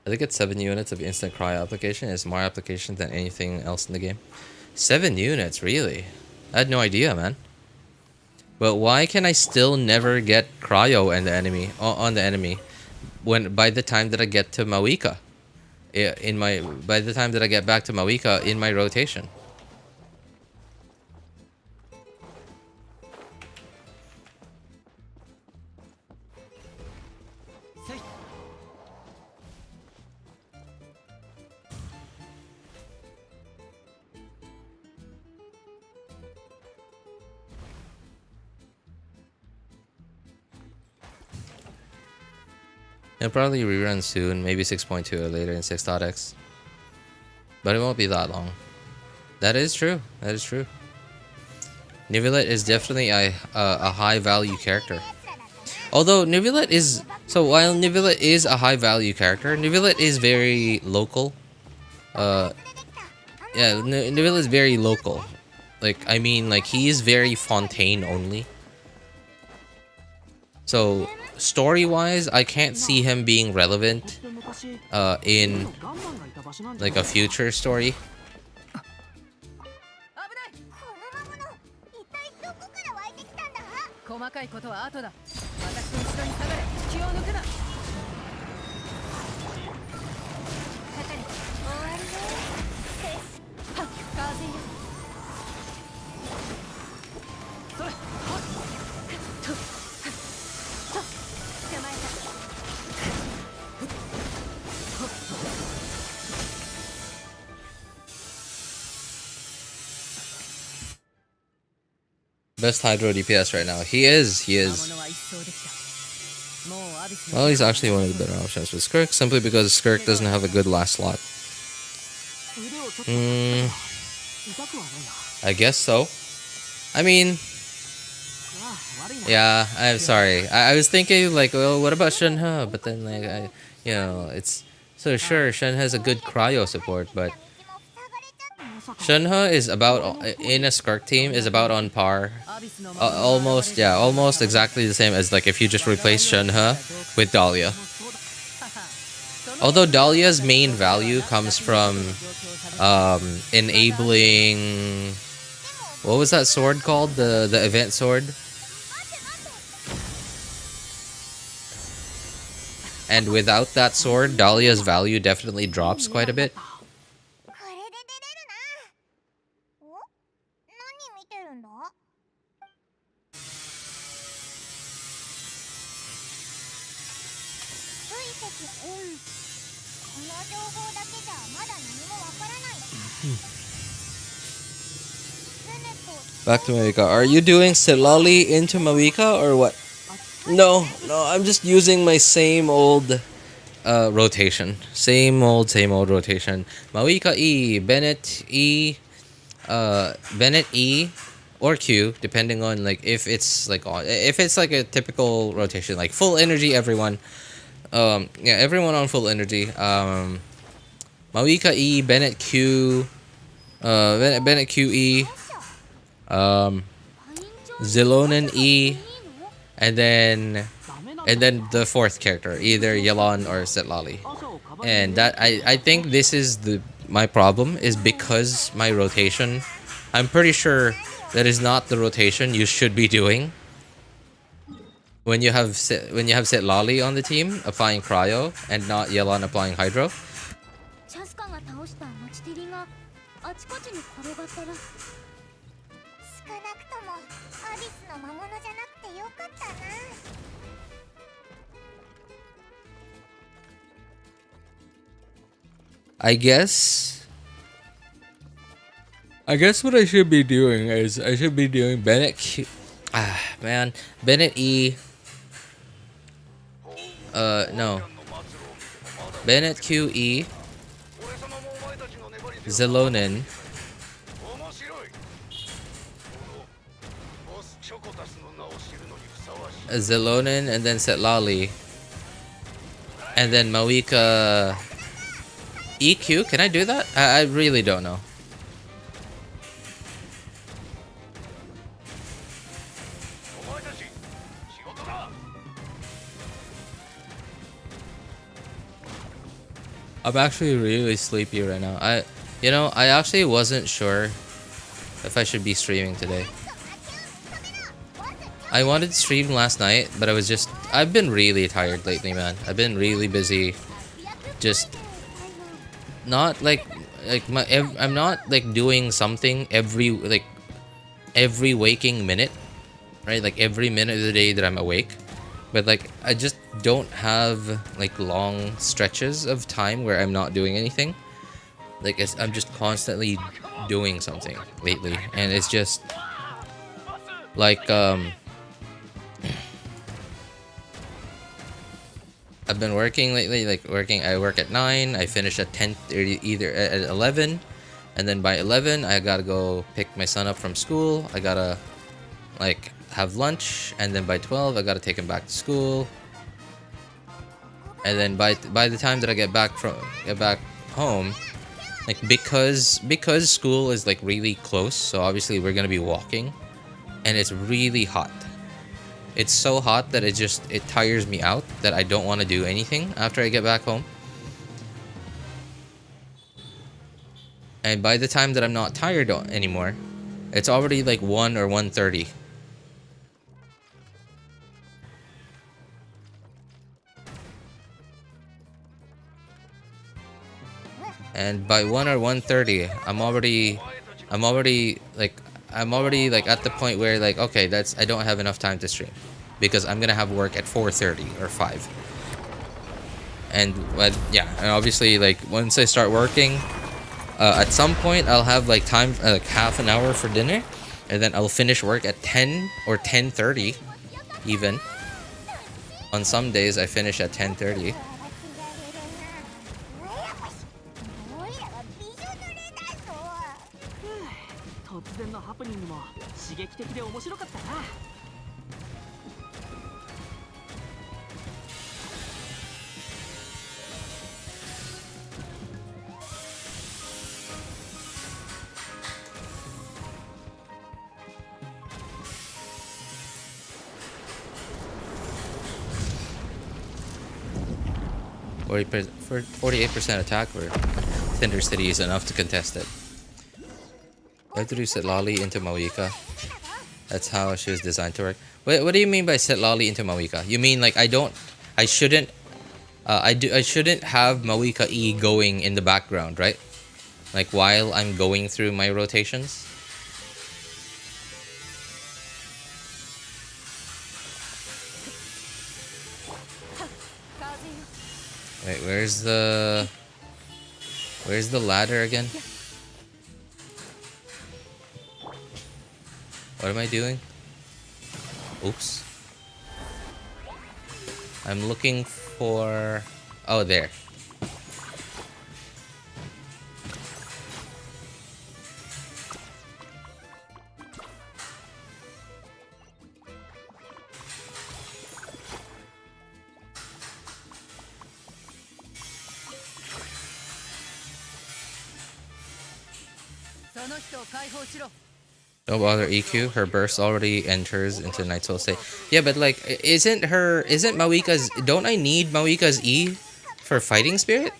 I think it's 7 units of instant cryo application. It's more application than anything else in the game. 7 units, really? I had no idea, man. But why can I still never get cryo on the enemy when by the time that I get to Mawika? By the time that I get back to Mawika in my rotation. It'll probably rerun soon, maybe 6.2 or later in 6.x. But it won't be that long. That is true. That is true. Nivelet is definitely a high value character. Although Nivelet is... So while Nivelet is a high value character, Nivelet is very local. Yeah, Nivelet is very local. Like, I mean, like, he is very Fontaine only. So... story-wise, I can't see him being relevant in like a future story. Best Hydro DPS right now. He is. Well, he's actually one of the better options with Skirk, simply because Skirk doesn't have a good last slot. I guess so. I mean... Yeah, I'm sorry. I was thinking, like, well, what about Shenhe? But then, like, it's... So sure, Shenhe has a good cryo support, but... Shenhe is about, in a Skirk team, is about on par. Almost exactly the same as, like, if you just replace Shenhe with Dahlia. Although Dahlia's main value comes from enabling... What was that sword called? The event sword? And without that sword, Dahlia's value definitely drops quite a bit. Back to Mawika. Are you doing Citlali into Mawika or what? No, I'm just using my same old rotation. Same old rotation. Mawika E, Bennett E, or Q, depending on like if it's like a typical rotation, like full energy everyone. Yeah, everyone on full energy. Mawika E, Bennett Q, Bennett QE, Zilonen E, and then the fourth character, either Yelan or Citlali. And that I think this is my problem is because my rotation, I'm pretty sure that is not the rotation you should be doing when you have Citlali on the team applying cryo and not Yelan applying hydro. I guess what I should be doing is Bennett Q. Bennett E. No. Bennett QE. Zilonen. Zilonen and then Citlali. And then Mawika EQ. Can I do that? I really don't know. I'm actually really sleepy right now. I actually wasn't sure if I should be streaming today. I wanted to stream last night, but I've been really tired lately, man. I've been really busy. Just not I'm not like doing something every waking minute, right? Like every minute of the day that I'm awake. But like I just don't have like long stretches of time where I'm not doing anything. Like I'm just constantly doing something lately, and it's just like I've been working lately, I work at 9, I finish at 10 or either at 11, and then by 11 I gotta go pick my son up from school. I gotta like have lunch, and then by 12 I gotta take him back to school. And then by the time that I get back home, like because school is like really close, so obviously we're gonna be walking, and it's really hot. It's so hot that it tires me out, that I don't want to do anything after I get back home. And by the time that I'm not tired anymore, it's already like 1 or 1:30. And by 1 or 1:30, I'm already like at the point where like, okay, I don't have enough time to stream because I'm gonna have work at 4:30 or 5. And and obviously like once I start working, at some point I'll have like time, like half an hour for dinner, and then I'll finish work at 10 or 10:30 even. On some days I finish at 10:30. 突然のハプニングも刺激的で面白かったな。For 48% attack, or Tinder City is enough to contest it. I have to do Citlali into Mawika. That's how she was designed to work. What do you mean by Citlali into Mawika? You mean like I shouldn't have Mawika E going in the background, right? Like while I'm going through my rotations? Wait, where's the ladder again? What am I doing? Oops. I'm looking for... Oh, there. Don't bother EQ. Her burst already enters into Night Soul state. Yeah, but like, isn't Mawika's... Don't I need Mawika's E for Fighting Spirit?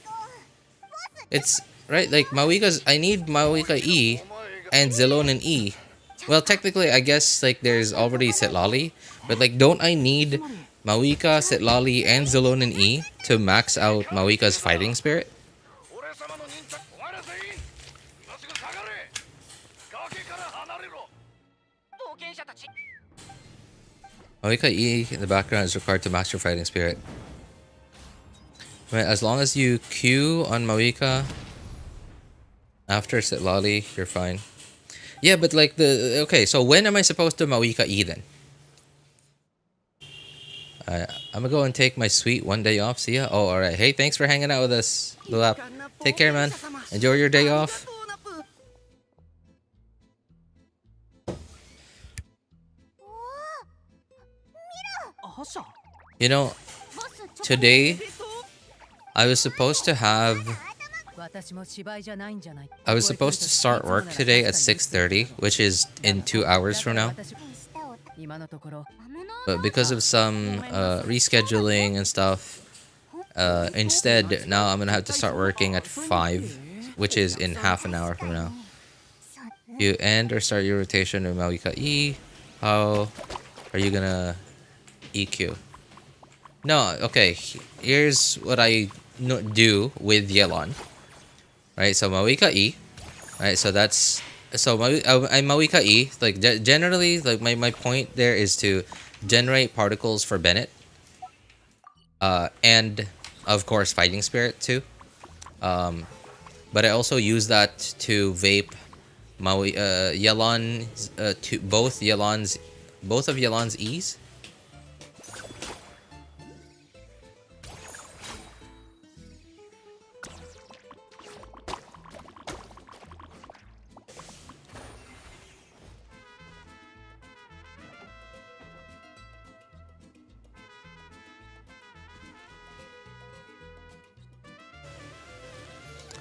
It's... Right, like Mawika's... I need Mawika E and Zilonen E. Well, technically, I guess like there's already Citlali. But like, don't I need Mawika, Citlali, and Zilonen E to max out Mawika's Fighting Spirit? Mawika E in the background is required to master Fighting Spirit. Right, as long as you Q on Mawika after Citlali, you're fine. Yeah, but like okay, so when am I supposed to Mawika E then? I'm gonna go and take my sweet 1 day off. See ya. Oh, alright. Hey, thanks for hanging out with us, Lulap. Take care, man. Enjoy your day off. You know, today I was supposed to start work today at 6:30, which is in 2 hours from now. But because of some rescheduling and stuff, Instead, now I'm gonna have to start working at 5, which is in half an hour from now. You end or start your rotation with Mawika E. How are you gonna EQ? No, okay. Here's what I do with Yelan. Right, so Mawika E. Right, so that's so Mawika E. Like generally, like my point there is to generate particles for Bennett. And of course Fighting Spirit too. But I also use that to vape Yelan to both of Yelan's E's.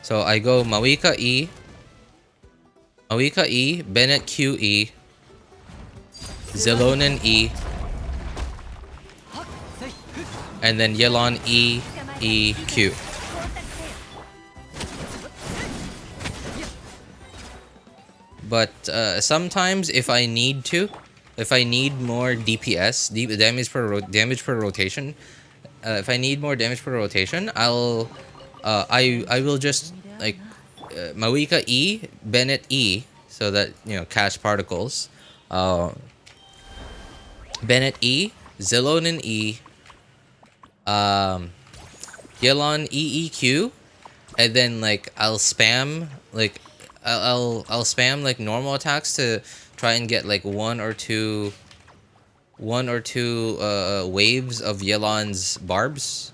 So I go Mawika E, Bennett Q E, Zelonin E, and then Yelan E, E, Q. But sometimes if I need more DPS, damage per rotation, if I need more damage per rotation, I will just like Mawika E, Bennett E, so that catch particles. Bennett E, Zelonin E, Yelan EEQ, and then like I'll spam like normal attacks to try and get like one or two waves of Yelan's barbs.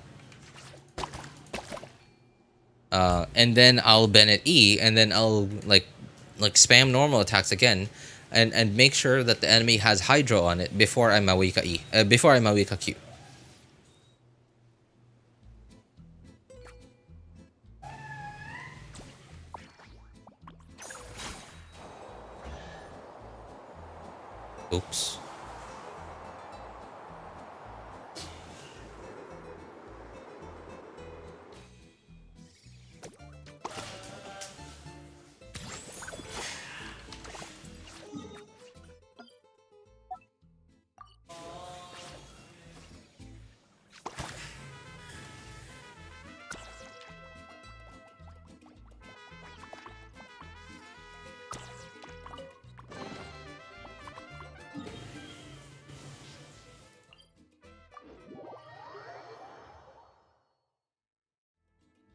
And then I'll Bennett E, and then I'll like spam normal attacks again, and make sure that the enemy has Hydro on it before I Mawika E, before I Mawika Q. Oops.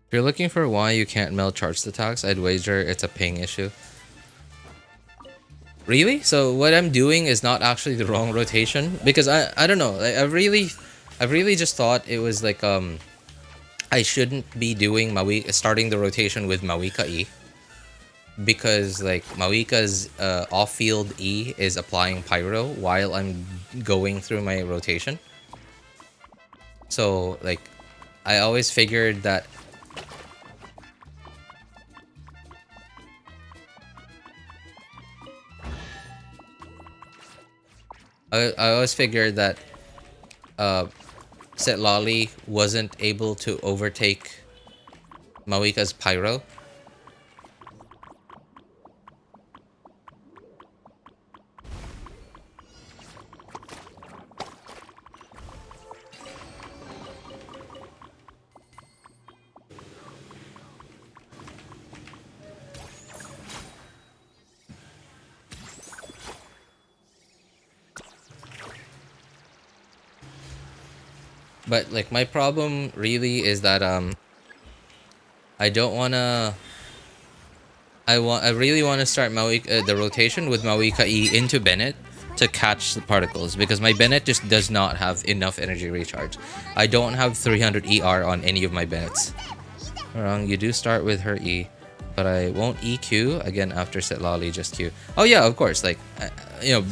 If you're looking for why you can't meld charged attacks, I'd wager it's a ping issue. Really? So what I'm doing is not actually the wrong rotation? Because I don't know. Like, I've really just thought it was like I shouldn't be doing starting the rotation with Mawika E. Because like Mawika's off-field E is applying Pyro while I'm going through my rotation. So like I always figured that I always figured that Citlali wasn't able to overtake Mawika's Pyro. But like my problem really is that I don't wanna. I really want to start the rotation with Mawika E into Bennett to catch the particles, because my Bennett just does not have enough energy recharge. I don't have 300 ER on any of my Bennetts. Wrong, you do start with her E, but I won't EQ again after Citlali, just Q. Oh yeah, of course. Like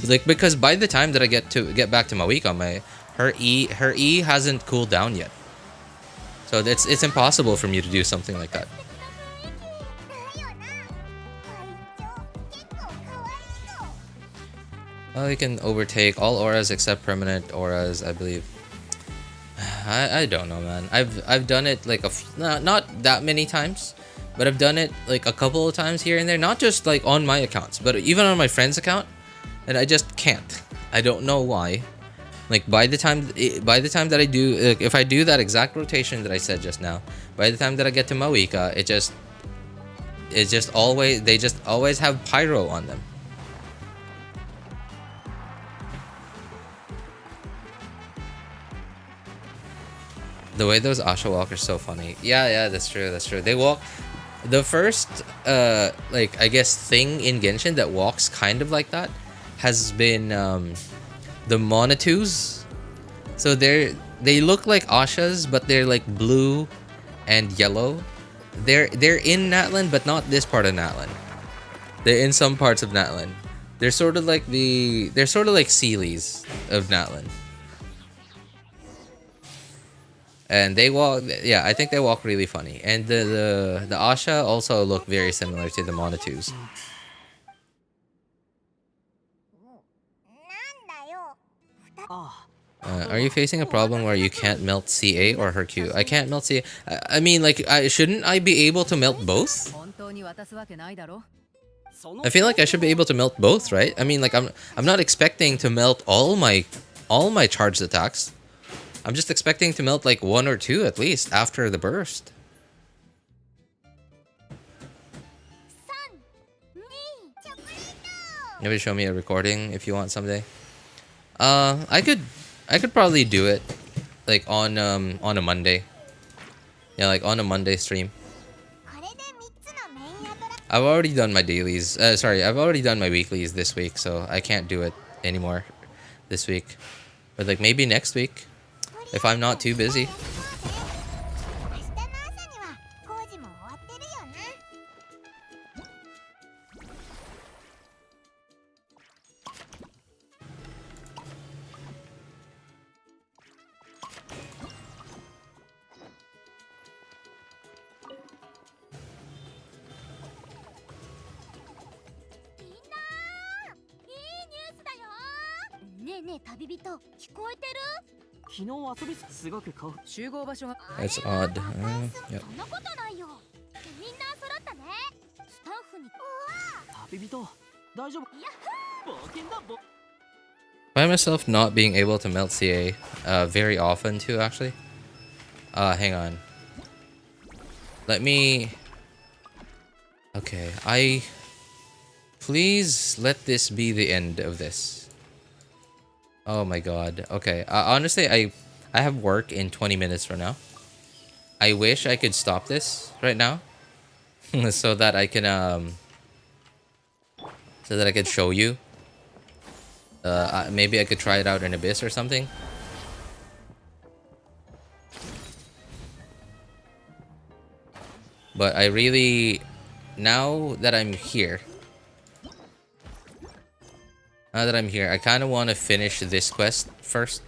like because by the time that I get back to Mawika, her E hasn't cooled down yet. So it's impossible for me to do something like that. Well, you can overtake all auras except permanent auras, I believe. I don't know, man. I've done it like not that many times, but I've done it like a couple of times here and there. Not just like on my accounts, but even on my friend's account, and I just can't. I don't know why. Like by the time that I do, like, if I do that exact rotation that I said just now, by the time that I get to Mawika, they just always have pyro on them. The way those Asha walk are so funny. Yeah, that's true. They walk. The first, like I guess thing in Genshin that walks kind of like that has been the Monatus. So they look like Ashas, but they're like blue and yellow. They're in Natlan, but not this part of Natlan. They're in some parts of Natlan. They're sort of like Sealies of Natlan. And they walk, yeah, I think they walk really funny. And the Asha also look very similar to the Monatus. Are you facing a problem where you can't melt CA or her Q? I can't melt CA. I mean, like, shouldn't I be able to melt both? I feel like I should be able to melt both, right? I mean, like, I'm not expecting to melt all my charged attacks. I'm just expecting to melt like 1 or 2 at least after the burst. Maybe show me a recording if you want someday. I could probably do it like on a Monday. Yeah, like on a Monday stream. I've already done my dailies. I've already done my weeklies this week, so I can't do it anymore this week. But like maybe next week. If I'm not too busy. That's odd. Yep. Find myself not being able to melt CA very often too, actually. Hang on. Let me... Okay, please let this be the end of this. Oh my god. Okay, honestly, I have work in 20 minutes from now. I wish I could stop this right now. so that I can show you. Maybe I could try it out in Abyss or something. But I really, now that I'm here, I kind of want to finish this quest first.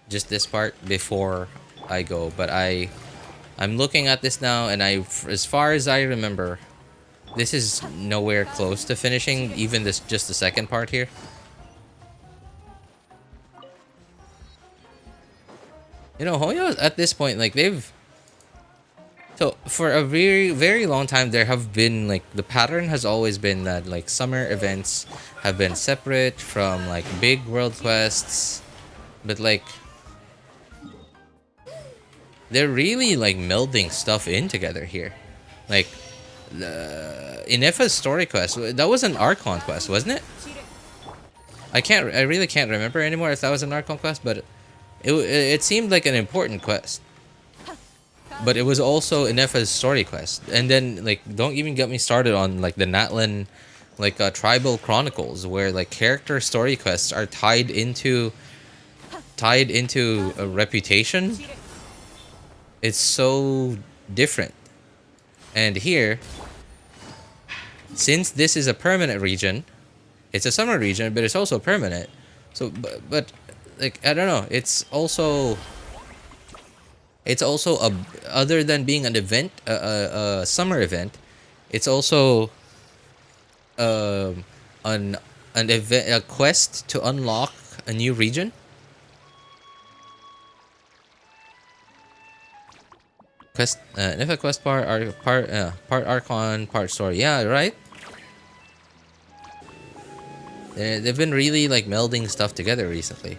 Just this part before I go. But I'm looking at this now, and as far as I remember, this is nowhere close to finishing, even just the second part here. You know, Hoyo at this point, like so for a very, very long time, there have been like, the pattern has always been that like summer events have been separate from like big world quests, but like they're really like melding stuff in together here. Like the Ineffa's story quest, that was an Archon quest, wasn't it? I really can't remember anymore if that was an Archon quest, but it seemed like an important quest. But it was also Ineffa's story quest. And then, like, don't even get me started on, like, the Natlan, like, Tribal Chronicles, where, like, character story quests are tied into a reputation. It's so different. And here, since this is a permanent region, it's a summer region, but it's also permanent. So, but like, I don't know, it's also other than being an event, a summer event, it's also an event, a quest to unlock a new region. Quest, Ineffa Quest part Archon, part story. Yeah, right. They've been really like melding stuff together recently.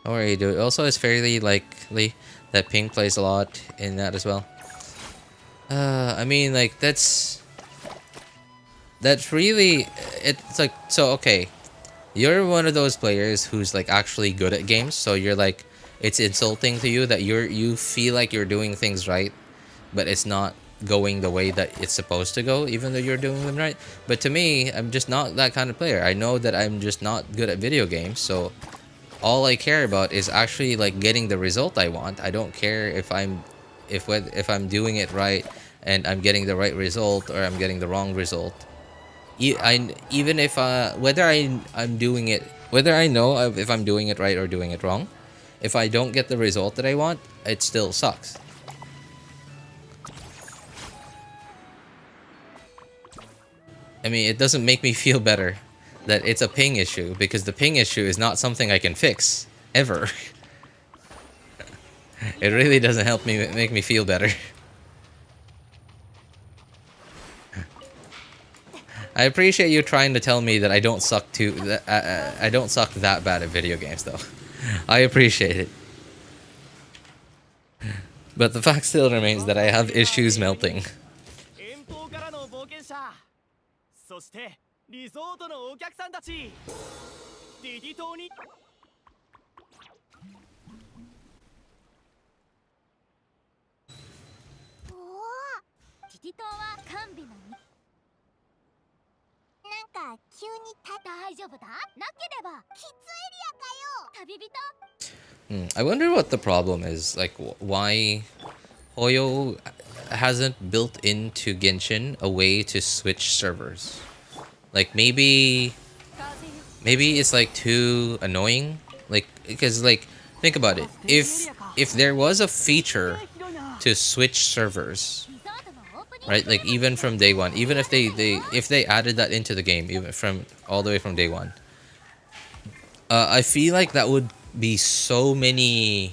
Don't worry, dude. Also, it's fairly likely that Ping plays a lot in that as well. I mean, like that's really it's like so okay. You're one of those players who's like actually good at games, so you're like it's insulting to you that you feel like you're doing things right, but it's not going the way that it's supposed to go, even though you're doing them right. But to me, I'm just not that kind of player. I know that I'm just not good at video games, so all I care about is actually like getting the result I want. I don't care if I'm doing it right and I'm getting the right result or I'm getting the wrong result. Even if whether I'm doing it, whether I know if I'm doing it right or doing it wrong, if I don't get the result that I want, it still sucks. I mean, it doesn't make me feel better that it's a ping issue, because the ping issue is not something I can fix ever. It really doesn't help me make me feel better. I appreciate you trying to tell me that I don't suck I don't suck that bad at video games, though. I appreciate it. But the fact still remains that I have issues melting. そしてリゾートのお客さんたちディディ島におおディディ島は甘美なになんか急に大丈夫だなければキッズエリアかよ旅人 I wonder what the problem is, like why Hoyo hasn't built into Genshin a way to switch servers. Like maybe it's like too annoying, like because like think about it, if there was a feature to switch servers, right, like even from day one, even if they added that into the game, even from all the way from day one, I feel like that would be so many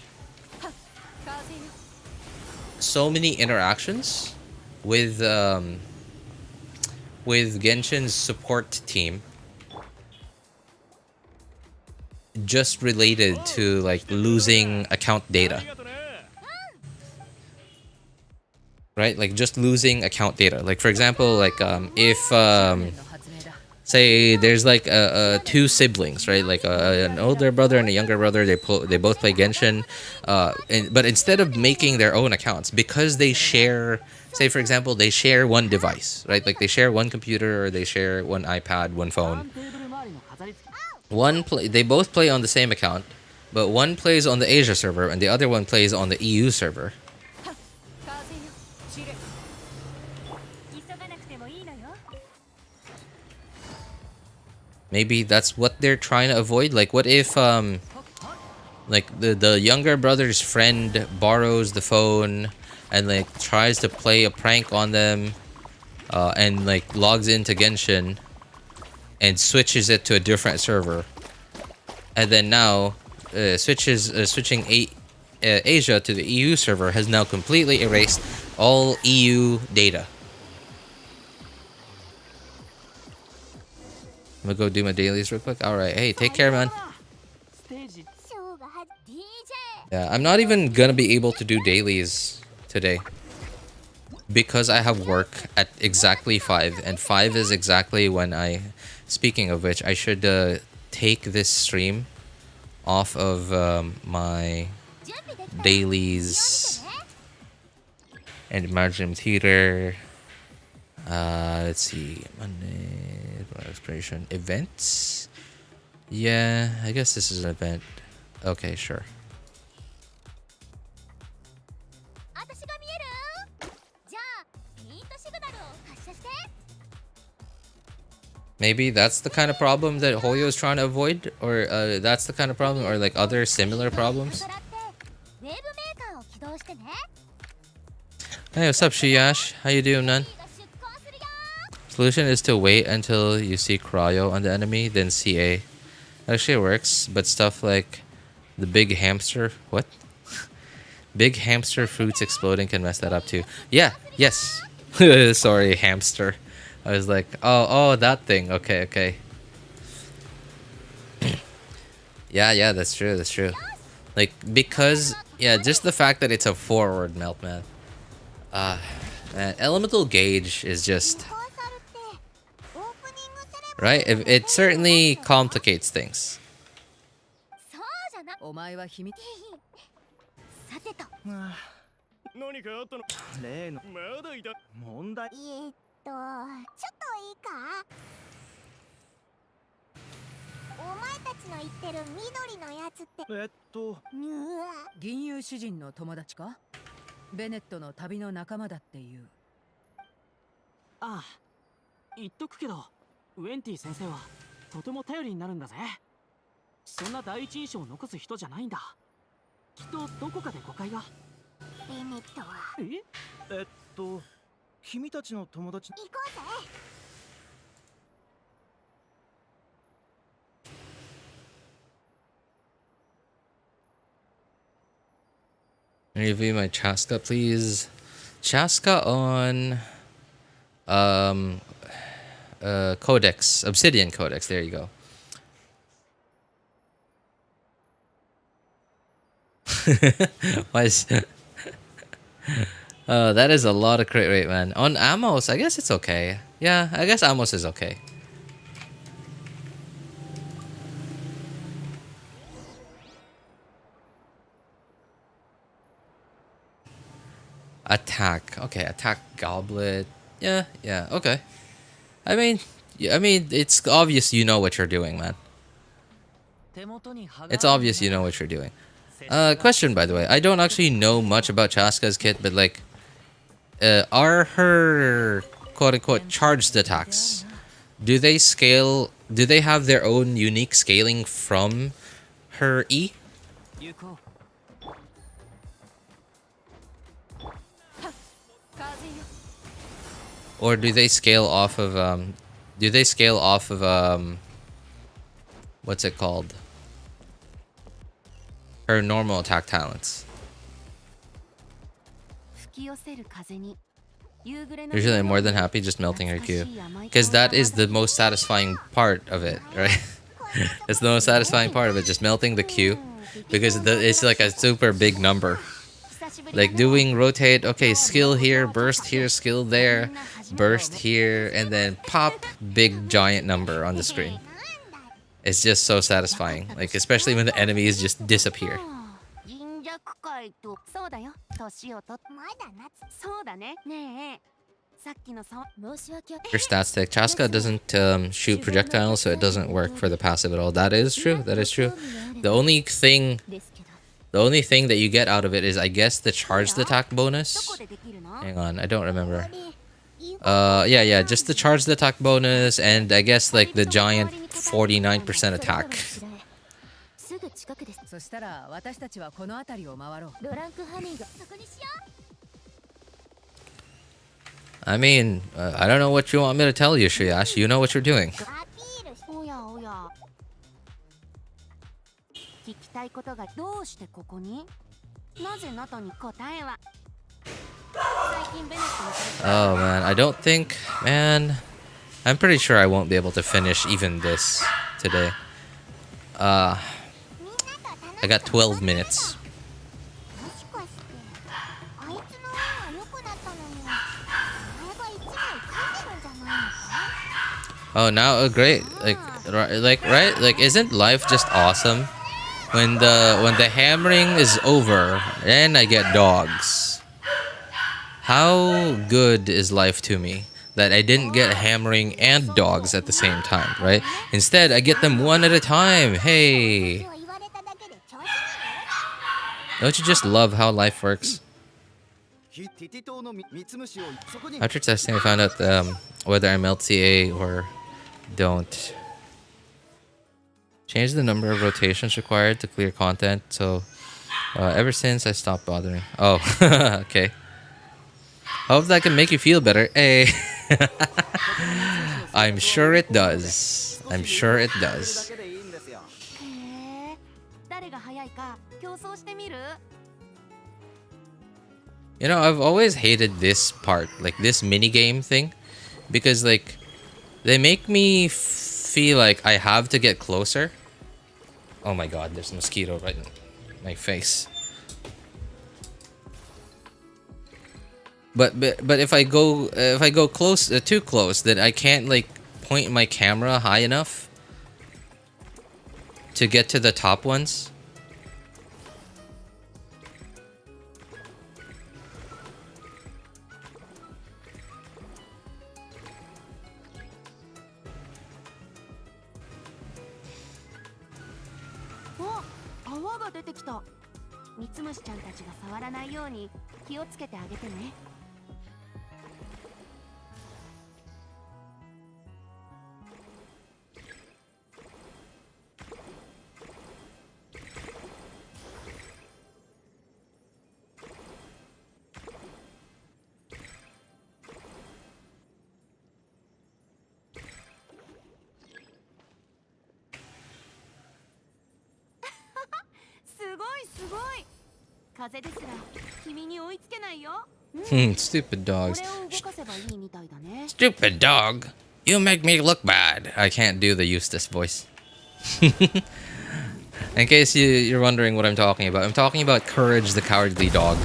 interactions with Genshin's support team, just related to like losing account data, right? Like just losing account data. Like for example, like if say there's like two siblings, right? Like an older brother and a younger brother. They both play Genshin, but instead of making their own accounts, because they share, say for example, they share one device, right? Like they share one computer or they share one iPad, one phone. They both play on the same account, but one plays on the Asia server and the other one plays on the EU server. Maybe that's what they're trying to avoid. Like what if like the younger brother's friend borrows the phone and like tries to play a prank on them, and like logs into Genshin and switches it to a different server, and then now switching Asia to the EU server has now completely erased all EU data. I'm gonna go do my dailies real quick. Alright, hey, take care, man. Yeah, I'm not even gonna be able to do dailies today, because I have work at exactly 5, and 5 is exactly when speaking of which, I should take this stream off of my dailies and Margin Theater. Let's see, Monday exploration events. Yeah, I guess this is an event. Okay, sure. Maybe that's the kind of problem that Hoyo is trying to avoid, or that's the kind of problem, or like other similar problems. Hey, what's up, Shiyash? How you doing, man? Solution is to wait until you see cryo on the enemy, then CA. Actually, it works, but stuff like the big hamster. What? Big hamster fruits exploding can mess that up too. Yeah, yes. Sorry, hamster. I was like, oh, that thing. Okay. Yeah, that's true. Like, because, yeah, just the fact that it's a forward melt, man. Man, elemental gauge is just, right? It certainly complicates things. お前は秘密。さてと。何かあったの？例のまだいた。問題。ちょっといいか？お前たちの言ってる緑のやつって。銀融詩人の友達か？ベネットの旅の仲間だっていう。ああ、言っとくけど、ウェンティ先生はとても頼りになるんだぜ。そんな第一印象を残す人じゃないんだ。きっとどこかで誤解が。ベネットは。君たちの友達。行こうぜ。Review my Chasca, please. Chasca on Codex, Obsidian Codex. There you go. That is a lot of crit rate, man. On Amos, I guess it's okay. Yeah, I guess Amos is okay. Attack. Okay, attack goblet. Yeah, okay. I mean, it's obvious you know what you're doing, man. It's obvious you know what you're doing. Question, by the way. I don't actually know much about Chasca's kit, but like, are her quote-unquote charged attacks, do they scale, do they have their own unique scaling from her E? Or do they scale off of what's it called? Her normal attack talents. Usually I'm more than happy just melting her Q, because that is the most satisfying part of it, right? It's the most satisfying part of it, just melting the Q, because it's like a super big number. Like doing rotate, okay, skill here, burst here, skill there, burst here, and then pop, big giant number on the screen. It's just so satisfying, like especially when the enemies just disappear. Your stats tick. Chasca doesn't shoot projectiles, so it doesn't work for the passive at all. That is true. That is true. The only thing that you get out of it is, I guess, the charged attack bonus. Hang on, I don't remember. Yeah, just the charged attack bonus, and I guess like the giant 49% attack. I mean, I don't know what you want me to tell you, Shuyash. You know what you're doing. Oh man, I don't think, man, I'm pretty sure I won't be able to finish even this today. I got 12 minutes. Oh, now great. Like right? Like, isn't life just awesome? When the hammering is over and I get dogs. How good is life to me that I didn't get hammering and dogs at the same time, right? Instead, I get them one at a time. Hey. Don't you just love how life works? After testing, I found out whether I melt CA or don't. Change the number of rotations required to clear content, so ever since I stopped bothering. Oh, okay. Hope that can make you feel better. Hey. I'm sure it does. I'm sure it does. You know, I've always hated this part, like this mini game thing, because like they make me feel like I have to get closer. Oh my god, there's a mosquito right in my face. But if I go close, too close, then I can't like point my camera high enough to get to the top ones. Oh, 泡が出てきた。ミツムシちゃんたちが触らないように気をつけてあげてね。すごい。風ですら君に追いつけないよ。Stupid dogs. これを動かせばいいみたいだね。 Stupid dog. You make me look bad. I can't do the Eustace voice. In case you're wondering what I'm talking about Courage the Cowardly Dog.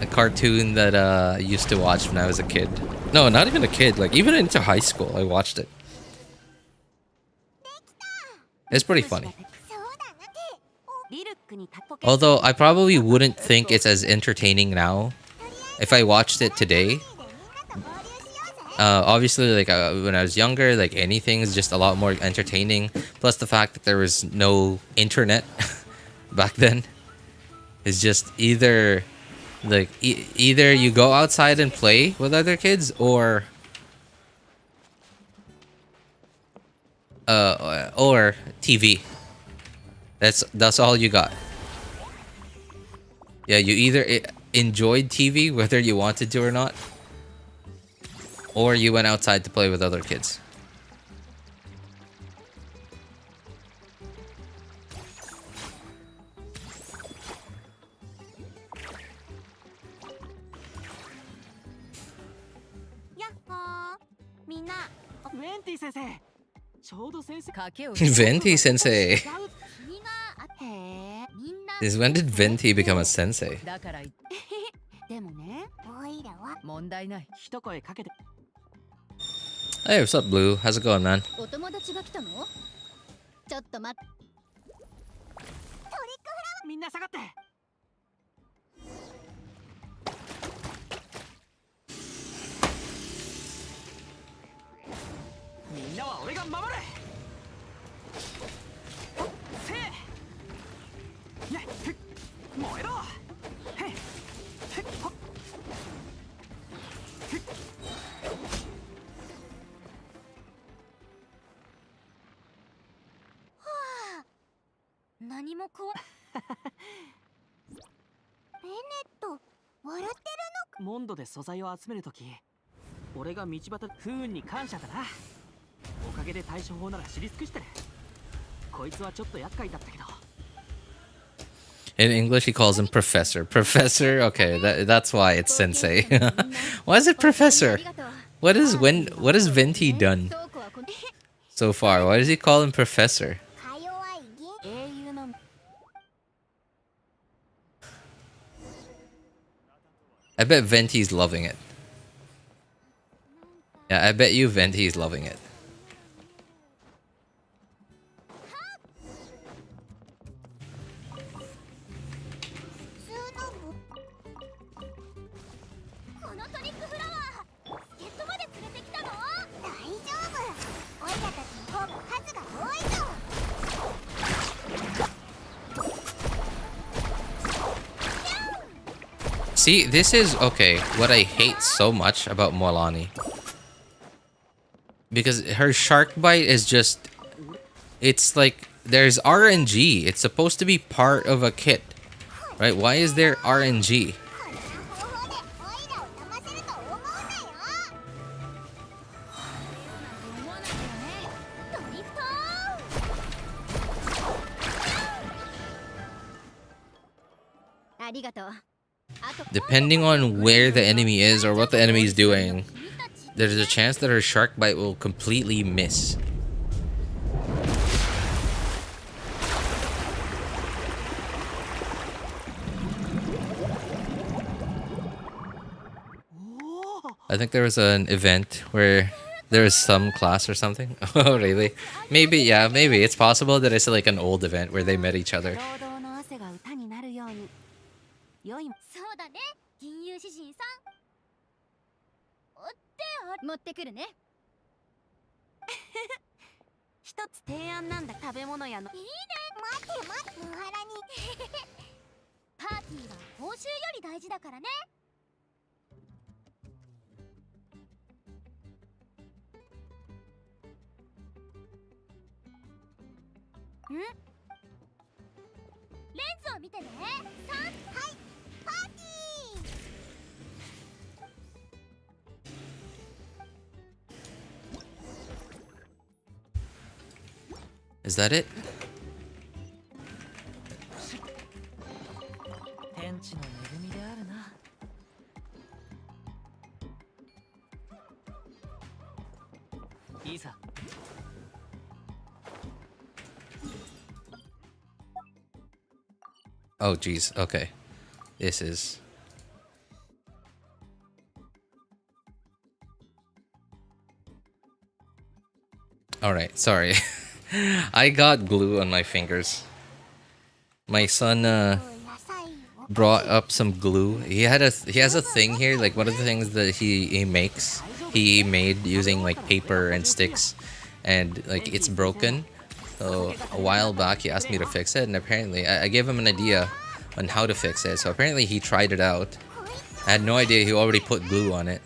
A cartoon that I used to watch when I was a kid. No, not even a kid. Like, even into high school, I watched it. It's pretty funny. Although, I probably wouldn't think it's as entertaining now if I watched it today. Obviously, like when I was younger, like anything is just a lot more entertaining. Plus the fact that there was no internet back then. It's just either like either you go outside and play with other kids or TV. That's all you got. Yeah, you either enjoyed TV whether you wanted to or not, or you went outside to play with other kids. Venti sensei. ちょうど先生。賭けを Venti sensei. 君があってみんな Is when did Venti become a sensei? だからでもね、おいらは問題ない。一声かけて。Hey, what's up, Blue? How's it going, man? お友達が来たの？ちょっと待って。みんな下がって。みんなは俺が守る。せい。ね、燃えろ。へっ。へっ。ほっ。へっ。何もこうベネット笑ってるモンドで素材を集めるとき、俺が道端不運に感謝だな。おかげで対処法なら知り尽くしてる。こいつはちょっと厄介だったけど。 In English, he calls him Professor. Professor? Okay, that's why it's sensei. Why is it Professor? What has Venti done so far? Why does he call him Professor? か弱い英雄の I bet Venti's loving it. Yeah, I bet you Venti's loving it. このトニックフラワー助っ人まで連れてきたの？大丈夫。オイラたちの方が数が多いぞ。 See, this is okay. What I hate so much about Mualani, because her shark bite is just, it's like there's RNG. It's supposed to be part of a kit, right? Why is there RNG? こんな方法でオイラを騙せると思うなよ。思わないよね。ドリフトー。ありがとう。Depending on where the enemy is or what the enemy is doing, there's a chance that her shark bite will completely miss. I think there was an event where there was some class or something. Oh, really? Maybe, yeah, maybe. It's possible that it's like an old event where they met each other. そうだね、金融詩人さん。持ってくるね。一つ提案なんだ、食べ物屋の。いいね。待って待って、野原に。パーティーは報酬より大事だからね。ん？レンズを見てね。3、はい、パーティー。 Is that it? 天地の恵みであるな。いいさ。Oh, geez. Okay. This is... Alright, sorry. I got glue on my fingers. My son brought up some glue. He has a thing here, like one of the things that he makes. He made using like paper and sticks, and like it's broken. So a while back he asked me to fix it, and apparently I gave him an idea on how to fix it. So apparently he tried it out. I had no idea he already put glue on it.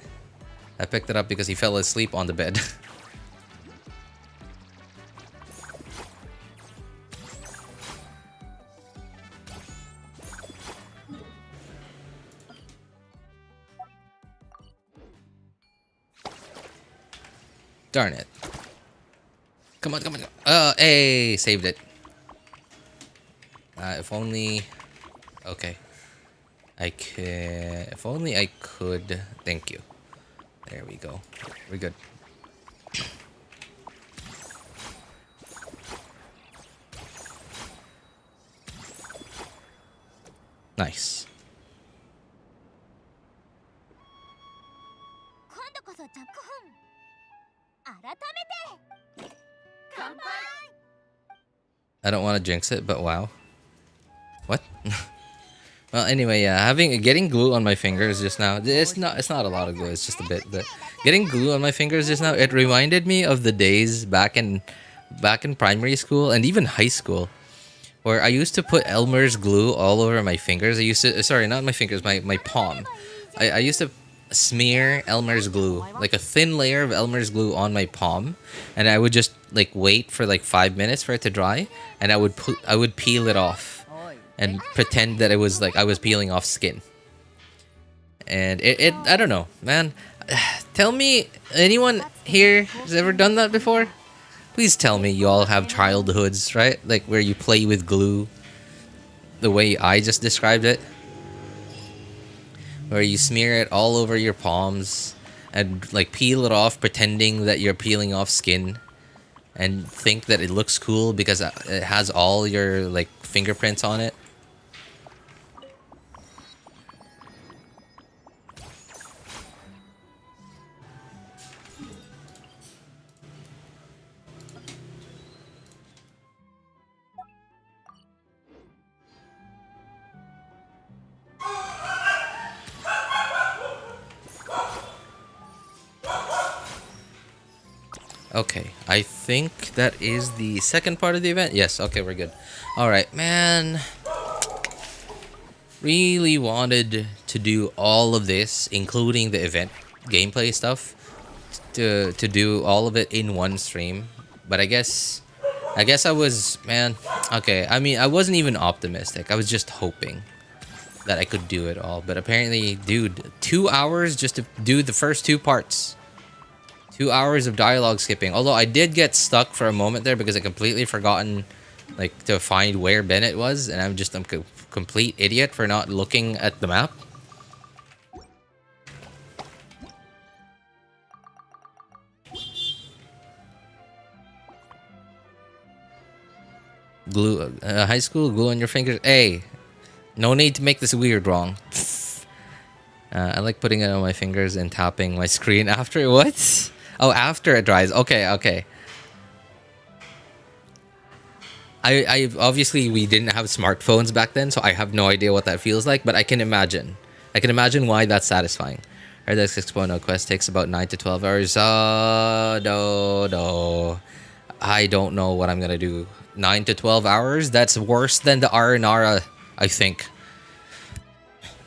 I picked it up because he fell asleep on the bed. Darn it. Come on, come on, come on. Hey, saved it. If only... Okay. If only I could... Thank you. There we go. We're good. Nice. 今度こそジャンプ本。改めて。乾杯。 I don't want to jinx it, but wow. What? Well, anyway, yeah, getting glue on my fingers just now. It's not a lot of glue. It's just a bit, but getting glue on my fingers just now. It reminded me of the days back in primary school and even high school, where I used to put Elmer's glue all over my fingers. I used to, sorry, not my fingers, my palm. I used to smear Elmer's glue, like a thin layer of Elmer's glue on my palm, and I would just like wait for like 5 minutes for it to dry, and I would peel it off and pretend that it was like I was peeling off skin. And it I don't know, man. Tell me, anyone here has ever done that before? Please tell me you all have childhoods, right? Like where you play with glue the way I just described it. Where you smear it all over your palms and like peel it off pretending that you're peeling off skin and think that it looks cool because it has all your like fingerprints on it. Okay, I think that is the second part of the event. Yes, okay, we're good. Alright, man. Really wanted to do all of this, including the event gameplay stuff, to do all of it in one stream. But I guess I was, man, okay, I mean, I wasn't even optimistic. I was just hoping that I could do it all. But apparently, dude, 2 hours just to do the first two parts. 2 hours of dialogue skipping. Although I did get stuck for a moment there because I completely forgotten like to find where Bennett was, and I'm a complete idiot for not looking at the map. Glue, high school, glue on your fingers. Hey, no need to make this weird wrong. I like putting it on my fingers and tapping my screen after. What? Oh, after it dries. Okay, okay. I obviously we didn't have smartphones back then, so I have no idea what that feels like, but I can imagine. I can imagine why that's satisfying. Our Dex 6.0 quest takes about 9 to 12 hours. No. I don't know what I'm gonna do. 9 to 12 hours? That's worse than the Aranara, I think.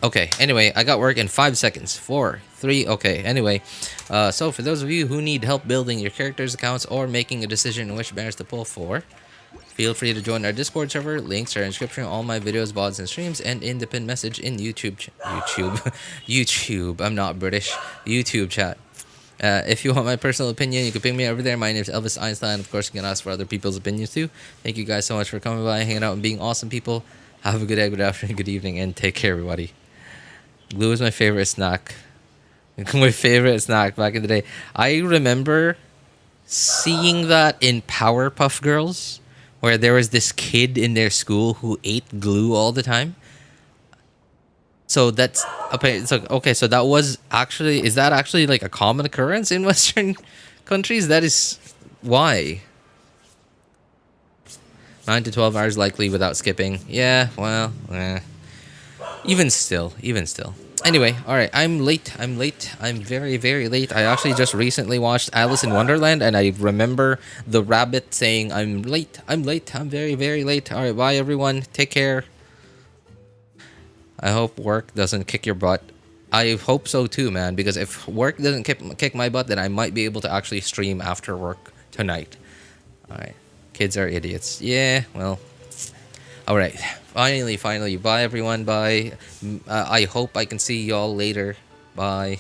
Okay, anyway, I got work in 5 seconds. 4, 3, okay, anyway. So for those of you who need help building your characters' accounts or making a decision on which banners to pull for, feel free to join our Discord server. Links are in the description, all my videos, VODs, and streams, and in the pinned message in YouTube. I'm not British. YouTube chat. If you want my personal opinion, you can ping me over there. My name is Elvis Einstein. Of course, you can ask for other people's opinions too. Thank you guys so much for coming by, hanging out, and being awesome people. Have a good day, good afternoon, good evening, and take care, everybody. Glue is my favorite snack. My favorite snack back in the day. I remember seeing that in Powerpuff Girls, where there was this kid in their school who ate glue all the time. So that's okay. So that was actually, is that actually like a common occurrence in Western countries? That is why. 9 to 12 hours likely without skipping. Yeah, well, even still. Anyway, all right, I'm late. I'm very, very late. I actually just recently watched Alice in Wonderland, and I remember the rabbit saying, I'm late. I'm very, very late. All right, bye, everyone. Take care. I hope work doesn't kick your butt. I hope so too, man, because if work doesn't kick my butt, then I might be able to actually stream after work tonight. All right. Kids are idiots. Yeah, well. All right. Finally. Bye, everyone. Bye. I hope I can see y'all later. Bye.